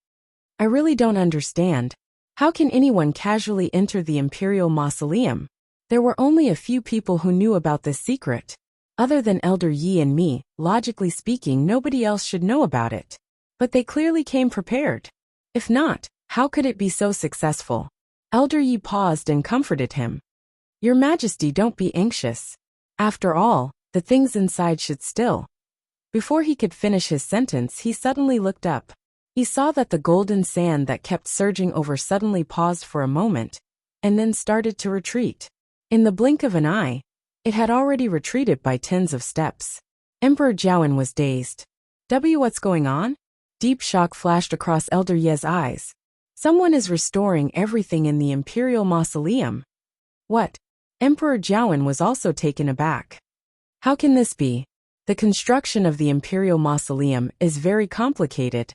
I really don't understand. How can anyone casually enter the Imperial Mausoleum? There were only a few people who knew about this secret. Other than Elder Yi and me, logically speaking, nobody else should know about it. But they clearly came prepared. If not, how could it be so successful? Elder Yi paused and comforted him. Your Majesty, don't be anxious. After all, the things inside should still. Before he could finish his sentence, he suddenly looked up. He saw that the golden sand that kept surging over suddenly paused for a moment, and then started to retreat. In the blink of an eye, it had already retreated by tens of steps. Emperor Jiawen was dazed. What's going on? Deep shock flashed across Elder Ye's eyes. Someone is restoring everything in the Imperial Mausoleum. What? Emperor Jiawen was also taken aback. How can this be? The construction of the Imperial Mausoleum is very complicated,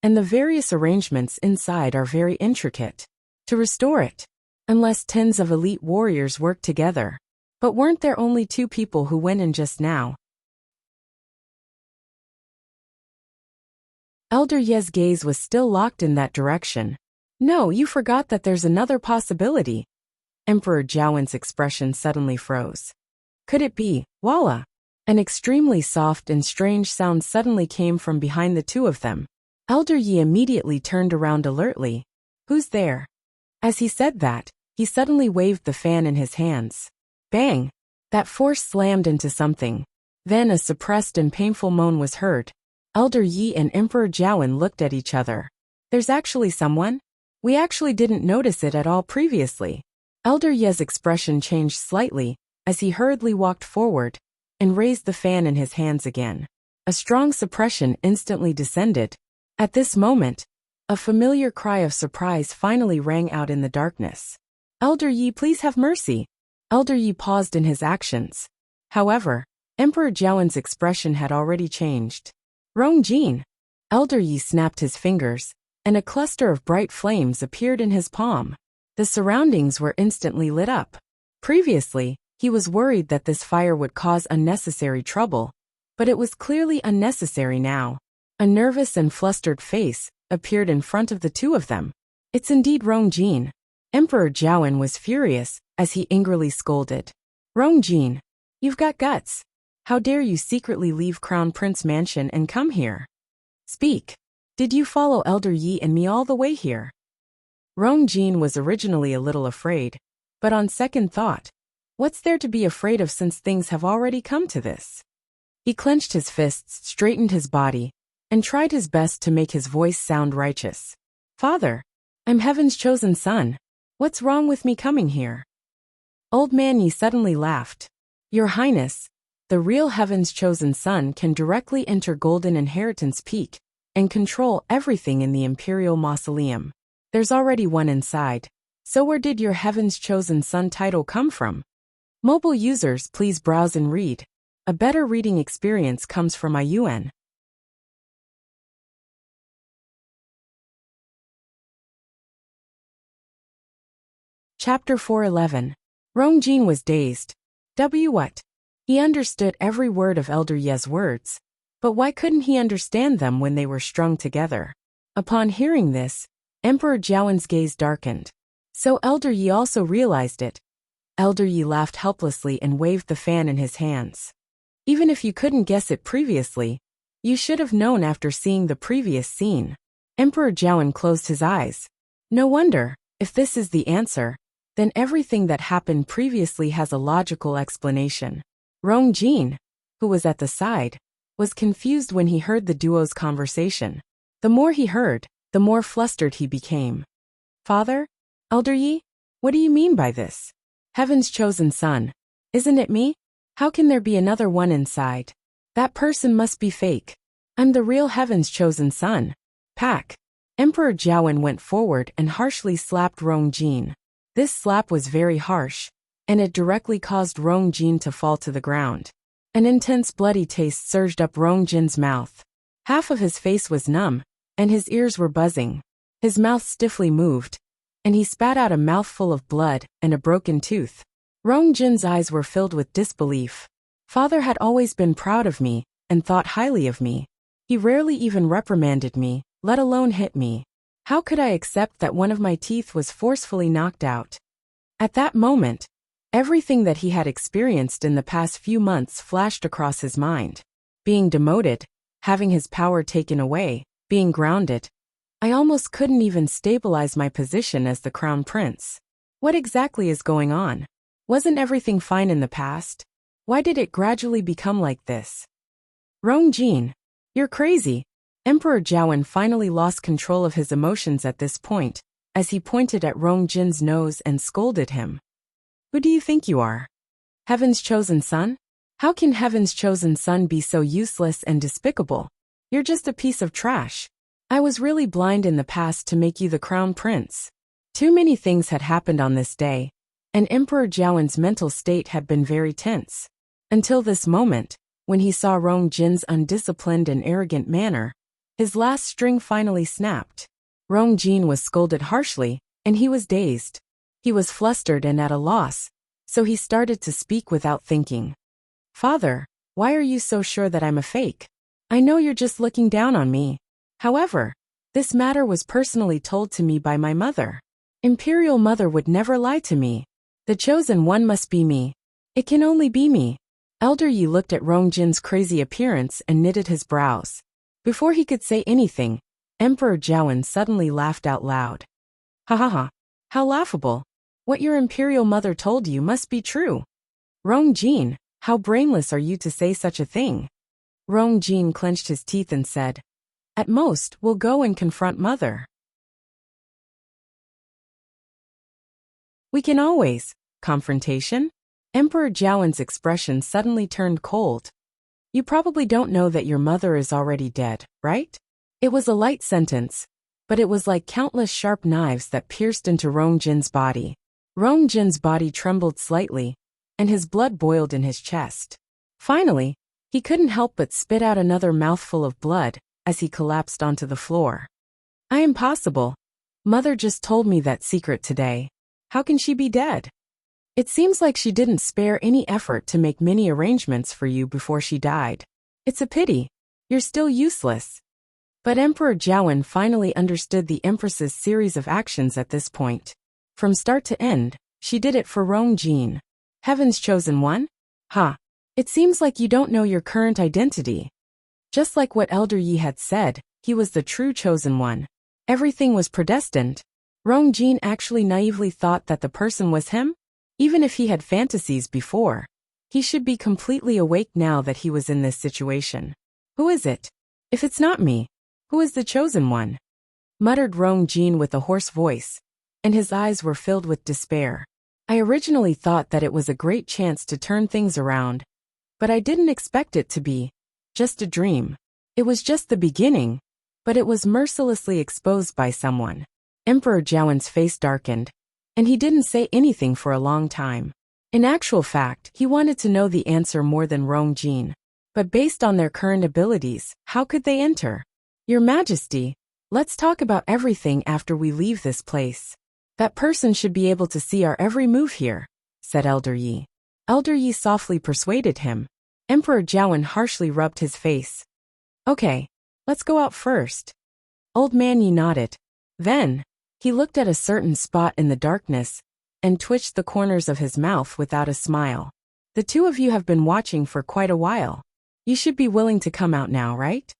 and the various arrangements inside are very intricate. To restore it, unless tens of elite warriors work together. But weren't there only 2 people who went in just now? Elder Ye's gaze was still locked in that direction. No, you forgot that there's another possibility. Emperor Jiawen's expression suddenly froze. Could it be, Walla? An extremely soft and strange sound suddenly came from behind the 2 of them. Elder Yi immediately turned around alertly. Who's there? As he said that, he suddenly waved the fan in his hands. Bang! That force slammed into something. Then a suppressed and painful moan was heard. Elder Yi and Emperor Jiawen looked at each other. There's actually someone? We actually didn't notice it at all previously. Elder Yi's expression changed slightly as he hurriedly walked forward and raised the fan in his hands again. A strong suppression instantly descended. At this moment, a familiar cry of surprise finally rang out in the darkness. Elder Yi, please have mercy. Elder Yi paused in his actions. However, Emperor Jiawen's expression had already changed. Rongjin! Elder Yi snapped his fingers, and a cluster of bright flames appeared in his palm. The surroundings were instantly lit up. Previously, he was worried that this fire would cause unnecessary trouble, but it was clearly unnecessary now. A nervous and flustered face appeared in front of the two of them. It's indeed Rongjin. Emperor Jiawen was furious as he angrily scolded. Rongjin, you've got guts. How dare you secretly leave Crown Prince Mansion and come here? Speak. Did you follow Elder Yi and me all the way here? Rongjin was originally a little afraid, but on second thought, what's there to be afraid of since things have already come to this? He clenched his fists, straightened his body, and tried his best to make his voice sound righteous. Father, I'm Heaven's chosen son. What's wrong with me coming here? Old Man Yi suddenly laughed. Your Highness, the real Heaven's chosen son can directly enter Golden Inheritance Peak and control everything in the Imperial Mausoleum. There's already one inside. So where did your Heaven's chosen son title come from? Mobile users, please browse and read. A better reading experience comes from IUN. Chapter 411. Rongjin was dazed. What? He understood every word of Elder Ye's words, but why couldn't he understand them when they were strung together? Upon hearing this, Emperor Jiawen's gaze darkened. So Elder Yi also realized it. Elder Yi laughed helplessly and waved the fan in his hands. Even if you couldn't guess it previously, you should have known after seeing the previous scene. Emperor Jiawen closed his eyes. No wonder, if this is the answer, then everything that happened previously has a logical explanation. Rongjin, who was at the side, was confused when he heard the duo's conversation. The more he heard, the more flustered he became. Father? Elder Yi? What do you mean by this? Heaven's chosen son. Isn't it me? How can there be another one inside? That person must be fake. I'm the real Heaven's chosen son. Pack. Emperor Jiawen went forward and harshly slapped Rongjin. This slap was very harsh, and it directly caused Rongjin to fall to the ground. An intense bloody taste surged up Rongjin's mouth. Half of his face was numb, and his ears were buzzing. His mouth stiffly moved, and he spat out a mouthful of blood and a broken tooth. Rongjin's eyes were filled with disbelief. Father had always been proud of me and thought highly of me. He rarely even reprimanded me, let alone hit me. How could I accept that one of my teeth was forcefully knocked out? At that moment, everything that he had experienced in the past few months flashed across his mind. Being demoted, having his power taken away, being grounded. I almost couldn't even stabilize my position as the crown prince. What exactly is going on? Wasn't everything fine in the past? Why did it gradually become like this? Rongjin, you're crazy. Emperor Jiawen finally lost control of his emotions at this point, as he pointed at Rongjin's nose and scolded him. Who do you think you are? Heaven's chosen son? How can Heaven's chosen son be so useless and despicable? You're just a piece of trash. I was really blind in the past to make you the crown prince. Too many things had happened on this day, and Emperor Jiawen's mental state had been very tense. Until this moment, when he saw Rongjin's undisciplined and arrogant manner, his last string finally snapped. Rongjin was scolded harshly, and he was dazed. He was flustered and at a loss, so he started to speak without thinking. Father, why are you so sure that I'm a fake? I know you're just looking down on me. However, this matter was personally told to me by my mother. Imperial Mother would never lie to me. The chosen one must be me. It can only be me. Elder Yi looked at Rongjin's crazy appearance and knitted his brows. Before he could say anything, Emperor Jiawen suddenly laughed out loud. Ha ha ha. How laughable. What your imperial mother told you must be true. Rongjin, how brainless are you to say such a thing? Rongjin clenched his teeth and said, At most, we'll go and confront mother. We can always. Confrontation? Emperor Jiawen's expression suddenly turned cold. You probably don't know that your mother is already dead, right? It was a light sentence, but it was like countless sharp knives that pierced into Rongjin's body. Rong Jin's body trembled slightly, and his blood boiled in his chest. Finally, he couldn't help but spit out another mouthful of blood as he collapsed onto the floor. I am possible. Mother just told me that secret today. How can she be dead? It seems like she didn't spare any effort to make many arrangements for you before she died. It's a pity. You're still useless. But Emperor Jiawen finally understood the Empress's series of actions at this point. From start to end, she did it for Rong Jin. Heaven's chosen one? Ha! It seems like you don't know your current identity. Just like what Elder Yi had said, he was the true chosen one. Everything was predestined. Rong Jin actually naively thought that the person was him? Even if he had fantasies before, he should be completely awake now that he was in this situation. Who is it? If it's not me, who is the chosen one? Muttered Rong Jin with a hoarse voice, and his eyes were filled with despair. I originally thought that it was a great chance to turn things around, but I didn't expect it to be just a dream. It was just the beginning, but it was mercilessly exposed by someone. Emperor Jiawen's face darkened, and he didn't say anything for a long time. In actual fact, he wanted to know the answer more than Rong Jin. But based on their current abilities, how could they enter? Your Majesty, let's talk about everything after we leave this place. That person should be able to see our every move here, said Elder Yi. Elder Yi softly persuaded him. Emperor Jiawen harshly rubbed his face. Okay, let's go out first. Old man Yi nodded. Then, he looked at a certain spot in the darkness and twitched the corners of his mouth without a smile. The two of you have been watching for quite a while. You should be willing to come out now, right?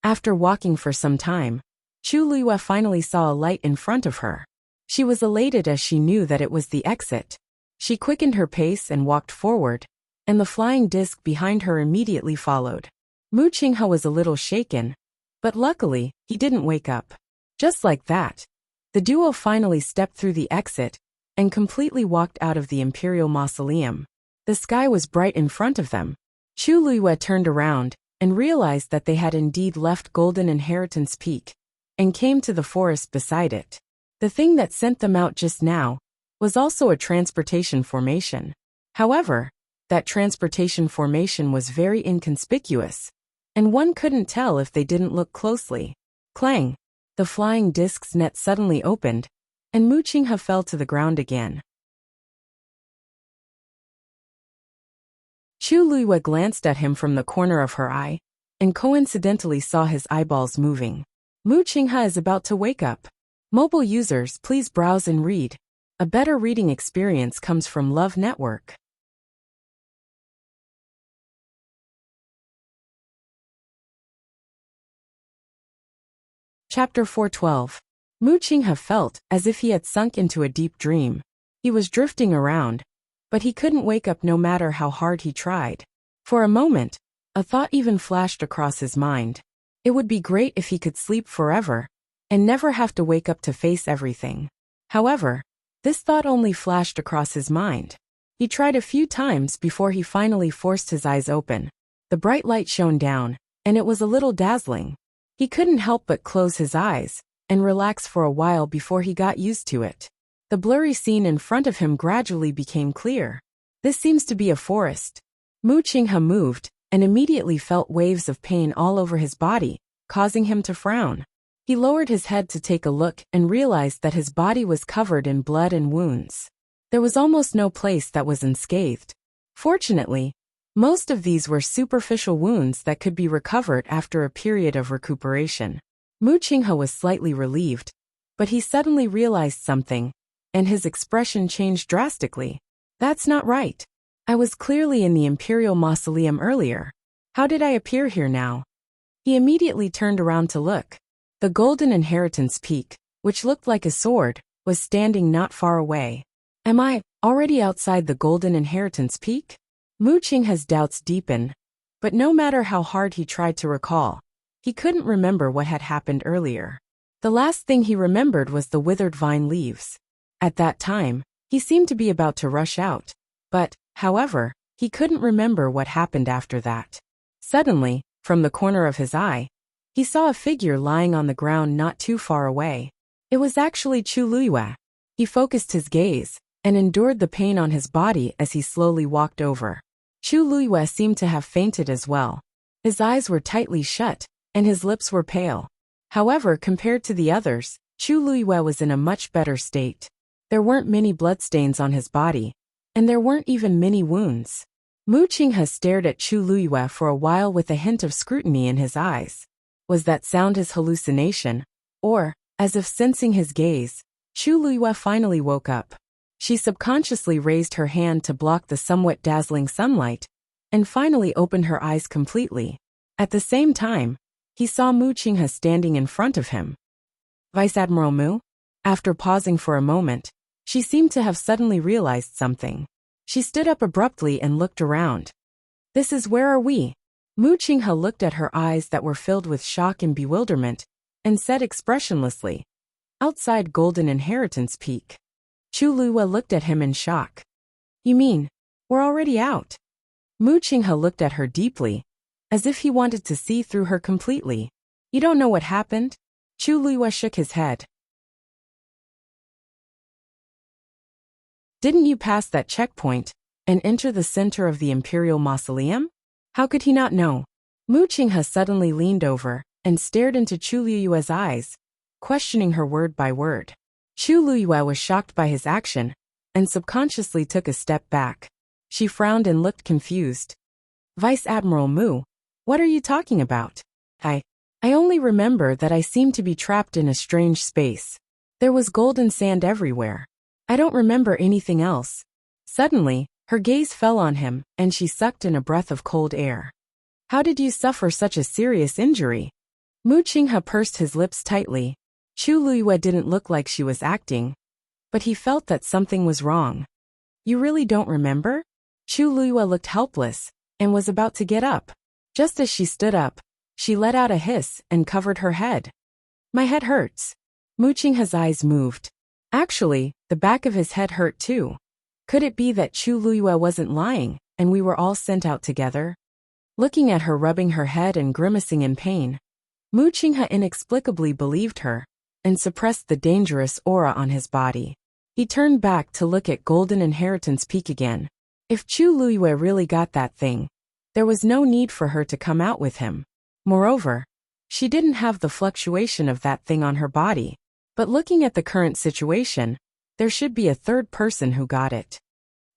After walking for some time, Chu Luiyue finally saw a light in front of her. She was elated as she knew that it was the exit. She quickened her pace and walked forward, and the flying disc behind her immediately followed. Mu Qinghe was a little shaken, but luckily, he didn't wake up. Just like that, the duo finally stepped through the exit and completely walked out of the Imperial Mausoleum. The sky was bright in front of them. Chu Luiyue turned around and realized that they had indeed left Golden Inheritance Peak and came to the forest beside it. The thing that sent them out just now was also a transportation formation. However, that transportation formation was very inconspicuous, and one couldn't tell if they didn't look closely. Clang! The flying disc's net suddenly opened, and Mu Qinghe fell to the ground again. Chu Luiyue glanced at him from the corner of her eye, and coincidentally saw his eyeballs moving. Mu Qinghe is about to wake up. Mobile users, please browse and read. A better reading experience comes from Love Network. Chapter 412. Mu Qinghe felt as if he had sunk into a deep dream. He was drifting around, but he couldn't wake up no matter how hard he tried. For a moment, a thought even flashed across his mind. It would be great if he could sleep forever and never have to wake up to face everything. However, this thought only flashed across his mind. He tried a few times before he finally forced his eyes open. The bright light shone down, and it was a little dazzling. He couldn't help but close his eyes and relax for a while before he got used to it. The blurry scene in front of him gradually became clear. This seems to be a forest. Mu Qinghe moved and immediately felt waves of pain all over his body, causing him to frown. He lowered his head to take a look and realized that his body was covered in blood and wounds. There was almost no place that was unscathed. Fortunately, most of these were superficial wounds that could be recovered after a period of recuperation. Mu Qinghe was slightly relieved, but he suddenly realized something, and his expression changed drastically. That's not right. I was clearly in the Imperial Mausoleum earlier. How did I appear here now? He immediately turned around to look. The Golden Inheritance Peak, which looked like a sword, was standing not far away. Am I already outside the Golden Inheritance Peak? Mu Qinghe's doubts deepened, but no matter how hard he tried to recall, he couldn't remember what had happened earlier. The last thing he remembered was the withered vine leaves. At that time, he seemed to be about to rush out, but, however, he couldn't remember what happened after that. Suddenly, from the corner of his eye, he saw a figure lying on the ground not too far away. It was actually Chu Luiyue. He focused his gaze and endured the pain on his body as he slowly walked over. Chu Luiyue seemed to have fainted as well. His eyes were tightly shut, and his lips were pale. However, compared to the others, Chu Luiyue was in a much better state. There weren't many bloodstains on his body, and there weren't even many wounds. Mu Qinghe stared at Chu Luiyue for a while with a hint of scrutiny in his eyes. Was that sound his hallucination? Or, as if sensing his gaze, Chu Luiyue finally woke up. She subconsciously raised her hand to block the somewhat dazzling sunlight, and finally opened her eyes completely. At the same time, he saw Mu Qinghe standing in front of him. Vice Admiral Mu? After pausing for a moment, she seemed to have suddenly realized something. She stood up abruptly and looked around. This is where are we? Mu Qinghe looked at her eyes that were filled with shock and bewilderment, and said expressionlessly, outside Golden Inheritance Peak. Chu Luiyue looked at him in shock. You mean, we're already out? Mu Qinghe looked at her deeply, as if he wanted to see through her completely. You don't know what happened? Chu Luiyue shook his head. Didn't you pass that checkpoint and enter the center of the Imperial Mausoleum? How could he not know? Mu Qinghe suddenly leaned over and stared into Chu Luiyue's eyes, questioning her word by word. Chu Luiyue was shocked by his action and subconsciously took a step back. She frowned and looked confused. Vice Admiral Mu, what are you talking about? I only remember that I seemed to be trapped in a strange space. There was golden sand everywhere. I don't remember anything else. Suddenly, her gaze fell on him, and she sucked in a breath of cold air. How did you suffer such a serious injury? Mu Qinghe pursed his lips tightly. Chu Luiyue didn't look like she was acting, but he felt that something was wrong. You really don't remember? Chu Luiyue looked helpless, and was about to get up. Just as she stood up, she let out a hiss and covered her head. My head hurts. Mu Qinghe's eyes moved. Actually, the back of his head hurt too. Could it be that Chu Luiyue wasn't lying, and we were all sent out together? Looking at her rubbing her head and grimacing in pain, Mu Qinghe inexplicably believed her, and suppressed the dangerous aura on his body. He turned back to look at Golden Inheritance Peak again. If Chu Luiyue really got that thing, there was no need for her to come out with him. Moreover, she didn't have the fluctuation of that thing on her body. But looking at the current situation, there should be a third person who got it.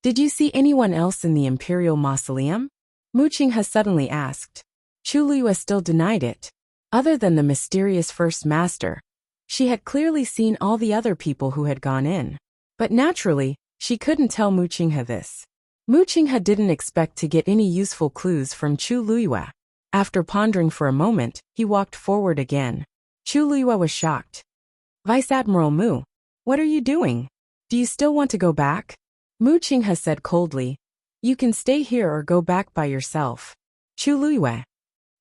Did you see anyone else in the Imperial Mausoleum? Mu Qinghe suddenly asked. Chu Luiyue still denied it. Other than the mysterious First Master, she had clearly seen all the other people who had gone in. But naturally, she couldn't tell Mu Qinghe this. Mu Qinghe didn't expect to get any useful clues from Chu Luiyue. After pondering for a moment, he walked forward again. Chu Luiyue was shocked. Vice Admiral Mu, what are you doing? Do you still want to go back? Mu Qinghe said coldly. You can stay here or go back by yourself. Chu Luiyue,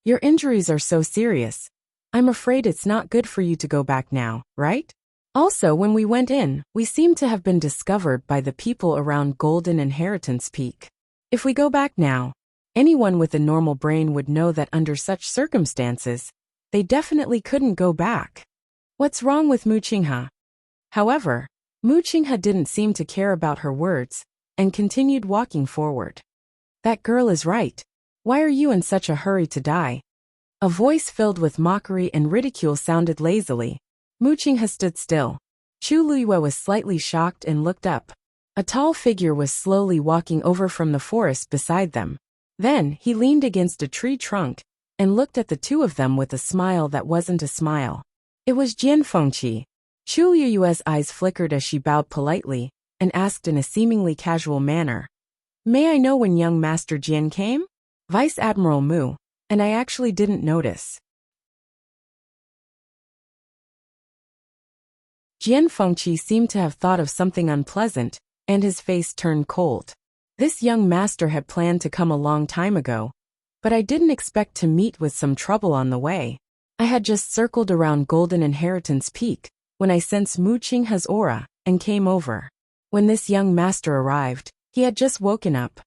your injuries are so serious. I'm afraid it's not good for you to go back now, right? Also, when we went in, we seemed to have been discovered by the people around Golden Inheritance Peak. If we go back now, anyone with a normal brain would know that under such circumstances, they definitely couldn't go back. What's wrong with Mu Qinghe? However, Mu Qinghe didn't seem to care about her words, and continued walking forward. That girl is right. Why are you in such a hurry to die? A voice filled with mockery and ridicule sounded lazily. Mu Qinghe stood still. Chu Luiyue was slightly shocked and looked up. A tall figure was slowly walking over from the forest beside them. Then, he leaned against a tree trunk, and looked at the two of them with a smile that wasn't a smile. It was Jian Fengqi. Chu Luiyue's eyes flickered as she bowed politely, and asked in a seemingly casual manner, May I know when young Master Jian came? Vice Admiral Mu, and I actually didn't notice. Jian Fengqi seemed to have thought of something unpleasant, and his face turned cold. This young master had planned to come a long time ago, but I didn't expect to meet with some trouble on the way. I had just circled around Golden Inheritance Peak when I sensed Mu Qinghe's aura and came over. When this young master arrived, he had just woken up.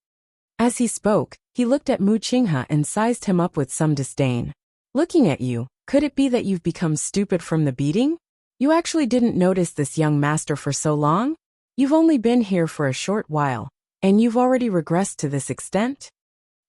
As he spoke, he looked at Mu Qinghe and sized him up with some disdain. Looking at you, could it be that you've become stupid from the beating? You actually didn't notice this young master for so long? You've only been here for a short while, and you've already regressed to this extent?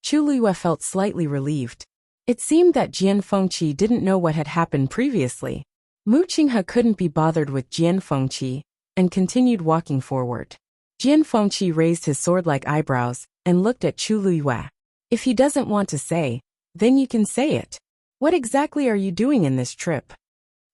Chu Luiyue felt slightly relieved. It seemed that Jian Fengqi didn't know what had happened previously. Mu Qinghe couldn't be bothered with Jian Fengqi, and continued walking forward. Jian Fengqi raised his sword-like eyebrows, and looked at Chu Luiyue. If he doesn't want to say, then you can say it. What exactly are you doing in this trip?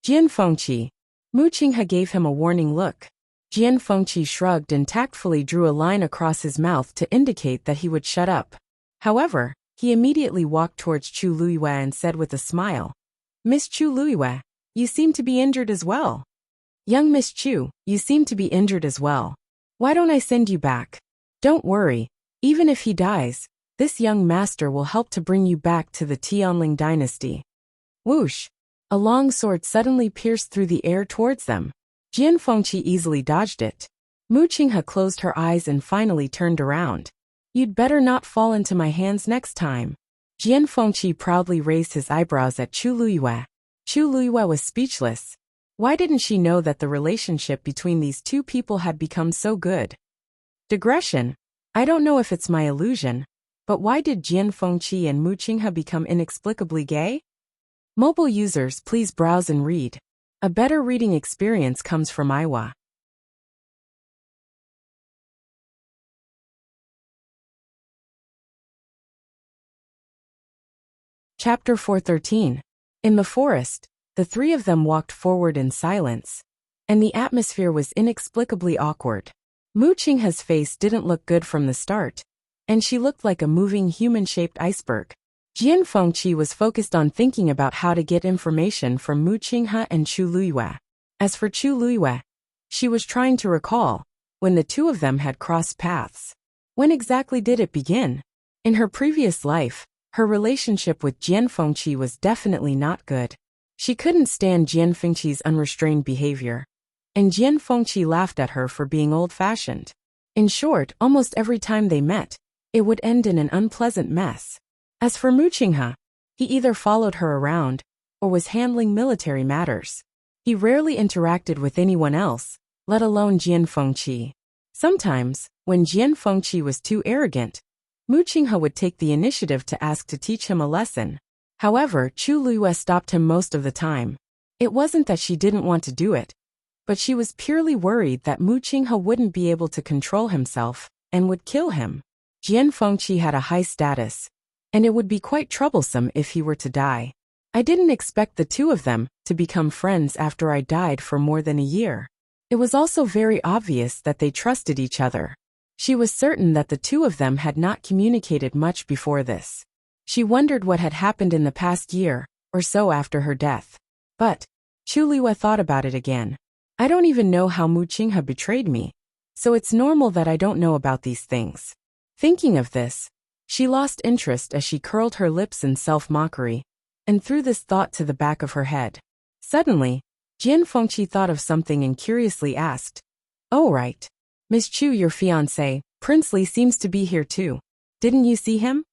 Jian Fengqi. Mu Qinghe gave him a warning look. Jian Fengqi shrugged and tactfully drew a line across his mouth to indicate that he would shut up. However, he immediately walked towards Chu Luiyue and said with a smile, "Miss Chu Luiyue, you seem to be injured as well. Young Miss Chu, you seem to be injured as well. Why don't I send you back? Don't worry, even if he dies, this young master will help to bring you back to the Tianling dynasty." Whoosh! A long sword suddenly pierced through the air towards them. Jian Fengqi easily dodged it. Mu Qinghe closed her eyes and finally turned around. "You'd better not fall into my hands next time." Jian Fengqi proudly raised his eyebrows at Chu Luiyue. Chu Luiyue was speechless. Why didn't she know that the relationship between these two people had become so good? Digression. I don't know if it's my illusion, but why did Jian Fengqi and Mu Qinghe become inexplicably gay? Mobile users, please browse and read. A better reading experience comes from Iowa. Chapter 413. In the forest, the three of them walked forward in silence, and the atmosphere was inexplicably awkward. Mu Qinghe's face didn't look good from the start, and she looked like a moving human-shaped iceberg. Jian Fengqi was focused on thinking about how to get information from Mu Qinghe and Chu Luiyue. As for Chu Luiyue, she was trying to recall when the two of them had crossed paths. When exactly did it begin? In her previous life, her relationship with Jian Fengqi was definitely not good. She couldn't stand Jian Fengqi's unrestrained behavior, and Jian Fengqi laughed at her for being old-fashioned. In short, almost every time they met, it would end in an unpleasant mess. As for Mu Qinghe, he either followed her around or was handling military matters. He rarely interacted with anyone else, let alone Jian Fengqi. Sometimes, when Jian Fengqi was too arrogant, Mu Qinghe would take the initiative to ask to teach him a lesson. However, Chu Luiyue stopped him most of the time. It wasn't that she didn't want to do it, but she was purely worried that Mu Qinghe wouldn't be able to control himself and would kill him. Jian Fengqi had a high status, and it would be quite troublesome if he were to die. I didn't expect the two of them to become friends after I died for more than a year. It was also very obvious that they trusted each other. She was certain that the two of them had not communicated much before this. She wondered what had happened in the past year or so after her death. But Chu Luiyue thought about it again. I don't even know how Mu Qinghe betrayed me, so it's normal that I don't know about these things. Thinking of this, she lost interest as she curled her lips in self-mockery and threw this thought to the back of her head. Suddenly, Jian Fengqi thought of something and curiously asked, "Oh right. Miss Chu, your fiancé, Prince Li seems to be here too. Didn't you see him?"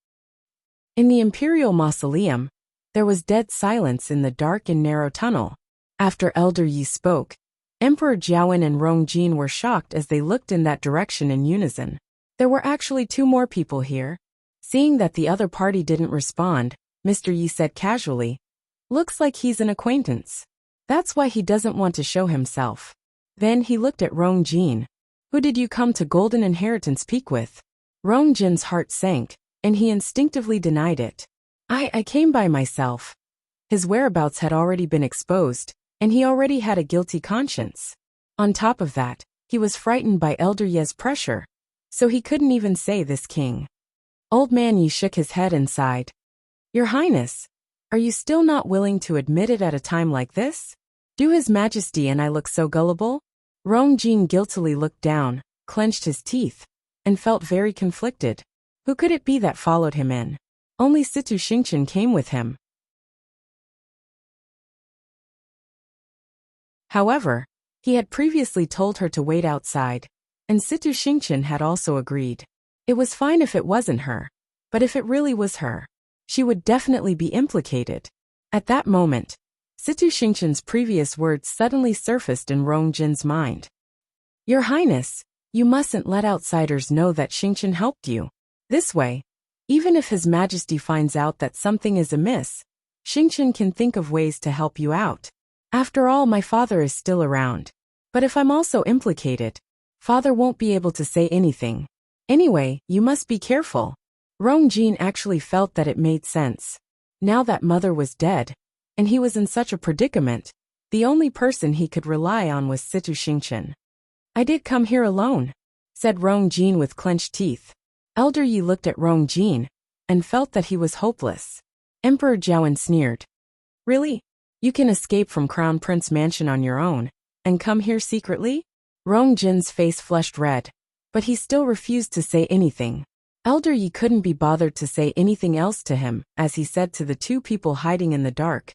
In the Imperial Mausoleum, there was dead silence in the dark and narrow tunnel. After Elder Yi spoke, Emperor Jiawen and Rong Jin were shocked as they looked in that direction in unison. There were actually two more people here. Seeing that the other party didn't respond, Mr. Yi said casually, "Looks like he's an acquaintance. That's why he doesn't want to show himself." Then he looked at Rong Jin. "Who did you come to Golden Inheritance Peak with?" Rong Jin's heart sank, and he instinctively denied it. I came by myself." His whereabouts had already been exposed, and he already had a guilty conscience. On top of that, he was frightened by Elder Ye's pressure, so he couldn't even say this king. Old Man Yi shook his head and sighed. "Your Highness, are you still not willing to admit it at a time like this? Do His Majesty and I look so gullible?" Rong Jin guiltily looked down, clenched his teeth, and felt very conflicted. Who could it be that followed him in? Only Situ Xingqian came with him. However, he had previously told her to wait outside, and Situ Xingqian had also agreed. It was fine if it wasn't her, but if it really was her, she would definitely be implicated. At that moment, Situ Xingqian's previous words suddenly surfaced in Rong Jin's mind. Your Highness, you mustn't let outsiders know that Xingqian helped you. This way, even if His Majesty finds out that something is amiss, Xingqian can think of ways to help you out. After all, my father is still around. But if I'm also implicated, father won't be able to say anything. Anyway, you must be careful. Rong Jin actually felt that it made sense. Now that mother was dead, and he was in such a predicament, the only person he could rely on was Situ Xingqian. I did come here alone, said Rong Jin with clenched teeth. Elder Yi looked at Rong Jin and felt that he was hopeless. Emperor Jiawen sneered. Really? You can escape from Crown Prince Mansion on your own and come here secretly? Rong Jin's face flushed red, but he still refused to say anything. Elder Yi couldn't be bothered to say anything else to him, as he said to the two people hiding in the dark.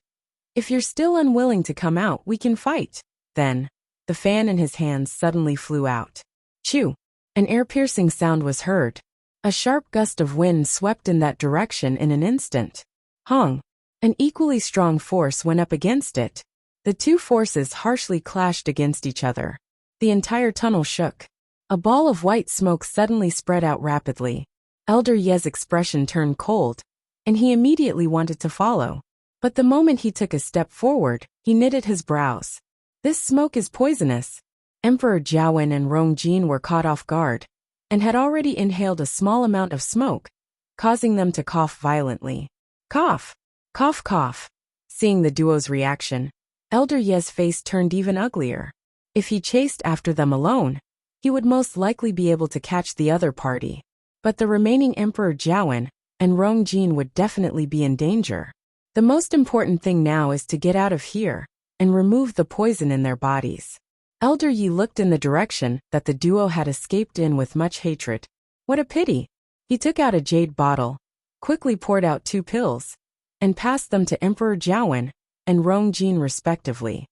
If you're still unwilling to come out, we can fight. Then, the fan in his hands suddenly flew out. Chew! An ear-piercing sound was heard. A sharp gust of wind swept in that direction in an instant. Hong! An equally strong force went up against it. The two forces harshly clashed against each other. The entire tunnel shook. A ball of white smoke suddenly spread out rapidly. Elder Ye's expression turned cold, and he immediately wanted to follow. But the moment he took a step forward, he knitted his brows. This smoke is poisonous. Emperor Jiawen and Rong Jin were caught off guard, and had already inhaled a small amount of smoke, causing them to cough violently. Cough! Cough cough! Seeing the duo's reaction, Elder Ye's face turned even uglier. If he chased after them alone, he would most likely be able to catch the other party. But the remaining Emperor Jiawen and Rong Jin would definitely be in danger. The most important thing now is to get out of here and remove the poison in their bodies. Elder Yi looked in the direction that the duo had escaped in with much hatred. What a pity! He took out a jade bottle, quickly poured out 2 pills, and passed them to Emperor Jiawen and Rong Jin respectively.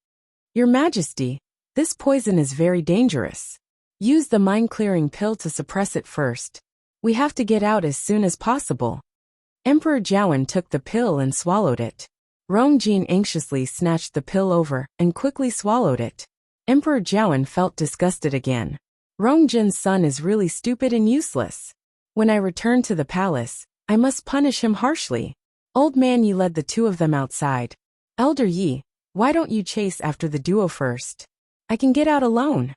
Your Majesty, this poison is very dangerous. Use the mind-clearing pill to suppress it first. We have to get out as soon as possible. Emperor Jiawen took the pill and swallowed it. Rong Jin anxiously snatched the pill over and quickly swallowed it. Emperor Jiawen felt disgusted again. Rong Jin's son is really stupid and useless. When I return to the palace, I must punish him harshly. Old man Yi led the two of them outside. Elder Yi, why don't you chase after the duo first? I can get out alone.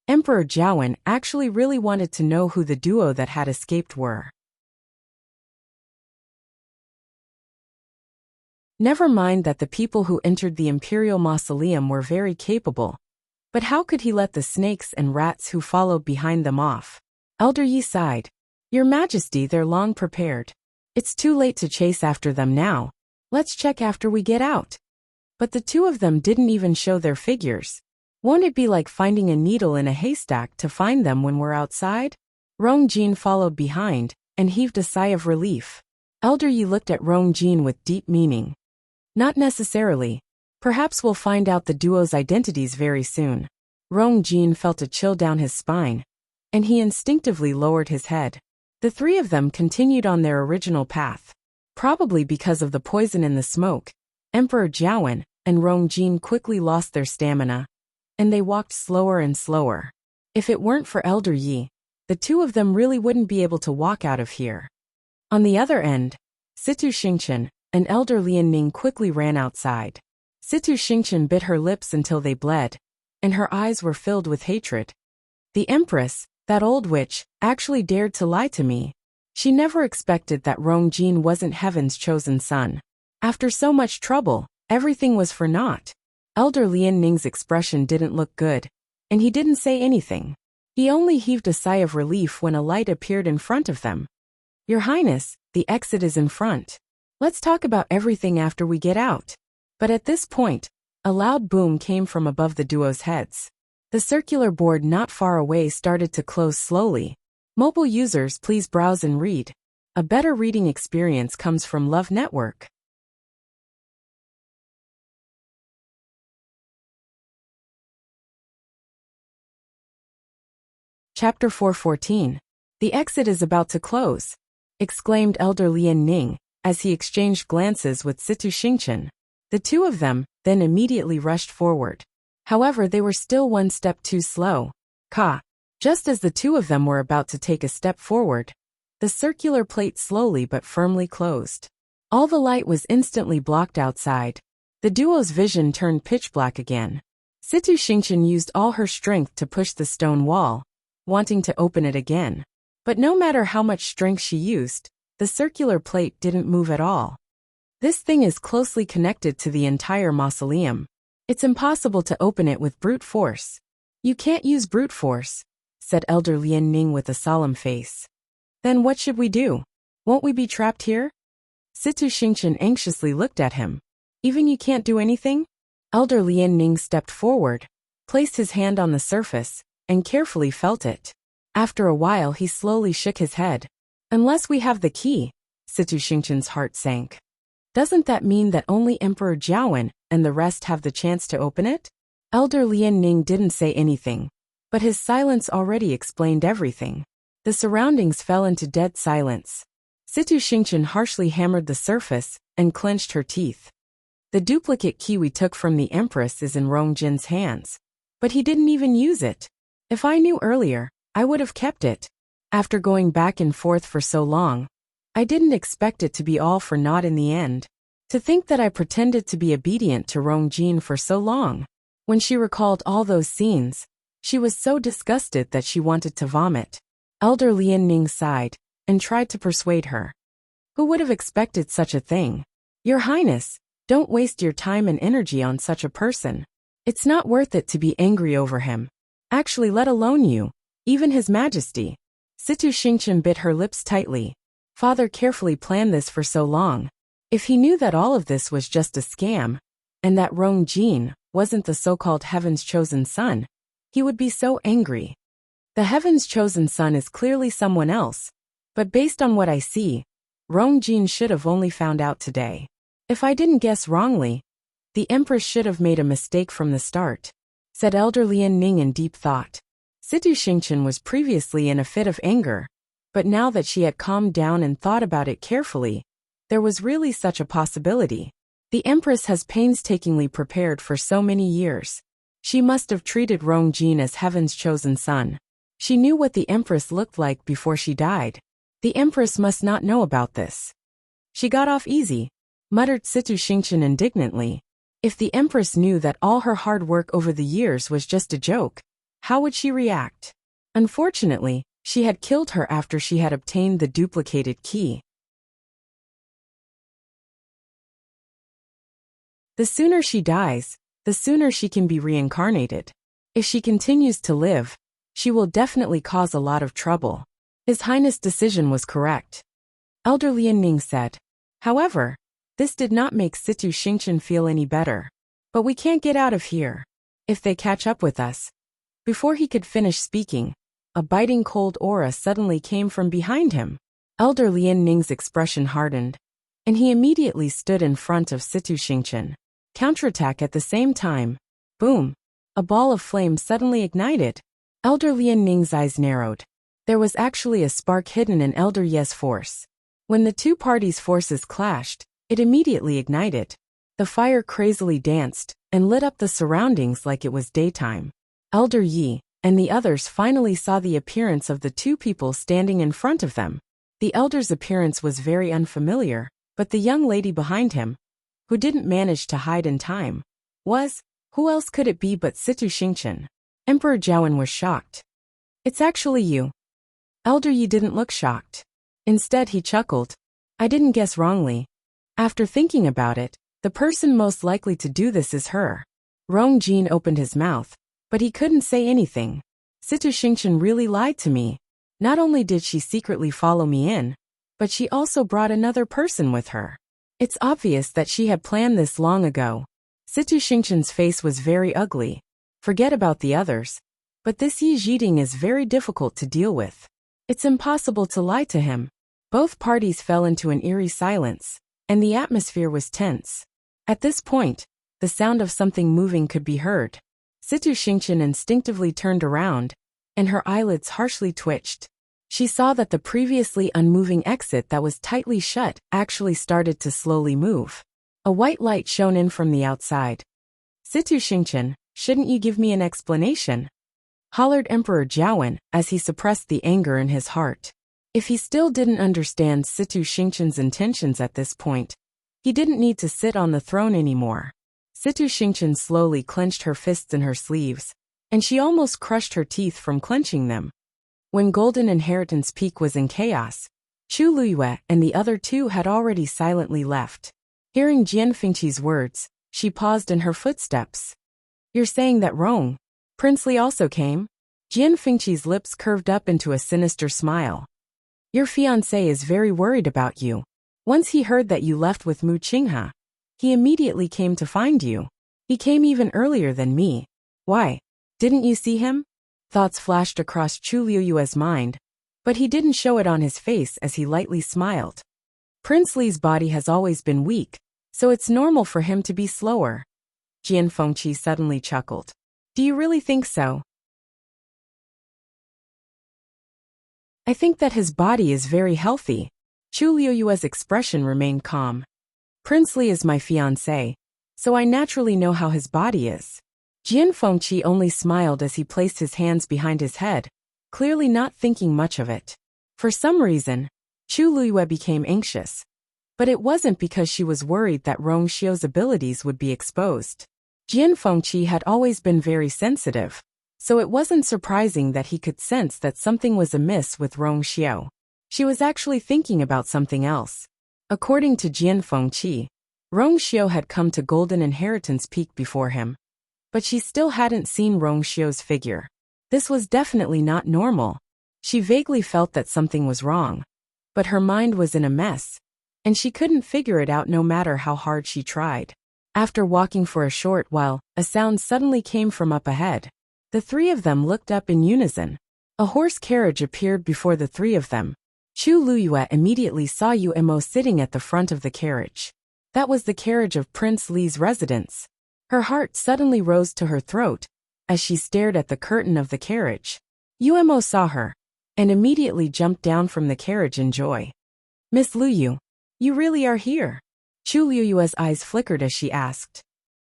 Emperor Jiawen actually really wanted to know who the duo that had escaped were. Never mind that the people who entered the imperial mausoleum were very capable. But how could he let the snakes and rats who followed behind them off? Elder Yi sighed. Your Majesty, they're long prepared. It's too late to chase after them now. Let's check after we get out. But the two of them didn't even show their figures. Won't it be like finding a needle in a haystack to find them when we're outside? Rong Jin followed behind and heaved a sigh of relief. Elder Yi looked at Rong Jin with deep meaning. Not necessarily. Perhaps we'll find out the duo's identities very soon. Rong Jin felt a chill down his spine, and he instinctively lowered his head. The three of them continued on their original path. Probably because of the poison in the smoke, Emperor Jiawen and Rong Jin quickly lost their stamina, and they walked slower and slower. If it weren't for Elder Yi, the two of them really wouldn't be able to walk out of here. On the other end, Situ Xingqian and Elder Lianning quickly ran outside. Situ Xingqian bit her lips until they bled, and her eyes were filled with hatred. The Empress, that old witch, actually dared to lie to me. She never expected that Rong Jin wasn't heaven's chosen son. After so much trouble, everything was for naught. Elder Lianning's expression didn't look good, and he didn't say anything. He only heaved a sigh of relief when a light appeared in front of them. Your Highness, the exit is in front. Let's talk about everything after we get out. But at this point, a loud boom came from above the duo's heads. The circular board not far away started to close slowly. Mobile users, please browse and read. A better reading experience comes from Love Network. Chapter 414. The exit is about to close, exclaimed Elder Lianning, as he exchanged glances with Situ Xingqian. The two of them then immediately rushed forward. However, they were still one step too slow. Just as the two of them were about to take a step forward, the circular plate slowly but firmly closed. All the light was instantly blocked outside. The duo's vision turned pitch black again. Situ Xingqian used all her strength to push the stone wall, wanting to open it again. But no matter how much strength she used, the circular plate didn't move at all. This thing is closely connected to the entire mausoleum. It's impossible to open it with brute force. You can't use brute force, said Elder Lian Ning with a solemn face. Then what should we do? Won't we be trapped here? Situ Xingqian anxiously looked at him. Even you can't do anything? Elder Lian Ning stepped forward, placed his hand on the surface, and carefully felt it. After a while he slowly shook his head. Unless we have the key, Situ Xingqian's heart sank. Doesn't that mean that only Emperor Jiawen and the rest have the chance to open it? Elder Lian Ning didn't say anything, but his silence already explained everything. The surroundings fell into dead silence. Situ Xingqian harshly hammered the surface and clenched her teeth. The duplicate key we took from the Empress is in Rong Jin's hands, but he didn't even use it. If I knew earlier, I would have kept it. After going back and forth for so long, I didn't expect it to be all for naught in the end. To think that I pretended to be obedient to Rong Jin for so long. When she recalled all those scenes, she was so disgusted that she wanted to vomit. Elder Lian Ning sighed and tried to persuade her. Who would have expected such a thing? Your Highness, don't waste your time and energy on such a person. It's not worth it to be angry over him. Actually, let alone you, even His Majesty. Situ Xingqian bit her lips tightly. Father carefully planned this for so long. If he knew that all of this was just a scam, and that Rong Jin wasn't the so-called Heaven's chosen son, he would be so angry. The Heaven's chosen son is clearly someone else, but based on what I see, Rong Jin should have only found out today. If I didn't guess wrongly, the Empress should have made a mistake from the start, said Elder Lian Ning in deep thought. Situ Xingqian was previously in a fit of anger, but now that she had calmed down and thought about it carefully, there was really such a possibility. The Empress has painstakingly prepared for so many years. She must have treated Rong Jin as Heaven's chosen son. She knew what the Empress looked like before she died. The Empress must not know about this. She got off easy, muttered Situ Xingqian indignantly. If the Empress knew that all her hard work over the years was just a joke, how would she react? Unfortunately, she had killed her after she had obtained the duplicated key. The sooner she dies, the sooner she can be reincarnated. If she continues to live, she will definitely cause a lot of trouble. His Highness' decision was correct, Elder Lian Ning said. However, this did not make Situ Xingqian feel any better. But we can't get out of here. If they catch up with us. Before he could finish speaking, a biting cold aura suddenly came from behind him. Elder Lian Ning's expression hardened, and he immediately stood in front of Situ Xingqian. Counterattack at the same time. Boom! A ball of flame suddenly ignited. Elder Lian Ning's eyes narrowed. There was actually a spark hidden in Elder Ye's force. When the two parties' forces clashed, it immediately ignited. The fire crazily danced and lit up the surroundings like it was daytime. Elder Yi and the others finally saw the appearance of the two people standing in front of them. The elder's appearance was very unfamiliar, but the young lady behind him, who didn't manage to hide in time, was, who else could it be but Situ Xingqian? Emperor Jiawen was shocked. It's actually you. Elder Yi didn't look shocked. Instead he chuckled. I didn't guess wrongly. After thinking about it, the person most likely to do this is her. Rong Jin opened his mouth, but he couldn't say anything. Situ Xingqian really lied to me. Not only did she secretly follow me in, but she also brought another person with her. It's obvious that she had planned this long ago. Situ Xingqian's face was very ugly. Forget about the others. But this Yi Jiding is very difficult to deal with. It's impossible to lie to him. Both parties fell into an eerie silence, and the atmosphere was tense. At this point, the sound of something moving could be heard. Situ Xingqian instinctively turned around, and her eyelids harshly twitched. She saw that the previously unmoving exit that was tightly shut actually started to slowly move. A white light shone in from the outside. Situ Xingqian, shouldn't you give me an explanation? Hollered Emperor Jiawen as he suppressed the anger in his heart. If he still didn't understand Situ Xingqian's intentions at this point, he didn't need to sit on the throne anymore. Situ Xingqian slowly clenched her fists in her sleeves, and she almost crushed her teeth from clenching them. When Golden Inheritance Peak was in chaos, Chu Luyue and the other two had already silently left. Hearing Jian Fengqi's words, she paused in her footsteps. You're saying that Rong Princely also came? Jian Fengqi's lips curved up into a sinister smile. Your fiancé is very worried about you. Once he heard that you left with Mu Qinghe, he immediately came to find you. He came even earlier than me. Why? Didn't you see him? Thoughts flashed across Chu Liyue's mind, but he didn't show it on his face as he lightly smiled. Prince Li's body has always been weak, so it's normal for him to be slower. Jian Fengqi suddenly chuckled. Do you really think so? I think that his body is very healthy. Chu Liyue's expression remained calm. Prince Li is my fiancé, so I naturally know how his body is. Jian Fengqi only smiled as he placed his hands behind his head, clearly not thinking much of it. For some reason, Chu Liyue became anxious. But it wasn't because she was worried that Rong Xiu's abilities would be exposed. Jian Fengqi had always been very sensitive, so it wasn't surprising that he could sense that something was amiss with Rong Xiu. She was actually thinking about something else. According to Jian Fengqi, Rong Xiu had come to Golden Inheritance Peak before him, but she still hadn't seen Rong Xiu's figure. This was definitely not normal. She vaguely felt that something was wrong, but her mind was in a mess, and she couldn't figure it out no matter how hard she tried. After walking for a short while, a sound suddenly came from up ahead. The three of them looked up in unison. A horse carriage appeared before the three of them. Chu Liyue immediately saw Yuemo sitting at the front of the carriage. That was the carriage of Prince Li's residence. Her heart suddenly rose to her throat as she stared at the curtain of the carriage. Yuemo saw her and immediately jumped down from the carriage in joy. Miss Liu, you really are here? Chu Liyue's eyes flickered as she asked.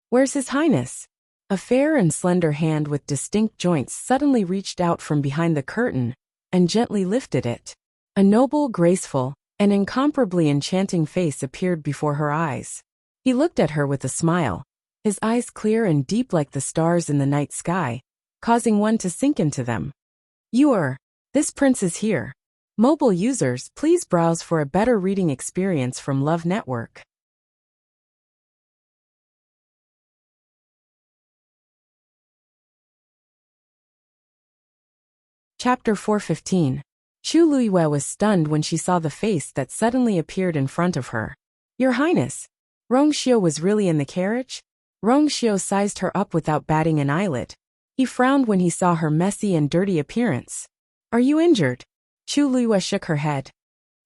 Where's His Highness? A fair and slender hand with distinct joints suddenly reached out from behind the curtain and gently lifted it. A noble, graceful, and incomparably enchanting face appeared before her eyes. He looked at her with a smile, his eyes clear and deep like the stars in the night sky, causing one to sink into them. This prince is here. Mobile users, please browse for a better reading experience from Love Network. Chapter 415. Chu Liyue was stunned when she saw the face that suddenly appeared in front of her. Your Highness, Rong Xiu was really in the carriage? Rong Xiu sized her up without batting an eyelid. He frowned when he saw her messy and dirty appearance. Are you injured? Chu Liyue shook her head.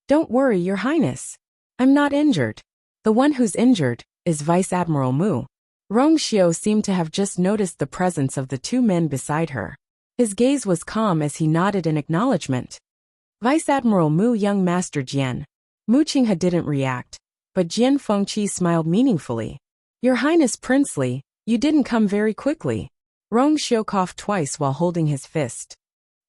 Don't worry, Your Highness. I'm not injured. The one who's injured is Vice Admiral Mu. Rong Xiu seemed to have just noticed the presence of the two men beside her. His gaze was calm as he nodded in acknowledgement. Vice Admiral Mu, young Master Jian. Mu Qinghe didn't react, but Jian Fengqi smiled meaningfully. Your Highness Princely, you didn't come very quickly. Rong Xiu coughed twice while holding his fist.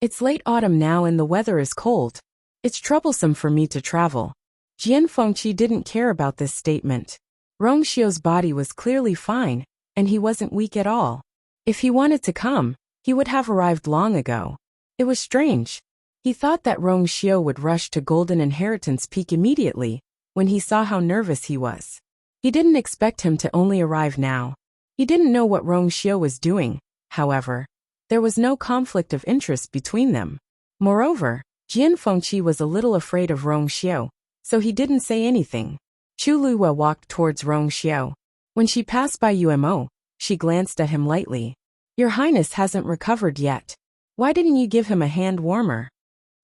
It's late autumn now and the weather is cold. It's troublesome for me to travel. Jian Fengqi didn't care about this statement. Rong Xiu's body was clearly fine, and he wasn't weak at all. If he wanted to come, he would have arrived long ago. It was strange. He thought that Rong Xiu would rush to Golden Inheritance Peak immediately when he saw how nervous he was. He didn't expect him to only arrive now. He didn't know what Rong Xiu was doing, however. There was no conflict of interest between them. Moreover, Jian Fengqi was a little afraid of Rong Xiu, so he didn't say anything. Chu Liyue walked towards Rong Xiu. When she passed by Yuemo, she glanced at him lightly. Your Highness hasn't recovered yet. Why didn't you give him a hand warmer?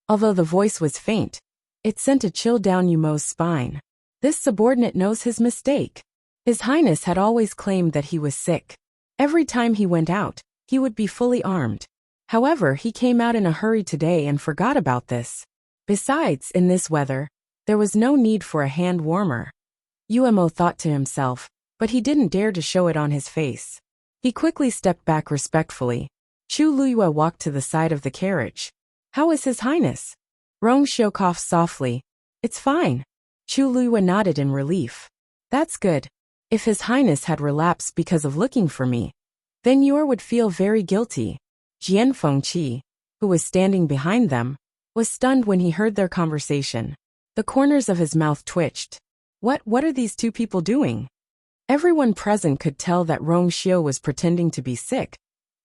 Although the voice was faint, it sent a chill down Yumo's spine. This subordinate knows his mistake. His Highness had always claimed that he was sick. Every time he went out, he would be fully armed. However, he came out in a hurry today and forgot about this. Besides, in this weather, there was no need for a hand warmer. Umo thought to himself, but he didn't dare to show it on his face. He quickly stepped back respectfully. Chu Luyue walked to the side of the carriage. How is His Highness? Rongxiu coughed softly. It's fine. Chu Luyue nodded in relief. That's good. If His Highness had relapsed because of looking for me, then you would feel very guilty. Jian Fengqi, who was standing behind them, was stunned when he heard their conversation. The corners of his mouth twitched. What are these two people doing? Everyone present could tell that Rongxiu was pretending to be sick,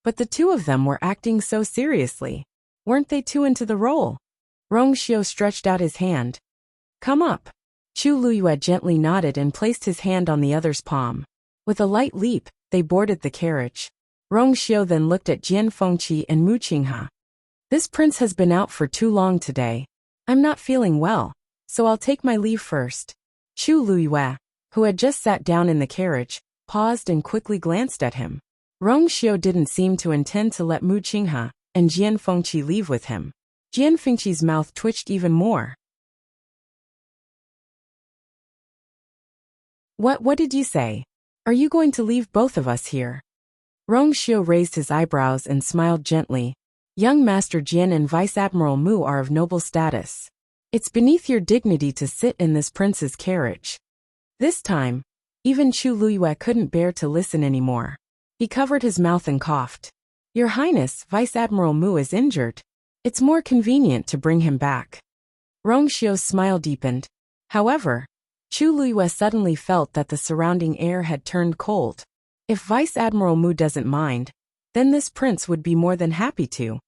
but the two of them were acting so seriously. Weren't they too into the role? Rongxiu stretched out his hand. Come up. Chu Luyue gently nodded and placed his hand on the other's palm. With a light leap, they boarded the carriage. Rongxiu then looked at Jian Fengqi and Mu Qinghe. This prince has been out for too long today. I'm not feeling well, so I'll take my leave first. Chu Luyue, who had just sat down in the carriage, paused and quickly glanced at him. Rongxiu didn't seem to intend to let Mu Qinghe and Jian Fengqi leave with him. Jian Fengqi's mouth twitched even more. What did you say? Are you going to leave both of us here? Rongxiu raised his eyebrows and smiled gently. Young Master Jian and Vice Admiral Mu are of noble status. It's beneath your dignity to sit in this prince's carriage. This time, even Chu Luyue couldn't bear to listen anymore. He covered his mouth and coughed. Your Highness, Vice Admiral Mu is injured. It's more convenient to bring him back. Rongxiu's smile deepened. However, Chu Luyue suddenly felt that the surrounding air had turned cold. If Vice Admiral Mu doesn't mind, then this prince would be more than happy to.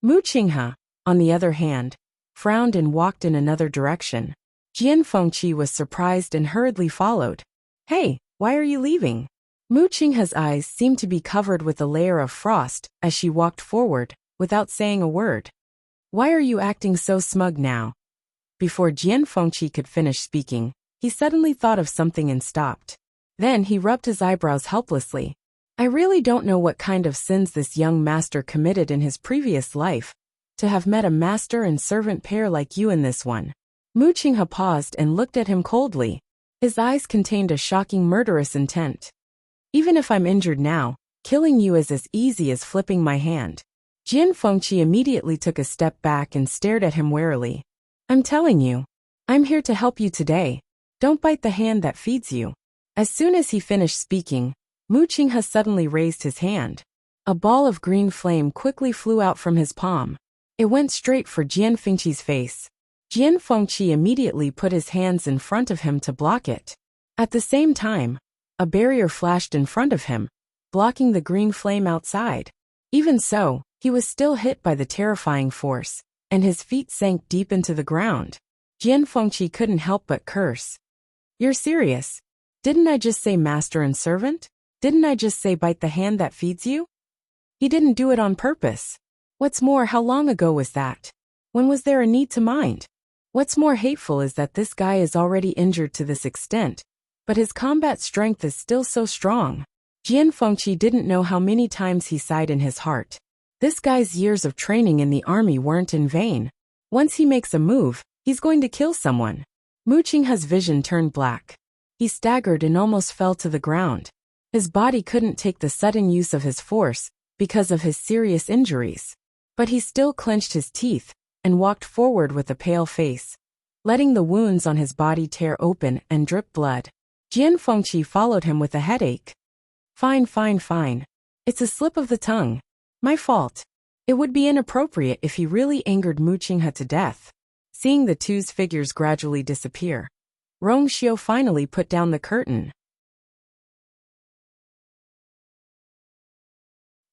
Mu Qinghe, on the other hand, frowned and walked in another direction. Jian Fengqi was surprised and hurriedly followed. Hey, why are you leaving? Mu Qinghe's eyes seemed to be covered with a layer of frost as she walked forward, without saying a word. Why are you acting so smug now? Before Jian Fengqi could finish speaking, he suddenly thought of something and stopped. Then he rubbed his eyebrows helplessly. I really don't know what kind of sins this young master committed in his previous life, to have met a master and servant pair like you in this one. Mu Qinghe paused and looked at him coldly. His eyes contained a shocking murderous intent. Even if I'm injured now, killing you is as easy as flipping my hand. Jian Fengqi immediately took a step back and stared at him warily. I'm telling you, I'm here to help you today. Don't bite the hand that feeds you. As soon as he finished speaking, Mu Qinghe suddenly raised his hand. A ball of green flame quickly flew out from his palm. It went straight for Jian Fengqi's face. Jian Fengqi immediately put his hands in front of him to block it. At the same time, a barrier flashed in front of him, blocking the green flame outside. Even so, he was still hit by the terrifying force, and his feet sank deep into the ground. Jian Fengqi couldn't help but curse. You're serious? Didn't I just say master and servant? Didn't I just say bite the hand that feeds you? He didn't do it on purpose. What's more, how long ago was that? When was there a need to mind? What's more hateful is that this guy is already injured to this extent, but his combat strength is still so strong. Jian Fengqi didn't know how many times he sighed in his heart. This guy's years of training in the army weren't in vain. Once he makes a move, he's going to kill someone. Mu Qinghe's vision turned black. He staggered and almost fell to the ground. His body couldn't take the sudden use of his force because of his serious injuries. But he still clenched his teeth and walked forward with a pale face, letting the wounds on his body tear open and drip blood. Jian Fengqi followed him with a headache. Fine. It's a slip of the tongue. My fault. It would be inappropriate if he really angered Mu Qinghe to death. Seeing the two's figures gradually disappear, Rongxiu finally put down the curtain.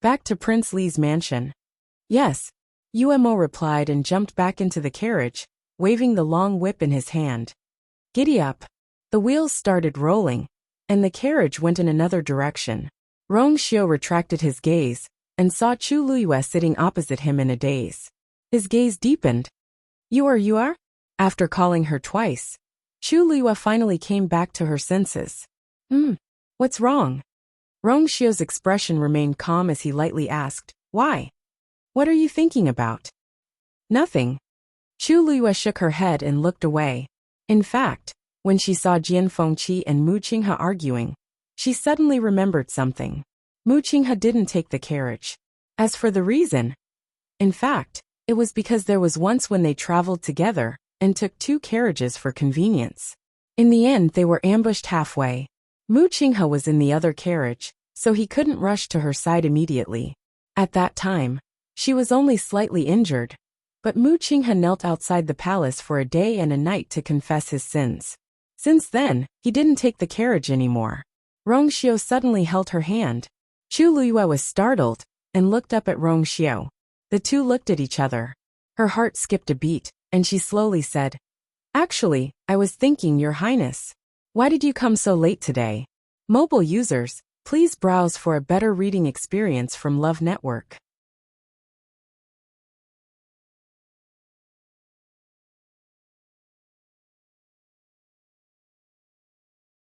Back to Prince Li's mansion. Yes, Umo replied and jumped back into the carriage, waving the long whip in his hand. Giddy up. The wheels started rolling, and the carriage went in another direction. Rongxiu retracted his gaze and saw Chu Luyue sitting opposite him in a daze. His gaze deepened. You are? After calling her twice, Chu Luyue finally came back to her senses. What's wrong? Rongxiu's expression remained calm as he lightly asked, Why? What are you thinking about? Nothing. Chu Luyue shook her head and looked away. In fact, When she saw Jian Fengqi and Mu Qinghe arguing, she suddenly remembered something. Mu Qinghe didn't take the carriage. As for the reason, in fact, it was because there was once when they traveled together and took 2 carriages for convenience. In the end, they were ambushed halfway. Mu Qinghe was in the other carriage, so he couldn't rush to her side immediately. At that time, she was only slightly injured, but Mu Qinghe knelt outside the palace for a day and a night to confess his sins. Since then, he didn't take the carriage anymore. Rongxiu suddenly held her hand. Chu Luiyue was startled and looked up at Rongxiu. The two looked at each other. Her heart skipped a beat, and she slowly said, "Actually, I was thinking, Your Highness. Why did you come so late today?" Mobile users, please browse for a better reading experience from Love Network.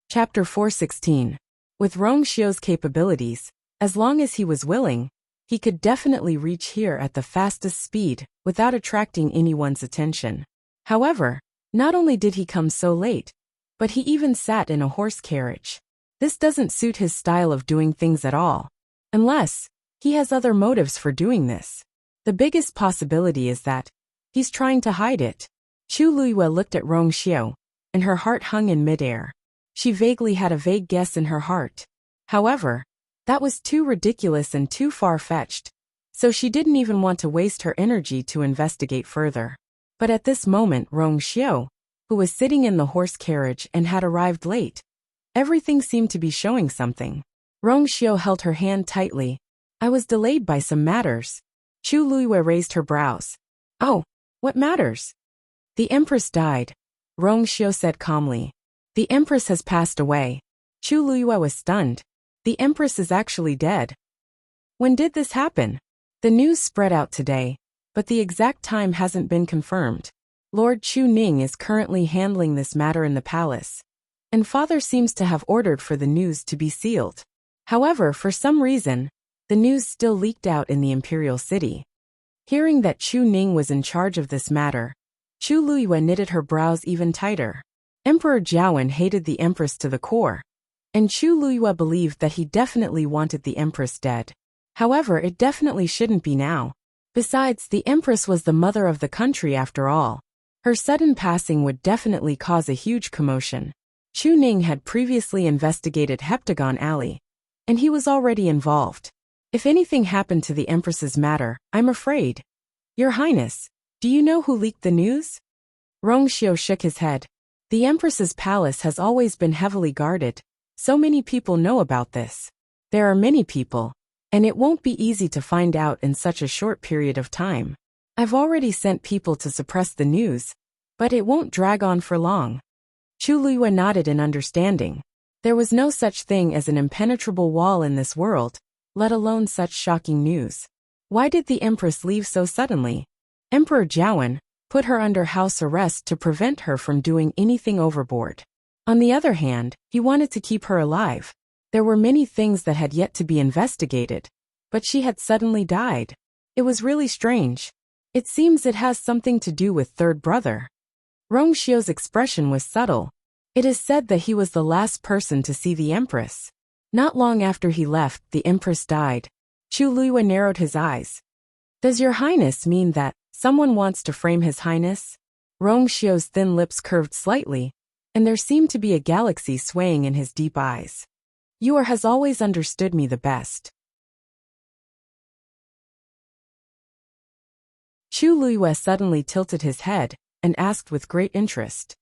Chapter 416. With Rongxiu's capabilities, as long as he was willing, he could definitely reach here at the fastest speed without attracting anyone's attention. However, not only did he come so late, but he even sat in a horse carriage. This doesn't suit his style of doing things at all. Unless he has other motives for doing this. The biggest possibility is that he's trying to hide it. Chu Luiyue looked at Rongxiu, and her heart hung in midair. She vaguely had a vague guess in her heart. However, that was too ridiculous and too far-fetched, so she didn't even want to waste her energy to investigate further. But at this moment, Rongxiu, who was sitting in the horse carriage and had arrived late, everything seemed to be showing something. Rongxiu held her hand tightly. "I was delayed by some matters." Chu Luiyue raised her brows. "Oh, what matters?" "The Empress died," Rongxiu said calmly. "The Empress has passed away." Chu Luiyue was stunned. "The Empress is actually dead." "When did this happen?" "The news spread out today, but the exact time hasn't been confirmed. Lord Chu Ning is currently handling this matter in the palace, and Father seems to have ordered for the news to be sealed. However, for some reason, the news still leaked out in the imperial city." Hearing that Chu Ning was in charge of this matter, Chu Luiyue knitted her brows even tighter. Emperor Jiawen hated the Empress to the core, and Chu Luiyue believed that he definitely wanted the Empress dead. However, it definitely shouldn't be now. Besides, the Empress was the mother of the country after all. Her sudden passing would definitely cause a huge commotion. Chu Ning had previously investigated Heptagon Alley, and he was already involved. If anything happened to the Empress's matter, I'm afraid. "Your Highness, do you know who leaked the news?" Rongxiu shook his head. "The Empress's palace has always been heavily guarded. So many people know about this. There are many people, and it won't be easy to find out in such a short period of time. I've already sent people to suppress the news, but it won't drag on for long." Chu Luiyue nodded in understanding. There was no such thing as an impenetrable wall in this world, let alone such shocking news. Why did the Empress leave so suddenly? Emperor Jiawen put her under house arrest to prevent her from doing anything overboard. On the other hand, he wanted to keep her alive. There were many things that had yet to be investigated, but she had suddenly died. It was really strange. It seems it has something to do with third brother. Rongxiu's expression was subtle. It is said that he was the last person to see the Empress. Not long after he left, the Empress died. Chu Luiyue narrowed his eyes. "Does Your Highness mean that someone wants to frame His Highness?" Rongxiu's thin lips curved slightly, and there seemed to be a galaxy swaying in his deep eyes. "You has always understood me the best." Chu Luiyue suddenly tilted his head and asked with great interest.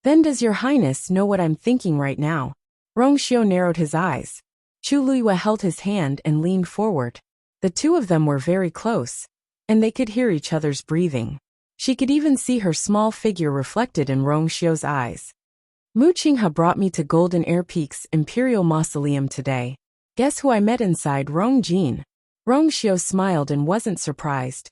"Then does Your Highness know what I'm thinking right now?" Rongxiu narrowed his eyes. Chu Luiyue held his hand and leaned forward. The two of them were very close, and they could hear each other's breathing. She could even see her small figure reflected in Rongxiu's eyes. "Mu Qinghe brought me to Golden Air Peak's Imperial Mausoleum today. Guess who I met inside? Rongjin." Rongxiu smiled and wasn't surprised.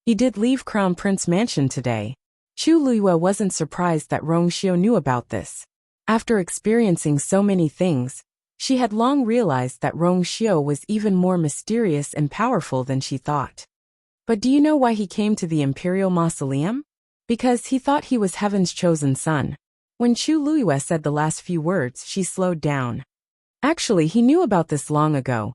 He did leave Crown Prince Mansion today. Chu Luiyue wasn't surprised that Rongxiu knew about this. After experiencing so many things, she had long realized that Rongxiu was even more mysterious and powerful than she thought. But do you know why he came to the Imperial Mausoleum? Because he thought he was Heaven's chosen son. When Chu Luiyue said the last few words, she slowed down. Actually, he knew about this long ago,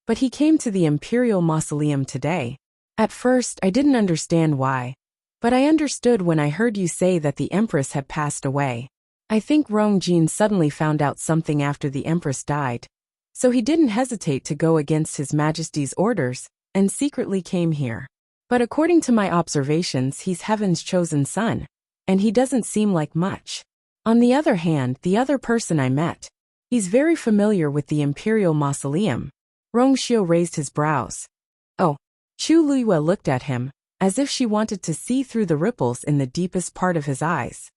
but he came to the Imperial Mausoleum today. At first, I didn't understand why, but I understood when I heard you say that the Empress had passed away. I think Rongjin suddenly found out something after the Empress died, so he didn't hesitate to go against His Majesty's orders and secretly came here. But according to my observations, he's Heaven's chosen son, and he doesn't seem like much. On the other hand, the other person I met, he's very familiar with the Imperial Mausoleum. Rongxiu raised his brows. Oh. Chu Luiyue looked at him, as if she wanted to see through the ripples in the deepest part of his eyes.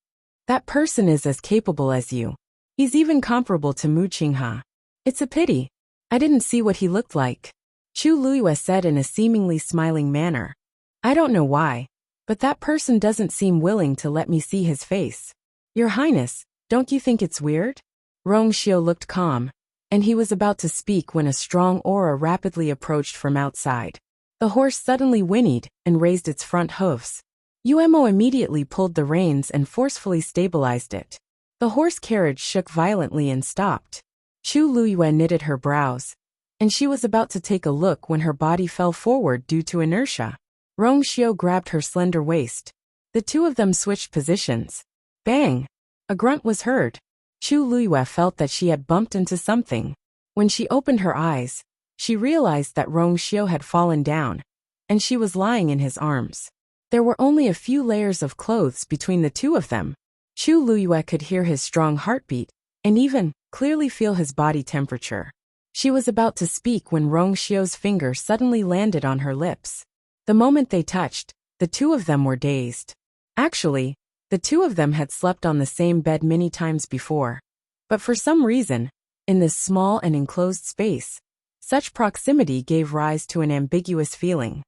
That person is as capable as you. He's even comparable to Mu Qinghe. It's a pity. I didn't see what he looked like. Chu Luiyue said in a seemingly smiling manner. I don't know why, but that person doesn't seem willing to let me see his face. Your Highness, don't you think it's weird? Rongxiu looked calm, and he was about to speak when a strong aura rapidly approached from outside. The horse suddenly whinnied and raised its front hooves. Uemo immediately pulled the reins and forcefully stabilized it. The horse carriage shook violently and stopped. Chu Luiyue knitted her brows, and she was about to take a look when her body fell forward due to inertia. Rongxiu grabbed her slender waist. The two of them switched positions. Bang! A grunt was heard. Chu Luiyue felt that she had bumped into something. When she opened her eyes, she realized that Rongxiu had fallen down, and she was lying in his arms. There were only a few layers of clothes between the two of them. Chu Luiyue could hear his strong heartbeat, and even clearly feel his body temperature. She was about to speak when Rongxiu's finger suddenly landed on her lips. The moment they touched, the two of them were dazed. Actually, the two of them had slept on the same bed many times before. But for some reason, in this small and enclosed space, such proximity gave rise to an ambiguous feeling.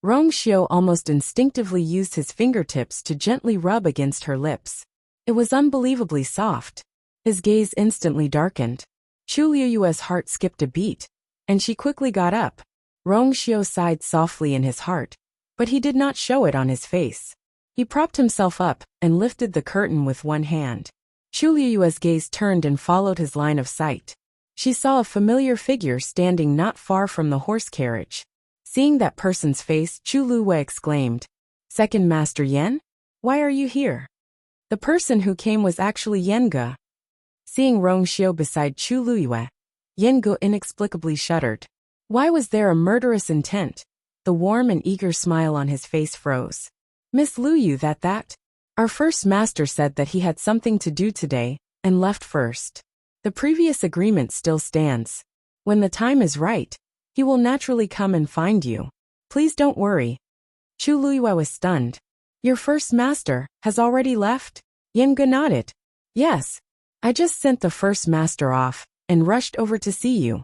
Rongxiu almost instinctively used his fingertips to gently rub against her lips. It was unbelievably soft. His gaze instantly darkened. Chu Luiyue's heart skipped a beat, and she quickly got up. Rongxiu sighed softly in his heart, but he did not show it on his face. He propped himself up and lifted the curtain with one hand. Chu Luiyue's gaze turned and followed his line of sight. She saw a familiar figure standing not far from the horse carriage. Seeing that person's face, Chu Luiyue exclaimed, "Second Master Yan? Why are you here?" The person who came was actually Yenge. Seeing Rongxiu beside Chu Luiyue, Yenge inexplicably shuddered. Why was there a murderous intent? The warm and eager smile on his face froze. Miss Luyu, that? Our first master said that he had something to do today, and left first. The previous agreement still stands. When the time is right, he will naturally come and find you. Please don't worry. Chu Luiyue was stunned. Your first master has already left? Yenge nodded. Yes. I just sent the first master off, and rushed over to see you.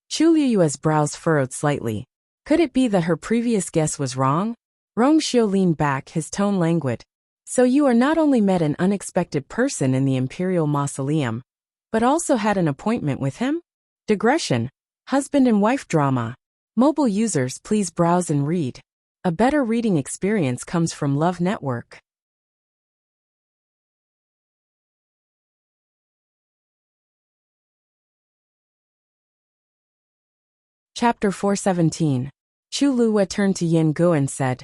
Chu Luiyue's brows furrowed slightly. Could it be that her previous guess was wrong? Rongxiu leaned back, his tone languid. So you are not only met an unexpected person in the Imperial Mausoleum, but also had an appointment with him? Digression. Husband and wife drama. Mobile users, please browse and read. A better reading experience comes from Love Network. Chapter 417. Chu Luiyue turned to Yenge and said,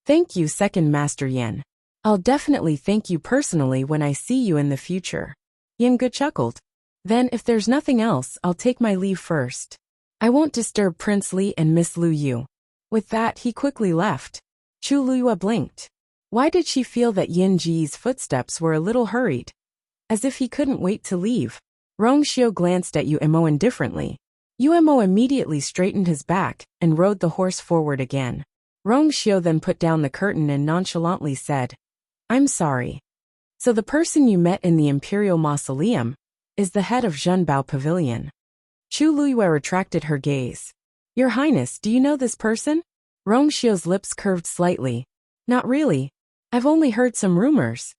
Thank you, Second Master Yan. I'll definitely thank you personally when I see you in the future. Yenge chuckled. Then if there's nothing else, I'll take my leave first. I won't disturb Prince Li and Miss Lu Yu. With that, he quickly left. Chu Luiyue blinked. Why did she feel that Yin Ji's footsteps were a little hurried? As if he couldn't wait to leave. Rongxiu glanced at Uemo indifferently. Uemo immediately straightened his back and rode the horse forward again. Rongxiu then put down the curtain and nonchalantly said, I'm sorry. So the person you met in the Imperial Mausoleum is the head of Zhenbao Pavilion. Chu Luiyue retracted her gaze. Your Highness, do you know this person? Rongxiu's lips curved slightly. Not really. I've only heard some rumors.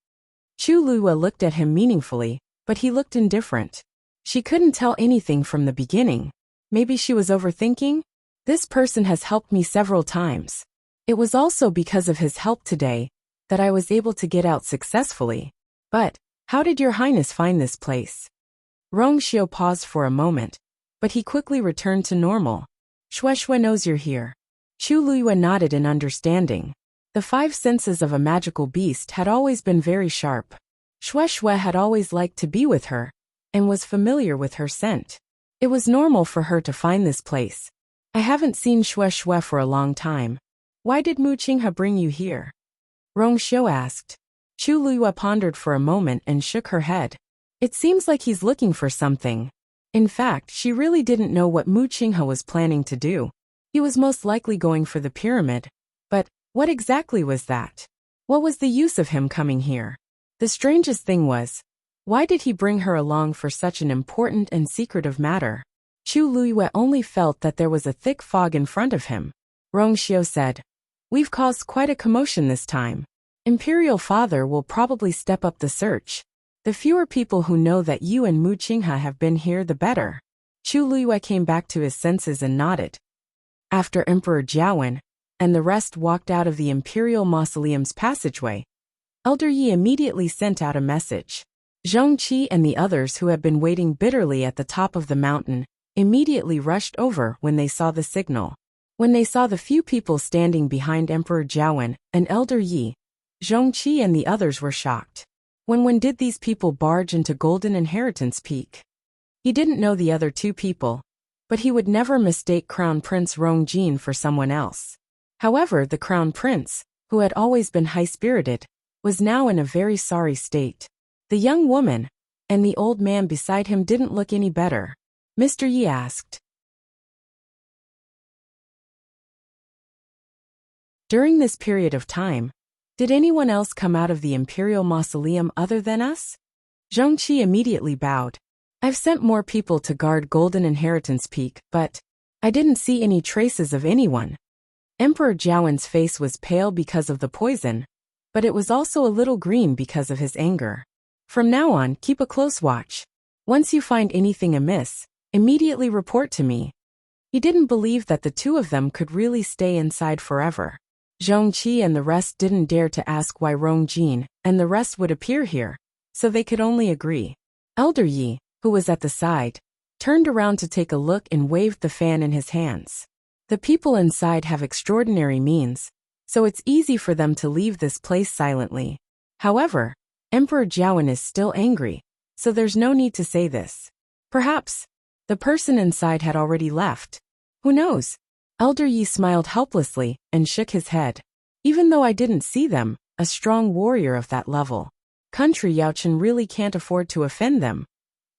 Chu Luiyue looked at him meaningfully, but he looked indifferent. She couldn't tell anything from the beginning. Maybe she was overthinking? This person has helped me several times. It was also because of his help today that I was able to get out successfully. But, how did your highness find this place? Rongxiu paused for a moment, but he quickly returned to normal. Shueshue knows you're here. Chu Luyue nodded in understanding. The five senses of a magical beast had always been very sharp. Shueshue had always liked to be with her, and was familiar with her scent. It was normal for her to find this place. I haven't seen Shueshue for a long time. Why did Mu Qinghe bring you here? Rongxiu asked. Chu Luyue pondered for a moment and shook her head. It seems like he's looking for something. In fact, she really didn't know what Mu Qinghe was planning to do. He was most likely going for the pyramid. But, what exactly was that? What was the use of him coming here? The strangest thing was, why did he bring her along for such an important and secretive matter? Chu Luyue only felt that there was a thick fog in front of him. Rongxiu said, "We've caused quite a commotion this time. Imperial Father will probably step up the search. The fewer people who know that you and Mu Qinghe have been here, the better." Chu Luyue came back to his senses and nodded. After Emperor Jiawen and the rest walked out of the Imperial Mausoleum's passageway, Elder Yi immediately sent out a message. Zhongqi and the others, who had been waiting bitterly at the top of the mountain, immediately rushed over when they saw the signal. When they saw the few people standing behind Emperor Jiawen and Elder Yi, Zhongqi and the others were shocked. When did these people barge into Golden Inheritance Peak? He didn't know the other two people, but he would never mistake Crown Prince Rongjin for someone else. However, the Crown Prince, who had always been high-spirited, was now in a very sorry state. The young woman and the old man beside him didn't look any better. Mr. Yi asked. During this period of time, did anyone else come out of the Imperial Mausoleum other than us? Zhongqi immediately bowed. I've sent more people to guard Golden Inheritance Peak, but I didn't see any traces of anyone. Emperor Jiawen's face was pale because of the poison, but it was also a little green because of his anger. From now on, keep a close watch. Once you find anything amiss, immediately report to me. He didn't believe that the two of them could really stay inside forever. Zhongqi and the rest didn't dare to ask why Rongjin and the rest would appear here, so they could only agree. Elder Yi, who was at the side, turned around to take a look and waved the fan in his hands. The people inside have extraordinary means, so it's easy for them to leave this place silently. However, Emperor Jiawen is still angry, so there's no need to say this. Perhaps the person inside had already left. Who knows? Elder Yi smiled helplessly and shook his head. Even though I didn't see them, a strong warrior of that level, Country Yaochen really can't afford to offend them.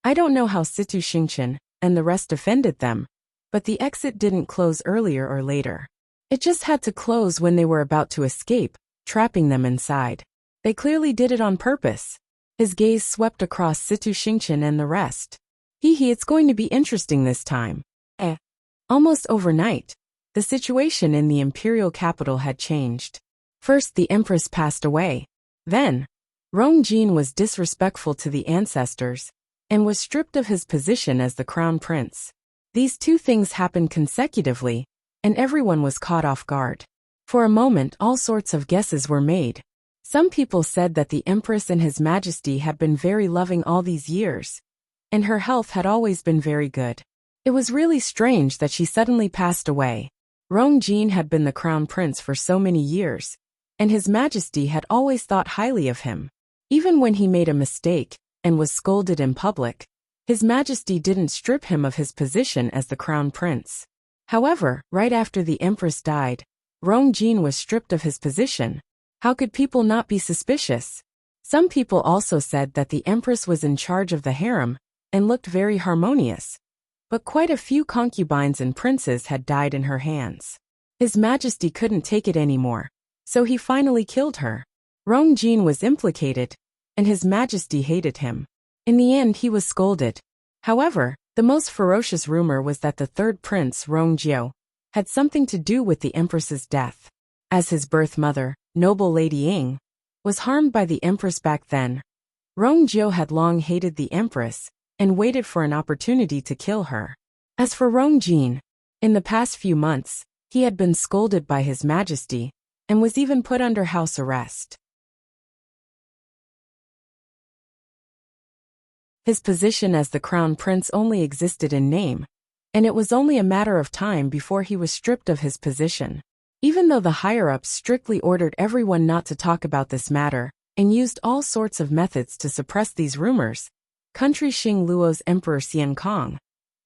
I don't know how Situ Xingchen and the rest offended them, but the exit didn't close earlier or later. It just had to close when they were about to escape, trapping them inside. They clearly did it on purpose. His gaze swept across Situ Xingchen and the rest. It's going to be interesting this time. Almost overnight, the situation in the imperial capital had changed. First, the Empress passed away. Then, Rongjin was disrespectful to the ancestors and was stripped of his position as the crown prince. These two things happened consecutively, and everyone was caught off guard. For a moment, all sorts of guesses were made. Some people said that the Empress and His Majesty had been very loving all these years, and her health had always been very good. It was really strange that she suddenly passed away. Rongjin had been the crown prince for so many years, and His Majesty had always thought highly of him. Even when he made a mistake and was scolded in public, His Majesty didn't strip him of his position as the crown prince. However, right after the Empress died, Rongjin was stripped of his position. How could people not be suspicious? Some people also said that the Empress was in charge of the harem and looked very harmonious, but quite a few concubines and princes had died in her hands. His Majesty couldn't take it anymore, so he finally killed her. Rongjin was implicated, and His Majesty hated him. In the end, he was scolded. However, the most ferocious rumor was that the third prince, Rongjiu, had something to do with the Empress's death. As his birth mother, noble Lady Ying, was harmed by the Empress back then, Rongjiu had long hated the Empress and waited for an opportunity to kill her. As for Rongjin, in the past few months, he had been scolded by His Majesty and was even put under house arrest. His position as the crown prince only existed in name, and it was only a matter of time before he was stripped of his position. Even though the higher-ups strictly ordered everyone not to talk about this matter, and used all sorts of methods to suppress these rumors, country Xing Luo's Emperor Xian Kong.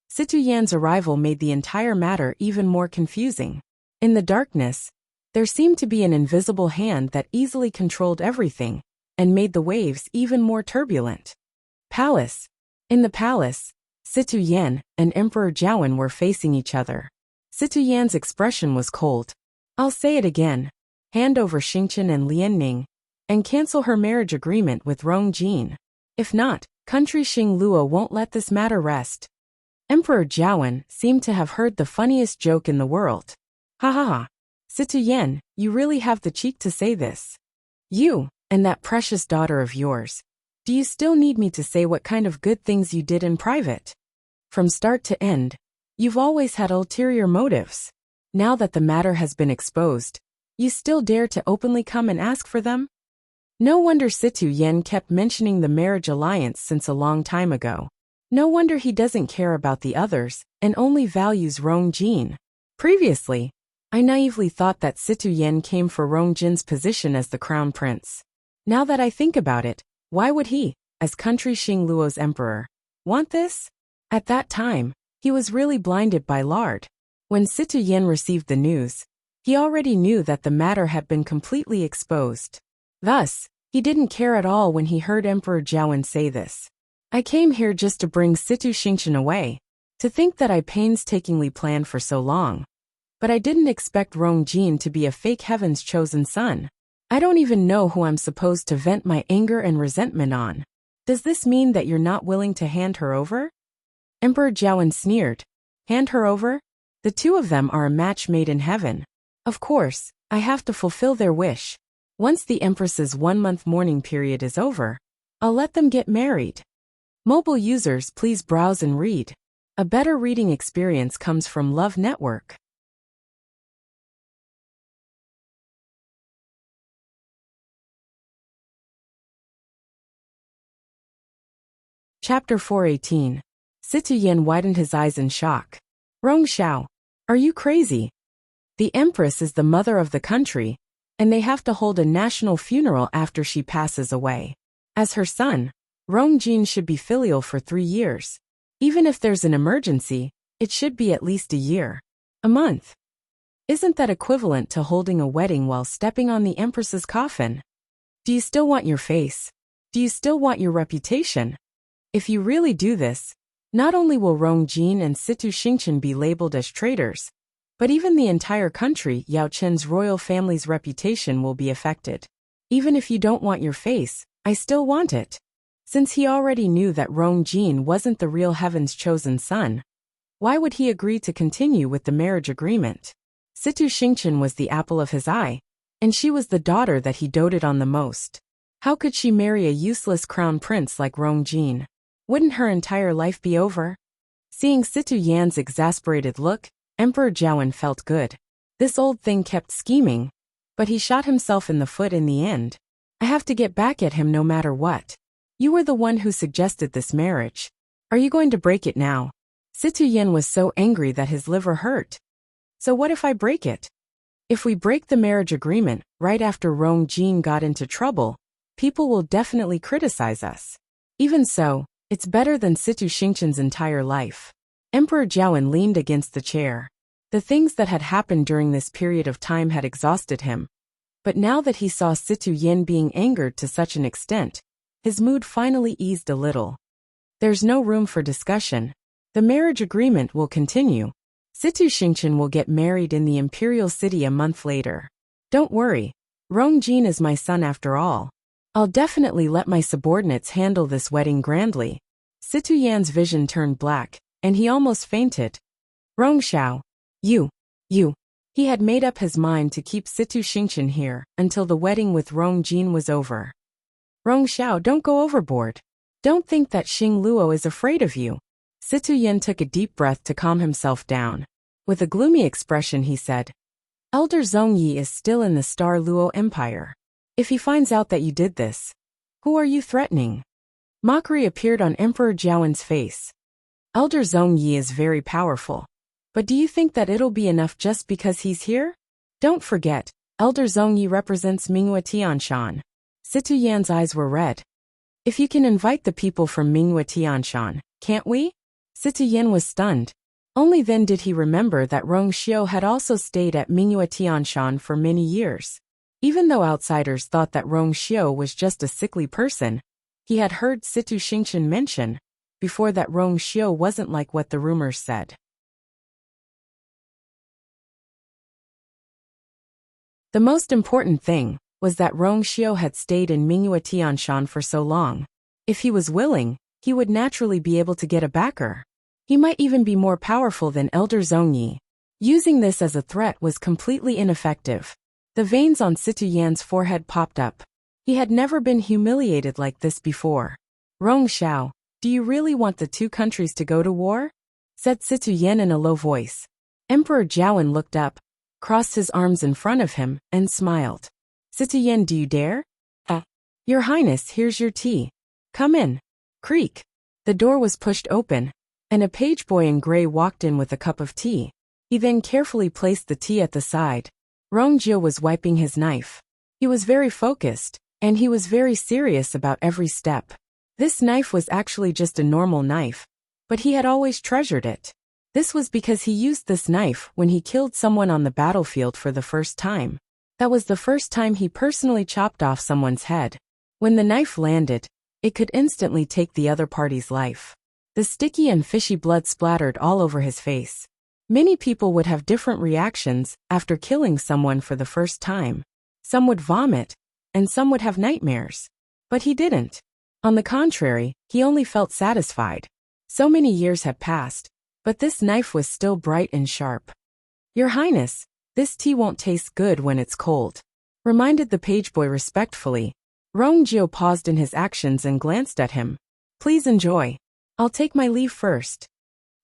Situ Yan's arrival made the entire matter even more confusing. In the darkness, there seemed to be an invisible hand that easily controlled everything, and made the waves even more turbulent. Palace. In the palace, Situ Yan and Emperor Jiawen were facing each other. Situ Yan's expression was cold. I'll say it again. Hand over Xingchen and Lianning, and cancel her marriage agreement with Rong Jin. If not, country Xing Luo won't let this matter rest. Emperor Jiawen seemed to have heard the funniest joke in the world. Ha ha ha. Situ Yan, you really have the cheek to say this. You, and that precious daughter of yours. Do you still need me to say what kind of good things you did in private? From start to end, you've always had ulterior motives. Now that the matter has been exposed, you still dare to openly come and ask for them? No wonder Situ Yan kept mentioning the marriage alliance since a long time ago. No wonder he doesn't care about the others, and only values Rong Jin. Previously, I naively thought that Situ Yan came for Rong Jin's position as the crown prince. Now that I think about it, why would he, as country Xing Luo's emperor, want this? At that time, he was really blinded by lard. When Situ Yan received the news, he already knew that the matter had been completely exposed. Thus, he didn't care at all when he heard Emperor Jiawen say this. I came here just to bring Situ Xingchen away. To think that I painstakingly planned for so long. But I didn't expect Rong Jin to be a fake heaven's chosen son. I don't even know who I'm supposed to vent my anger and resentment on. Does this mean that you're not willing to hand her over? Emperor Jiawen sneered. Hand her over? The two of them are a match made in heaven. Of course, I have to fulfill their wish. Once the Empress's 1-month mourning period is over, I'll let them get married. Mobile users, please browse and read. A better reading experience comes from Love Network. Chapter 418. Situ Yan widened his eyes in shock. Rong Xiao, are you crazy? The Empress is the mother of the country, and they have to hold a national funeral after she passes away. As her son, Rong Jin should be filial for 3 years. Even if there's an emergency, it should be at least a year. A month. Isn't that equivalent to holding a wedding while stepping on the Empress's coffin? Do you still want your face? Do you still want your reputation? If you really do this, not only will Rong Jin and Situ Xingchen be labeled as traitors, but even the entire country, Yao Chen's royal family's reputation will be affected. Even if you don't want your face, I still want it. Since he already knew that Rong Jin wasn't the real heaven's chosen son, why would he agree to continue with the marriage agreement? Situ Xingchen was the apple of his eye, and she was the daughter that he doted on the most. How could she marry a useless crown prince like Rong Jin? Wouldn't her entire life be over? Seeing Situ Yan's exasperated look, Emperor Jiawen felt good. This old thing kept scheming, but he shot himself in the foot in the end. I have to get back at him no matter what. You were the one who suggested this marriage. Are you going to break it now? Situ Yan was so angry that his liver hurt. So what if I break it? If we break the marriage agreement right after Rong Jin got into trouble, people will definitely criticize us. Even so, it's better than Situ Xingchen's entire life. Emperor Jiawen leaned against the chair. The things that had happened during this period of time had exhausted him. But now that he saw Situ Yan being angered to such an extent, his mood finally eased a little. There's no room for discussion. The marriage agreement will continue. Situ Xingchen will get married in the imperial city a month later. Don't worry. Rong Jin is my son after all. I'll definitely let my subordinates handle this wedding grandly. Situ Yan's vision turned black, and he almost fainted. Rong Xiao. You. He had made up his mind to keep Situ Xingchen here until the wedding with Rong Jin was over. Rong Xiao, don't go overboard. Don't think that Xing Luo is afraid of you. Situ Yan took a deep breath to calm himself down. With a gloomy expression he said, Elder Zhongyi is still in the Star Luo Empire. If he finds out that you did this, who are you threatening? Mockery appeared on Emperor Jiawen's face. Elder Zhongyi is very powerful. But do you think that it'll be enough just because he's here? Don't forget, Elder Zhongyi represents Minghua Tianshan. Situ Yan's eyes were red. If you can invite the people from Minghua Tianshan, can't we? Situ Yan was stunned. Only then did he remember that Rong Xiu had also stayed at Minghua Tianshan for many years. Even though outsiders thought that Rong Xiu was just a sickly person, he had heard Situ Xingchen mention before that Rong Xiu wasn't like what the rumors said. The most important thing was that Rong Xiu had stayed in Minghua Tianshan for so long. If he was willing, he would naturally be able to get a backer. He might even be more powerful than Elder Zhongyi. Using this as a threat was completely ineffective. The veins on Situ Yan's forehead popped up. He had never been humiliated like this before. Rong Xiao, do you really want the two countries to go to war? Said Situ Yan in a low voice. Emperor Jiawen looked up, crossed his arms in front of him, and smiled. Situ Yan, do you dare? Your Highness, here's your tea. Come in. Creak. The door was pushed open, and a page boy in gray walked in with a cup of tea. He then carefully placed the tea at the side. Rong Jiu was wiping his knife. He was very focused, and he was very serious about every step. This knife was actually just a normal knife, but he had always treasured it. This was because he used this knife when he killed someone on the battlefield for the first time. That was the first time he personally chopped off someone's head. When the knife landed, it could instantly take the other party's life. The sticky and fishy blood splattered all over his face. Many people would have different reactions after killing someone for the first time. Some would vomit, and some would have nightmares. But he didn't. On the contrary, he only felt satisfied. So many years had passed, but this knife was still bright and sharp. Your Highness, this tea won't taste good when it's cold, reminded the page boy respectfully. Rong Jiu paused in his actions and glanced at him. Please enjoy. I'll take my leave first.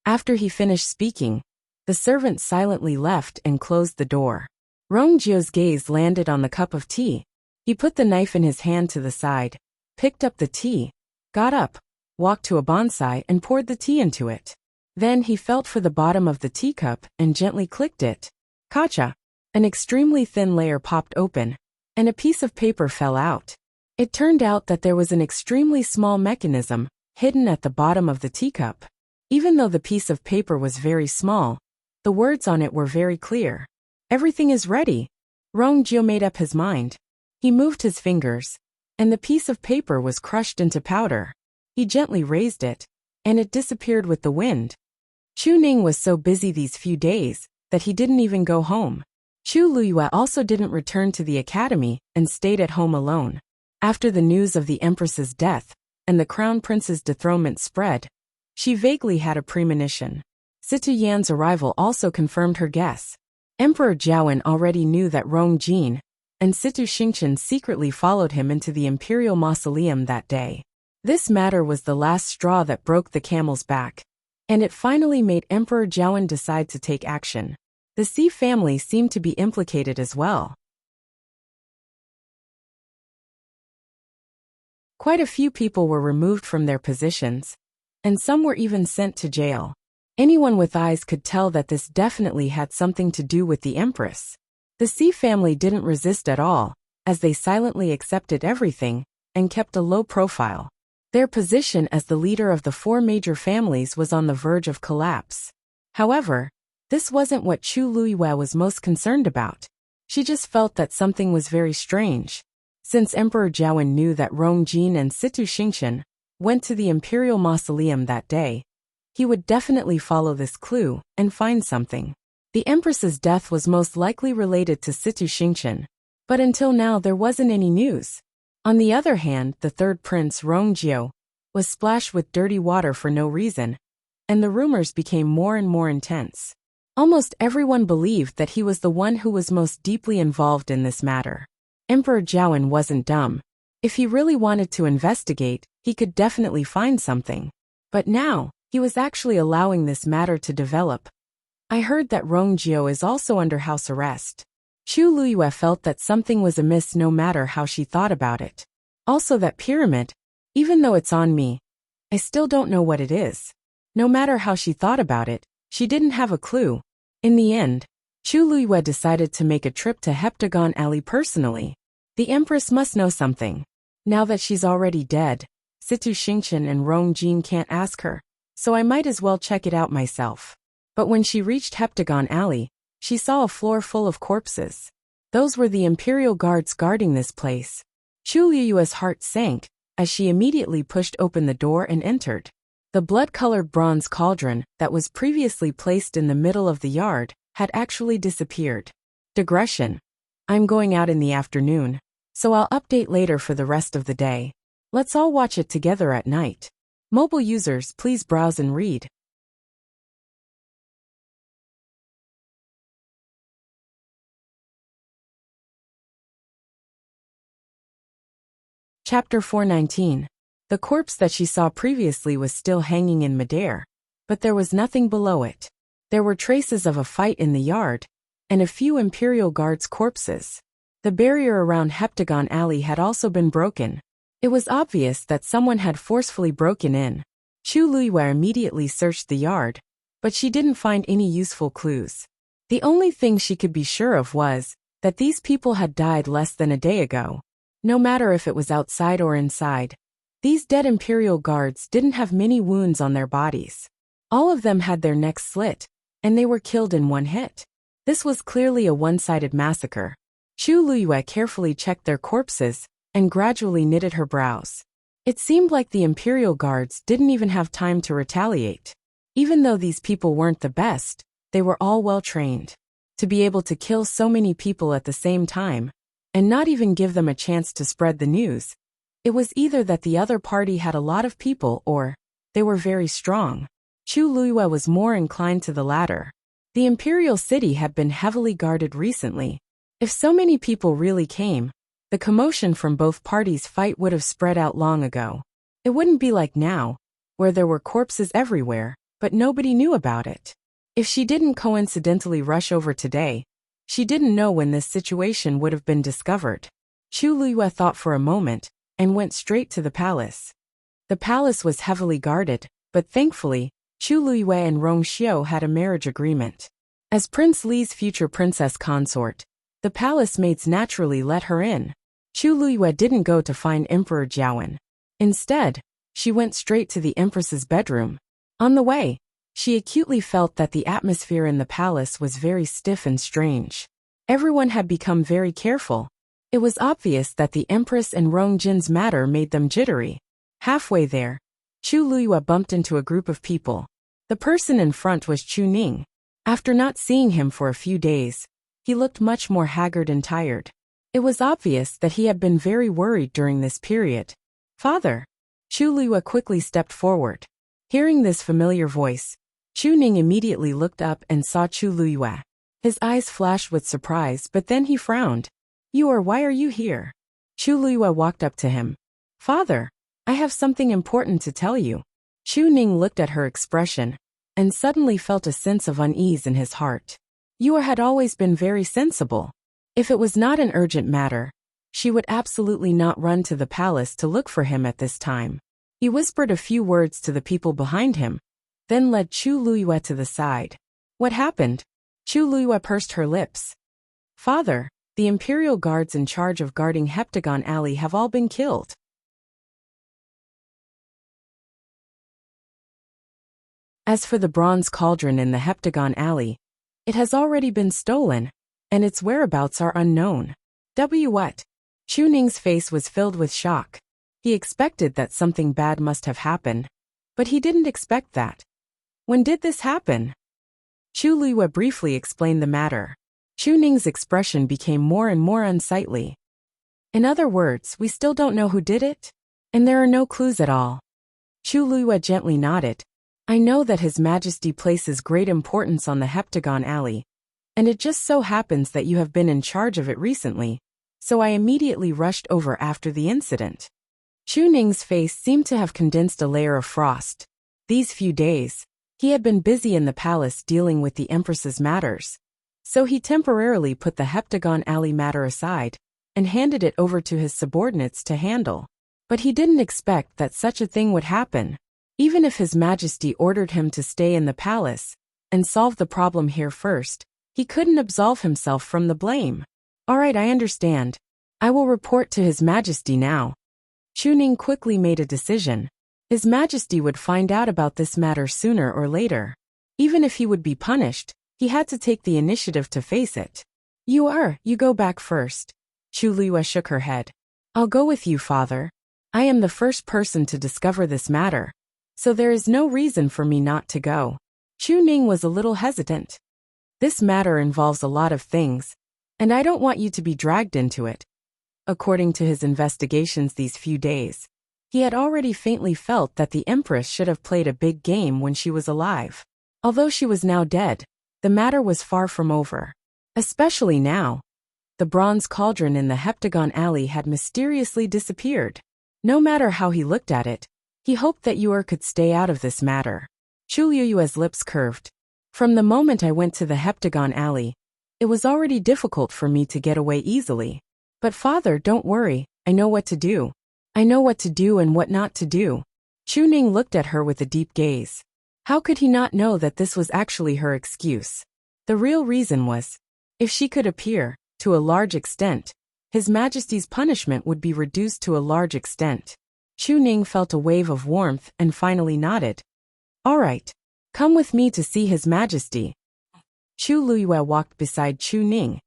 After he finished speaking, the servant silently left and closed the door. Rong Jiu's gaze landed on the cup of tea. He put the knife in his hand to the side, picked up the tea, got up, walked to a bonsai and poured the tea into it. Then he felt for the bottom of the teacup and gently clicked it. Kacha! An extremely thin layer popped open, and a piece of paper fell out. It turned out that there was an extremely small mechanism hidden at the bottom of the teacup. Even though the piece of paper was very small, the words on it were very clear. Everything is ready. Rong Jiu made up his mind. He moved his fingers, and the piece of paper was crushed into powder. He gently raised it, and it disappeared with the wind. Chu Ning was so busy these few days that he didn't even go home. Chu Luyue also didn't return to the academy and stayed at home alone. After the news of the Empress's death and the Crown Prince's dethronement spread, she vaguely had a premonition. Situ Yan's arrival also confirmed her guess. Emperor Jiawen already knew that Rong Jin and Situ Xingchen secretly followed him into the imperial mausoleum that day. This matter was the last straw that broke the camel's back, and it finally made Emperor Jiawen decide to take action. The Xi family seemed to be implicated as well. Quite a few people were removed from their positions, and some were even sent to jail. Anyone with eyes could tell that this definitely had something to do with the Empress. The Xi family didn't resist at all, as they silently accepted everything and kept a low profile. Their position as the leader of the four major families was on the verge of collapse. However, this wasn't what Chu Luyue was most concerned about. She just felt that something was very strange. Since Emperor Jiawen knew that Rong Jin and Situ Xingchen went to the imperial mausoleum that day, he would definitely follow this clue and find something. The Empress's death was most likely related to Situ Xingchen, but until now there wasn't any news. On the other hand, the third prince, Rong Jiu, was splashed with dirty water for no reason, and the rumors became more and more intense. Almost everyone believed that he was the one who was most deeply involved in this matter. Emperor Jiawen wasn't dumb. If he really wanted to investigate, he could definitely find something. But now, he was actually allowing this matter to develop. I heard that Rong Jiu is also under house arrest. Chu Luyue felt that something was amiss no matter how she thought about it. Also that pyramid, Even though it's on me, I still don't know what it is. No matter how she thought about it, she didn't have a clue. In the end, Chu Luiyue decided to make a trip to Heptagon Alley personally. The Empress must know something. Now that she's already dead, Situ Xingqian and Rong Jin can't ask her, so I might as well check it out myself. But when she reached Heptagon Alley, she saw a floor full of corpses. Those were the Imperial guards guarding this place. Chu Luiyue's heart sank as she immediately pushed open the door and entered. The blood-colored bronze cauldron that was previously placed in the middle of the yard had actually disappeared. Digression. I'm going out in the afternoon, so I'll update later for the rest of the day. Let's all watch it together at night. Mobile users, please browse and read. Chapter 419. The corpse that she saw previously was still hanging in midair, but there was nothing below it. There were traces of a fight in the yard, and a few Imperial guards' corpses. The barrier around Heptagon Alley had also been broken. It was obvious that someone had forcefully broken in. Chu Luiyue immediately searched the yard, but she didn't find any useful clues. The only thing she could be sure of was that these people had died less than a day ago. No matter if it was outside or inside, these dead Imperial guards didn't have many wounds on their bodies. All of them had their necks slit, and they were killed in one hit. This was clearly a one-sided massacre. Chu Luiyue carefully checked their corpses and gradually knitted her brows. It seemed like the Imperial guards didn't even have time to retaliate. Even though these people weren't the best, they were all well-trained. To be able to kill so many people at the same time, and not even give them a chance to spread the news, it was either that the other party had a lot of people or they were very strong. Chu Luiyue was more inclined to the latter. The Imperial City had been heavily guarded recently. If so many people really came, the commotion from both parties' fight would have spread out long ago. It wouldn't be like now, where there were corpses everywhere, but nobody knew about it. If she didn't coincidentally rush over today, she didn't know when this situation would have been discovered. Chu Luiyue thought for a moment and went straight to the palace. The palace was heavily guarded, but thankfully, Chu Luiyue and Rong Xiu had a marriage agreement. As Prince Li's future princess consort, the palace maids naturally let her in. Chu Luiyue didn't go to find Emperor Jiawen. Instead, she went straight to the Empress's bedroom. On the way, she acutely felt that the atmosphere in the palace was very stiff and strange. Everyone had become very careful. It was obvious that the Empress and Rong Jin's matter made them jittery. Halfway there, Chu Luiyue bumped into a group of people. The person in front was Chu Ning. After not seeing him for a few days, he looked much more haggard and tired. It was obvious that he had been very worried during this period. "Father." Chu Luiyue quickly stepped forward. Hearing this familiar voice, Chu Ning immediately looked up and saw Chu Luiyue. His eyes flashed with surprise, but then he frowned. Why are you here?" Chu Luiyue walked up to him. "Father, I have something important to tell you." Chu Ning looked at her expression and suddenly felt a sense of unease in his heart. Yu had always been very sensible. If it was not an urgent matter, she would absolutely not run to the palace to look for him at this time. He whispered a few words to the people behind him, then led Chu Luiyue to the side. "What happened?" Chu Luiyue pursed her lips. "Father, the Imperial guards in charge of guarding Heptagon Alley have all been killed." As for the bronze cauldron in the Heptagon Alley, it has already been stolen, and its whereabouts are unknown. What? Chu Ning's face was filled with shock. He expected that something bad must have happened, but he didn't expect that. When did this happen? Chu Luiyue briefly explained the matter. Chu Ning's expression became more and more unsightly. "In other words, we still don't know who did it? And there are no clues at all?" Chu Luiyue gently nodded. "I know that His Majesty places great importance on the Heptagon Alley, and it just so happens that you have been in charge of it recently, so I immediately rushed over after the incident." Chu Ning's face seemed to have condensed a layer of frost. These few days, he had been busy in the palace dealing with the Empress's matters, so he temporarily put the Heptagon Alley matter aside and handed it over to his subordinates to handle. But he didn't expect that such a thing would happen. Even if His Majesty ordered him to stay in the palace and solve the problem here first, he couldn't absolve himself from the blame. All right, I understand. I will report to His Majesty now. Chu Ning quickly made a decision. His Majesty would find out about this matter sooner or later. Even if he would be punished, he had to take the initiative to face it. You go back first. Chu Liyue shook her head. I'll go with you, father. I am the first person to discover this matter, so there is no reason for me not to go. Chu Ning was a little hesitant. This matter involves a lot of things, and I don't want you to be dragged into it. According to his investigations these few days, he had already faintly felt that the Empress should have played a big game when she was alive. Although she was now dead, the matter was far from over. Especially now. The bronze cauldron in the Heptagon Alley had mysteriously disappeared. No matter how he looked at it, he hoped that Yuer could stay out of this matter. Chu Liyue's lips curved. From the moment I went to the Heptagon Alley, it was already difficult for me to get away easily. But father, don't worry, I know what to do. I know what to do and what not to do. Chu Ning looked at her with a deep gaze. How could he not know that this was actually her excuse? The real reason was, if she could appear, to a large extent, His Majesty's punishment would be reduced to a large extent. Chu Ning felt a wave of warmth and finally nodded. All right. Come with me to see His Majesty. Chu Liyue walked beside Chu Ning,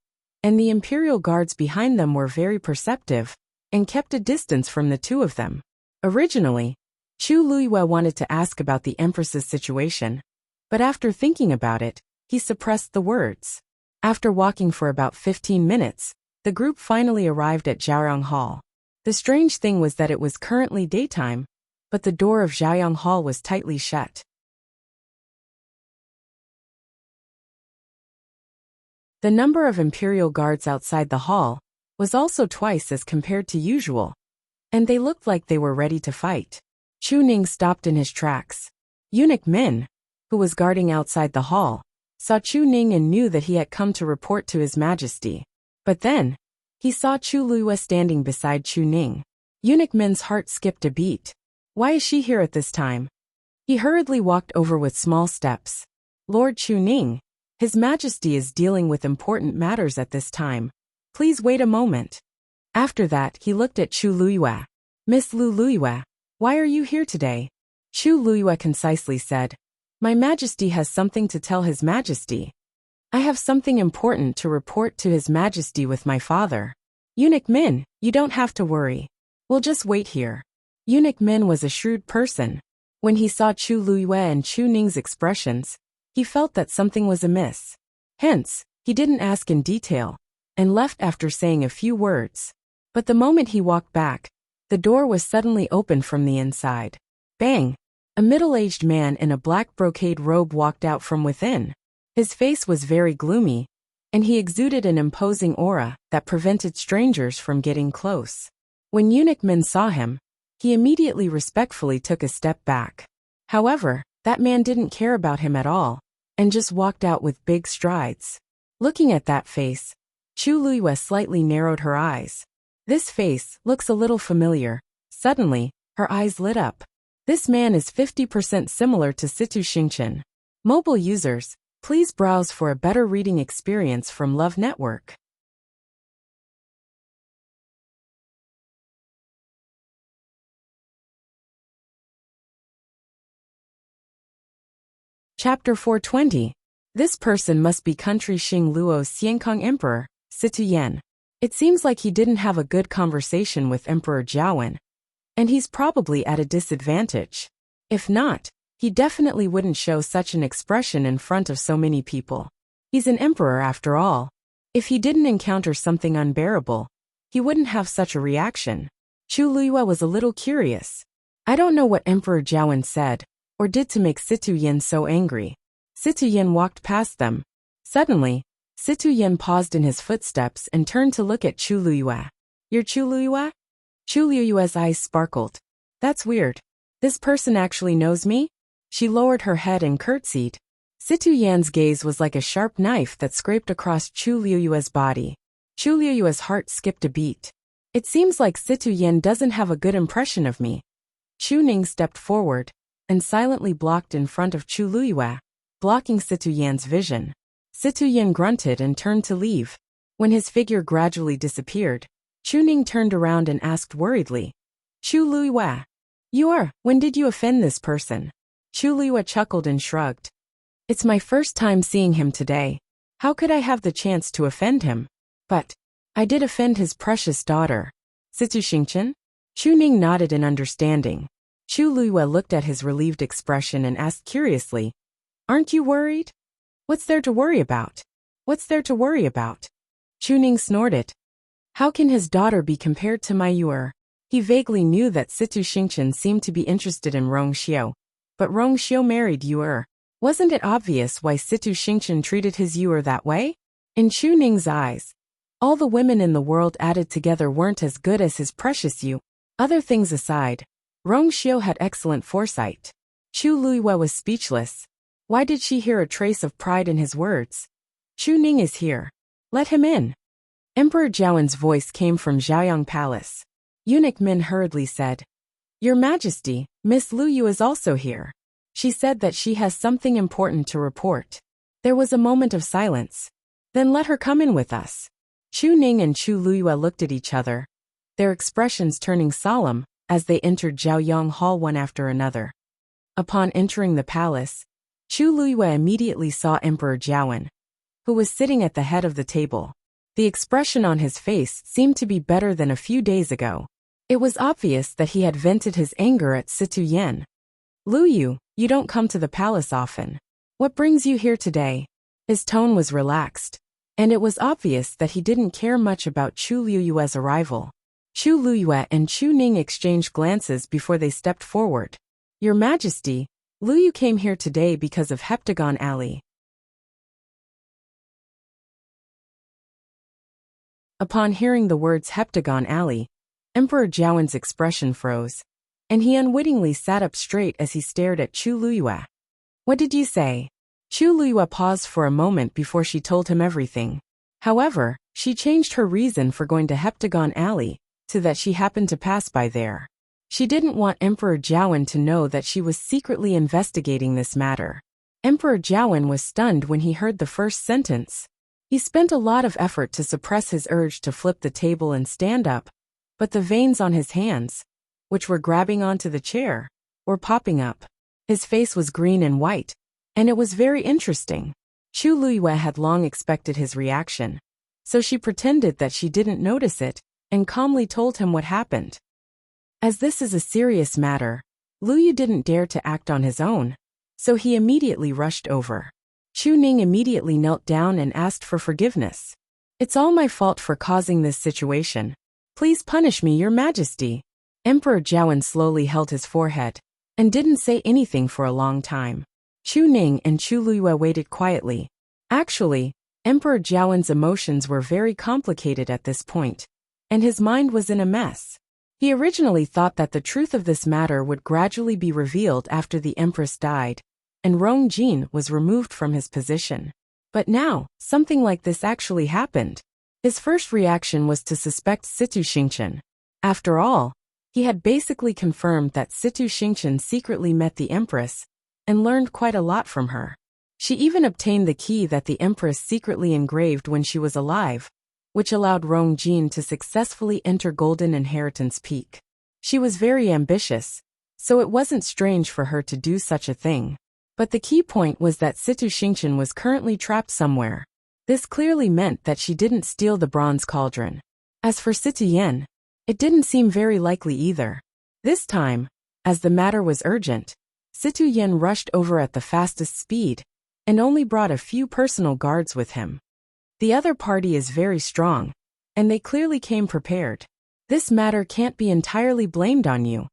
and the imperial guards behind them were very perceptive and kept a distance from the two of them. Originally, Chu Liyue wanted to ask about the Empress's situation, but after thinking about it, he suppressed the words. After walking for about 15 minutes, the group finally arrived at Zhaoyang Hall. The strange thing was that it was currently daytime, but the door of Zhaoyang Hall was tightly shut. The number of imperial guards outside the hall was also twice as compared to usual, and they looked like they were ready to fight. Chu Ning stopped in his tracks. Eunuch Min, who was guarding outside the hall, saw Chu Ning and knew that he had come to report to His Majesty. But then, he saw Chu Liyue standing beside Chu Ning. Eunuch Min's heart skipped a beat. Why is she here at this time? He hurriedly walked over with small steps. Lord Chu Ning, His Majesty is dealing with important matters at this time. Please wait a moment. After that, he looked at Chu Liyue. Miss Lu Liyue, why are you here today? Chu Liyue concisely said, My Majesty has something to tell His Majesty. I have something important to report to His Majesty with my father. Eunuch Min, you don't have to worry. We'll just wait here. Eunuch Min was a shrewd person. When he saw Chu Liyue and Chu Ning's expressions, he felt that something was amiss. Hence, he didn't ask in detail, and left after saying a few words. But the moment he walked back, the door was suddenly opened from the inside. Bang! A middle-aged man in a black brocade robe walked out from within. His face was very gloomy, and he exuded an imposing aura that prevented strangers from getting close. When Eunuch Min saw him, he immediately respectfully took a step back. However, that man didn't care about him at all, and just walked out with big strides. Looking at that face, Chu Liyue slightly narrowed her eyes. This face looks a little familiar. Suddenly, her eyes lit up. This man is 50% similar to Situ Xingchen. Mobile users, please browse for a better reading experience from Love Network. Chapter 420. This person must be Country Xing Luo's Xiankong Emperor, Situ Yan. It seems like he didn't have a good conversation with Emperor Jiawen, and he's probably at a disadvantage. If not, he definitely wouldn't show such an expression in front of so many people. He's an emperor after all. If he didn't encounter something unbearable, he wouldn't have such a reaction. Chu Liyue was a little curious. I don't know what Emperor Jiawen said or did to make Situ Yan so angry. Situ Yan walked past them. Suddenly, Situ Yan paused in his footsteps and turned to look at Chu Liyue. You're Chu Liyue? Chu Liyue's eyes sparkled. That's weird. This person actually knows me? She lowered her head and curtsied. Situ Yan's gaze was like a sharp knife that scraped across Chu Liyue's body. Chu Liyue's heart skipped a beat. It seems like Situ Yen doesn't have a good impression of me. Chu Ning stepped forward and silently blocked in front of Chu Luiyue, blocking Situ Yan's vision. Situ Yan grunted and turned to leave. When his figure gradually disappeared, Chu Ning turned around and asked worriedly, Chu Luiyue, when did you offend this person? Chu Luiyue chuckled and shrugged. It's my first time seeing him today. How could I have the chance to offend him? But I did offend his precious daughter. Situ Xingchen? Chu Ning nodded in understanding. Chu Luiyue looked at his relieved expression and asked curiously, Aren't you worried? What's there to worry about? What's there to worry about? Chu Ning snorted. How can his daughter be compared to my Yuer? He vaguely knew that Situ Xingchen seemed to be interested in Rong Xiu, but Rong Xiu married Yuer. Wasn't it obvious why Situ Xingchen treated his Yuer that way? In Chu Ning's eyes, all the women in the world added together weren't as good as his precious Yu. Other things aside, Rong Xiu had excellent foresight. Chu Luiyue was speechless. Why did she hear a trace of pride in his words? Chu Ning is here. Let him in. Emperor Zhaowen's voice came from Zhaoyang Palace. Eunuch Min hurriedly said, Your Majesty, Miss Lu Yu is also here. She said that she has something important to report. There was a moment of silence. Then let her come in with us. Chu Ning and Chu Luiyue looked at each other, their expressions turning solemn as they entered Zhaoyang Hall one after another. Upon entering the palace, Chu Luiyue immediately saw Emperor Zhaowen, who was sitting at the head of the table. The expression on his face seemed to be better than a few days ago. It was obvious that he had vented his anger at Situ Yen. Lu Yu, you don't come to the palace often. What brings you here today? His tone was relaxed, and it was obvious that he didn't care much about Chu Luiyue's arrival. Chu Luiyue and Chu Ning exchanged glances before they stepped forward. Your Majesty, Lu Yu came here today because of Heptagon Alley. Upon hearing the words Heptagon Alley, Emperor Zhaowen's expression froze, and he unwittingly sat up straight as he stared at Chu Luiyue. What did you say? Chu Luiyue paused for a moment before she told him everything. However, she changed her reason for going to Heptagon Alley to that she happened to pass by there. She didn't want Emperor Zhaowen to know that she was secretly investigating this matter. Emperor Zhaowen was stunned when he heard the first sentence. He spent a lot of effort to suppress his urge to flip the table and stand up, but the veins on his hands, which were grabbing onto the chair, were popping up. His face was green and white, and it was very interesting. Chu Luiyue had long expected his reaction, so she pretended that she didn't notice it and calmly told him what happened. As this is a serious matter, Lu Yu didn't dare to act on his own, so he immediately rushed over. Chu Ning immediately knelt down and asked for forgiveness. It's all my fault for causing this situation. Please punish me, Your Majesty. Emperor Zhaowen slowly held his forehead and didn't say anything for a long time. Chu Ning and Chu Luiyue waited quietly. Actually, Emperor Zhaowen's emotions were very complicated at this point, and his mind was in a mess. He originally thought that the truth of this matter would gradually be revealed after the Empress died, and Rong Jin was removed from his position. But now, something like this actually happened. His first reaction was to suspect Situ Xingchen. After all, he had basically confirmed that Situ Xingchen secretly met the Empress and learned quite a lot from her. She even obtained the key that the Empress secretly engraved when she was alive, which allowed Rong Jin to successfully enter Golden Inheritance Peak. She was very ambitious, so it wasn't strange for her to do such a thing. But the key point was that Situ Xingchen was currently trapped somewhere. This clearly meant that she didn't steal the bronze cauldron. As for Situ Yen, it didn't seem very likely either. This time, as the matter was urgent, Situ Yen rushed over at the fastest speed, and only brought a few personal guards with him. The other party is very strong, and they clearly came prepared. This matter can't be entirely blamed on you.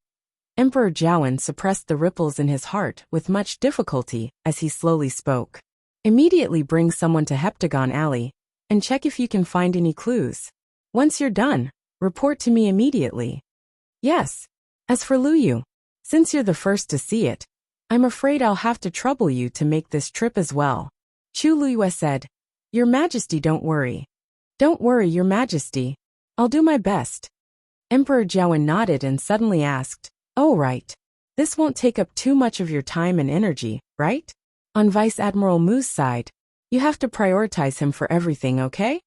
Emperor Zhaowen suppressed the ripples in his heart with much difficulty as he slowly spoke. Immediately bring someone to Heptagon Alley, and check if you can find any clues. Once you're done, report to me immediately. Yes. As for Lu Yu, since you're the first to see it, I'm afraid I'll have to trouble you to make this trip as well. Chu Luiyue said, Your Majesty, don't worry. Don't worry, Your Majesty. I'll do my best. Emperor Jiawen nodded and suddenly asked, "Oh right. This won't take up too much of your time and energy, right?" On Vice Admiral Mu's side, "You have to prioritize him for everything, okay?"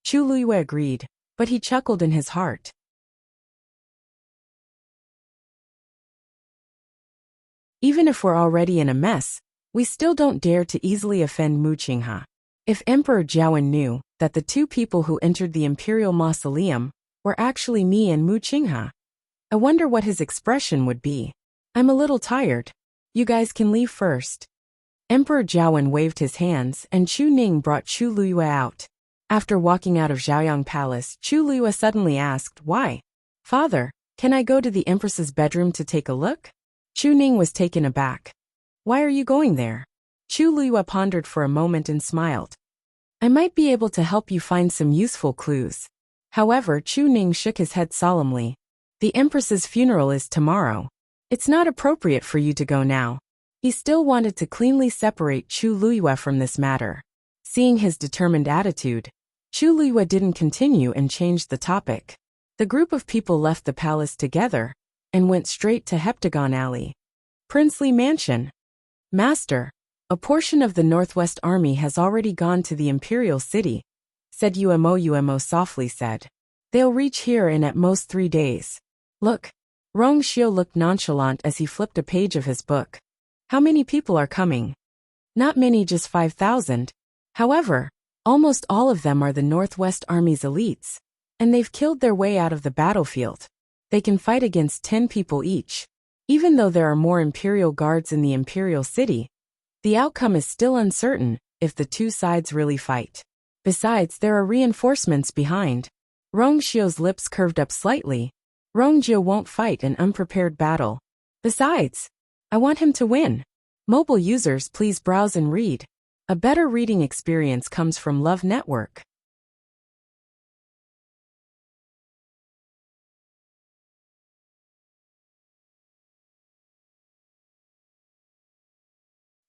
Chu Luiyue agreed, but he chuckled in his heart. Even if we're already in a mess, we still don't dare to easily offend Mu Qinghe. If Emperor Jiawen knew that the two people who entered the Imperial Mausoleum were actually me and Mu Qinghe, I wonder what his expression would be. "I'm a little tired. You guys can leave first." Emperor Jiawen waved his hands and Chu Ning brought Chu Luiyue out. After walking out of Zhaoyang Palace, Chu Luiyue suddenly asked, "Why? Father, can I go to the Empress's bedroom to take a look?" Chu Ning was taken aback. "Why are you going there?" Chu Luiyue pondered for a moment and smiled. "I might be able to help you find some useful clues." However, Chu Ning shook his head solemnly. "The Empress's funeral is tomorrow. It's not appropriate for you to go now." He still wanted to cleanly separate Chu Luiyue from this matter. Seeing his determined attitude, Chu Luiyue didn't continue and changed the topic. The group of people left the palace together and went straight to Heptagon Alley. Princely Mansion. "Master, a portion of the Northwest Army has already gone to the Imperial City," said Umo softly said. "They'll reach here in at most 3 days. Look." Rong Xiu looked nonchalant as he flipped a page of his book. "How many people are coming?" "Not many, just 5,000. However, almost all of them are the Northwest Army's elites, and they've killed their way out of the battlefield. They can fight against 10 people each. Even though there are more Imperial guards in the Imperial City, the outcome is still uncertain if the two sides really fight. Besides, there are reinforcements behind." Rong Xiu's lips curved up slightly. Rong Jiu won't fight an unprepared battle. Besides, I want him to win. Mobile users, please browse and read. A better reading experience comes from Love Network.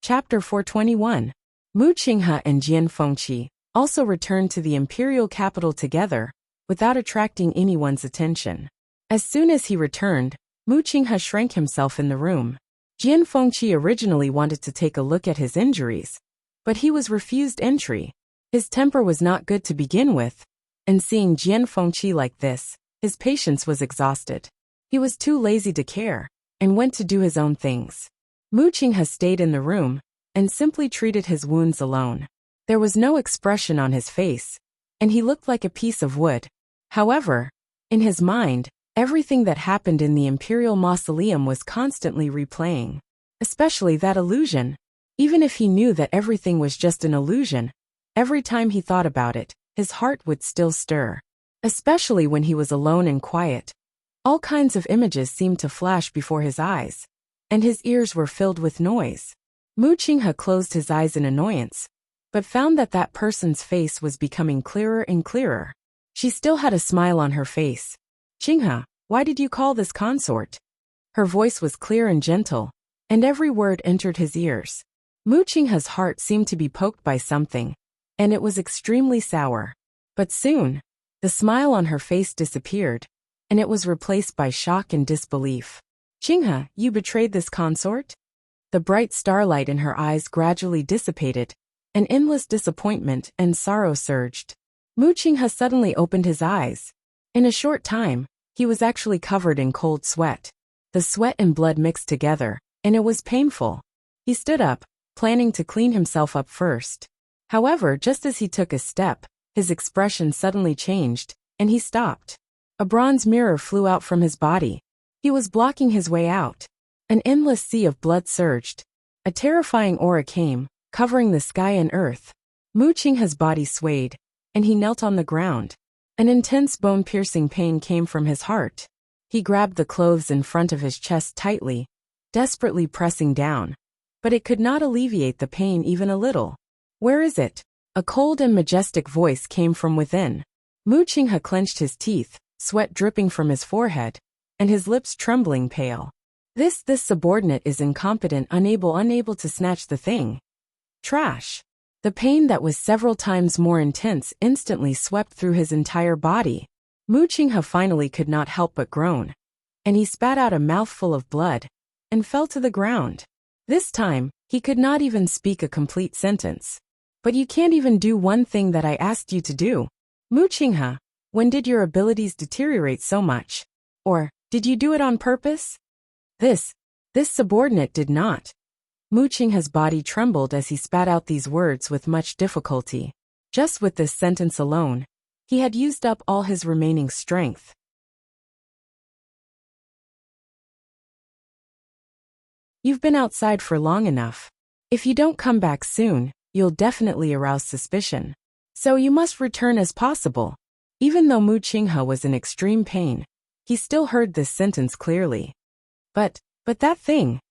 Chapter 421. Mu Qinghe and Jian Fengqi also returned to the imperial capital together, without attracting anyone's attention. As soon as he returned, Mu Qinghe shrank himself in the room. Jian Fengqi originally wanted to take a look at his injuries, but he was refused entry. His temper was not good to begin with, and seeing Jian Fengqi like this, his patience was exhausted. He was too lazy to care, and went to do his own things. Mu Qinghe stayed in the room, and simply treated his wounds alone. There was no expression on his face, and he looked like a piece of wood. However, in his mind, everything that happened in the Imperial Mausoleum was constantly replaying. Especially that illusion. Even if he knew that everything was just an illusion, every time he thought about it, his heart would still stir. Especially when he was alone and quiet. All kinds of images seemed to flash before his eyes, and his ears were filled with noise. Mu Qinghe closed his eyes in annoyance, but found that that person's face was becoming clearer and clearer. She still had a smile on her face. "Qinghe, why did you call this consort?" Her voice was clear and gentle, and every word entered his ears. Mu Qinghe's heart seemed to be poked by something, and it was extremely sour. But soon, the smile on her face disappeared, and it was replaced by shock and disbelief. "Qinghe, you betrayed this consort?" The bright starlight in her eyes gradually dissipated, and endless disappointment and sorrow surged. Mu Qinghe suddenly opened his eyes. In a short time, he was actually covered in cold sweat. The sweat and blood mixed together, and it was painful. He stood up, planning to clean himself up first. However, just as he took a step, his expression suddenly changed, and he stopped. A bronze mirror flew out from his body. He was blocking his way out. An endless sea of blood surged. A terrifying aura came, covering the sky and earth. Mu Qinghe's body swayed, and he knelt on the ground. An intense bone-piercing pain came from his heart. He grabbed the clothes in front of his chest tightly, desperately pressing down. But it could not alleviate the pain even a little. "Where is it?" A cold and majestic voice came from within. Mu Qinghe clenched his teeth, sweat dripping from his forehead, and his lips trembling pale. This subordinate is incompetent, unable to snatch the thing. Trash. The pain that was several times more intense instantly swept through his entire body. Mu Qinghe finally could not help but groan, and he spat out a mouthful of blood and fell to the ground. This time, he could not even speak a complete sentence. But you can't even do one thing that I asked you to do. Mu Qinghe, when did your abilities deteriorate so much? Or, did you do it on purpose? This subordinate did not. Mu Qinghe's body trembled as he spat out these words with much difficulty. Just with this sentence alone, he had used up all his remaining strength. You've been outside for long enough. If you don't come back soon, you'll definitely arouse suspicion. So you must return as possible. Even though Mu Qinghe was in extreme pain, he still heard this sentence clearly. But that thing.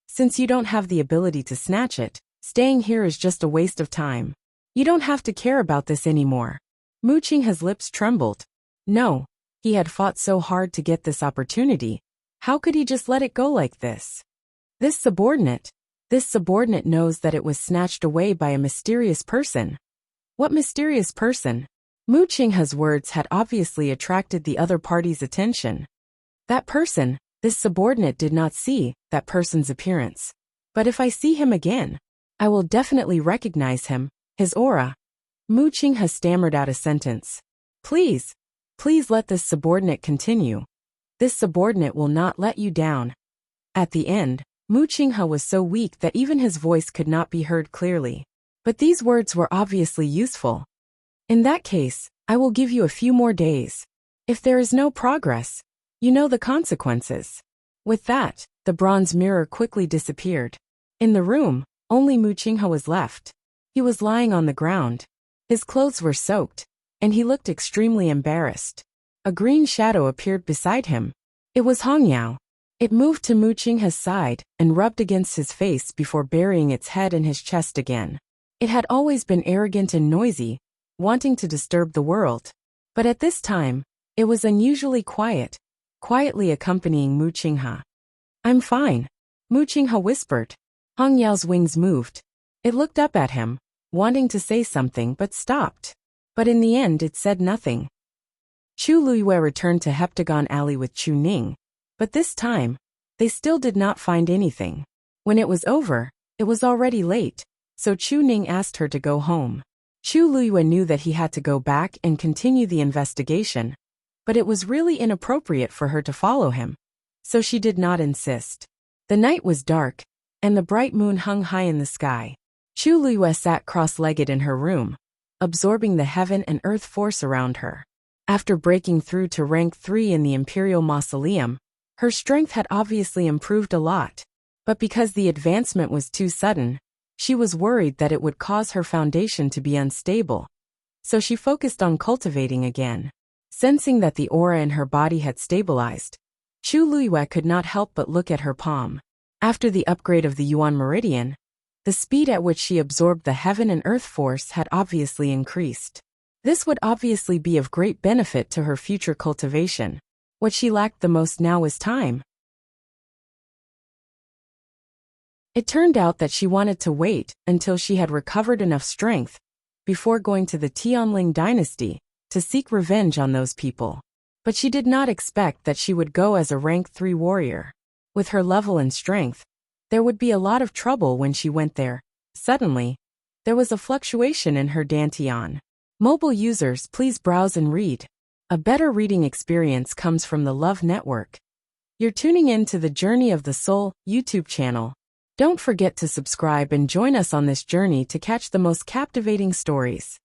Since you don't have the ability to snatch it, staying here is just a waste of time. You don't have to care about this anymore. Mu Qinghe's lips trembled. No, he had fought so hard to get this opportunity. How could he just let it go like this? This subordinate knows that it was snatched away by a mysterious person. What mysterious person? Mu Qinghe's words had obviously attracted the other party's attention. That person, this subordinate did not see that person's appearance. But if I see him again, I will definitely recognize him, his aura. Mu Qinghe stammered out a sentence. Please let this subordinate continue. This subordinate will not let you down. At the end, Mu Qinghe was so weak that even his voice could not be heard clearly. But these words were obviously useful. In that case, I will give you a few more days. If there is no progress, you know the consequences. With that, the bronze mirror quickly disappeared. In the room, only Mu Qinghe was left. He was lying on the ground. His clothes were soaked, and he looked extremely embarrassed. A green shadow appeared beside him. It was Hongyao. It moved to Mu Qinghe's side and rubbed against his face before burying its head in his chest again. It had always been arrogant and noisy, wanting to disturb the world. But at this time, it was unusually quiet, quietly accompanying Mu Qinghe. I'm fine, Mu Qinghe whispered. Hongyao's wings moved. It looked up at him, wanting to say something but stopped. But in the end it said nothing. Chu Luiyue returned to Heptagon Alley with Chu Ning. But this time, they still did not find anything. When it was over, it was already late, so Chu Ning asked her to go home. Chu Luiyue knew that he had to go back and continue the investigation, but it was really inappropriate for her to follow him, so she did not insist. The night was dark, and the bright moon hung high in the sky. Chu Luiyue sat cross-legged in her room, absorbing the heaven and earth force around her. After breaking through to rank 3 in the Imperial Mausoleum, her strength had obviously improved a lot. But because the advancement was too sudden, she was worried that it would cause her foundation to be unstable. So she focused on cultivating again. Sensing that the aura in her body had stabilized, Chu Luiyue could not help but look at her palm. After the upgrade of the Yuan Meridian, the speed at which she absorbed the heaven and earth force had obviously increased. This would obviously be of great benefit to her future cultivation. What she lacked the most now was time. It turned out that she wanted to wait until she had recovered enough strength before going to the Tianling dynasty to seek revenge on those people. But she did not expect that she would go as a rank 3 warrior. With her level and strength, there would be a lot of trouble when she went there. Suddenly, there was a fluctuation in her dantian. Mobile users, please browse and read. A better reading experience comes from the Love Network. You're tuning in to the Journey of the Soul YouTube channel. Don't forget to subscribe and join us on this journey to catch the most captivating stories.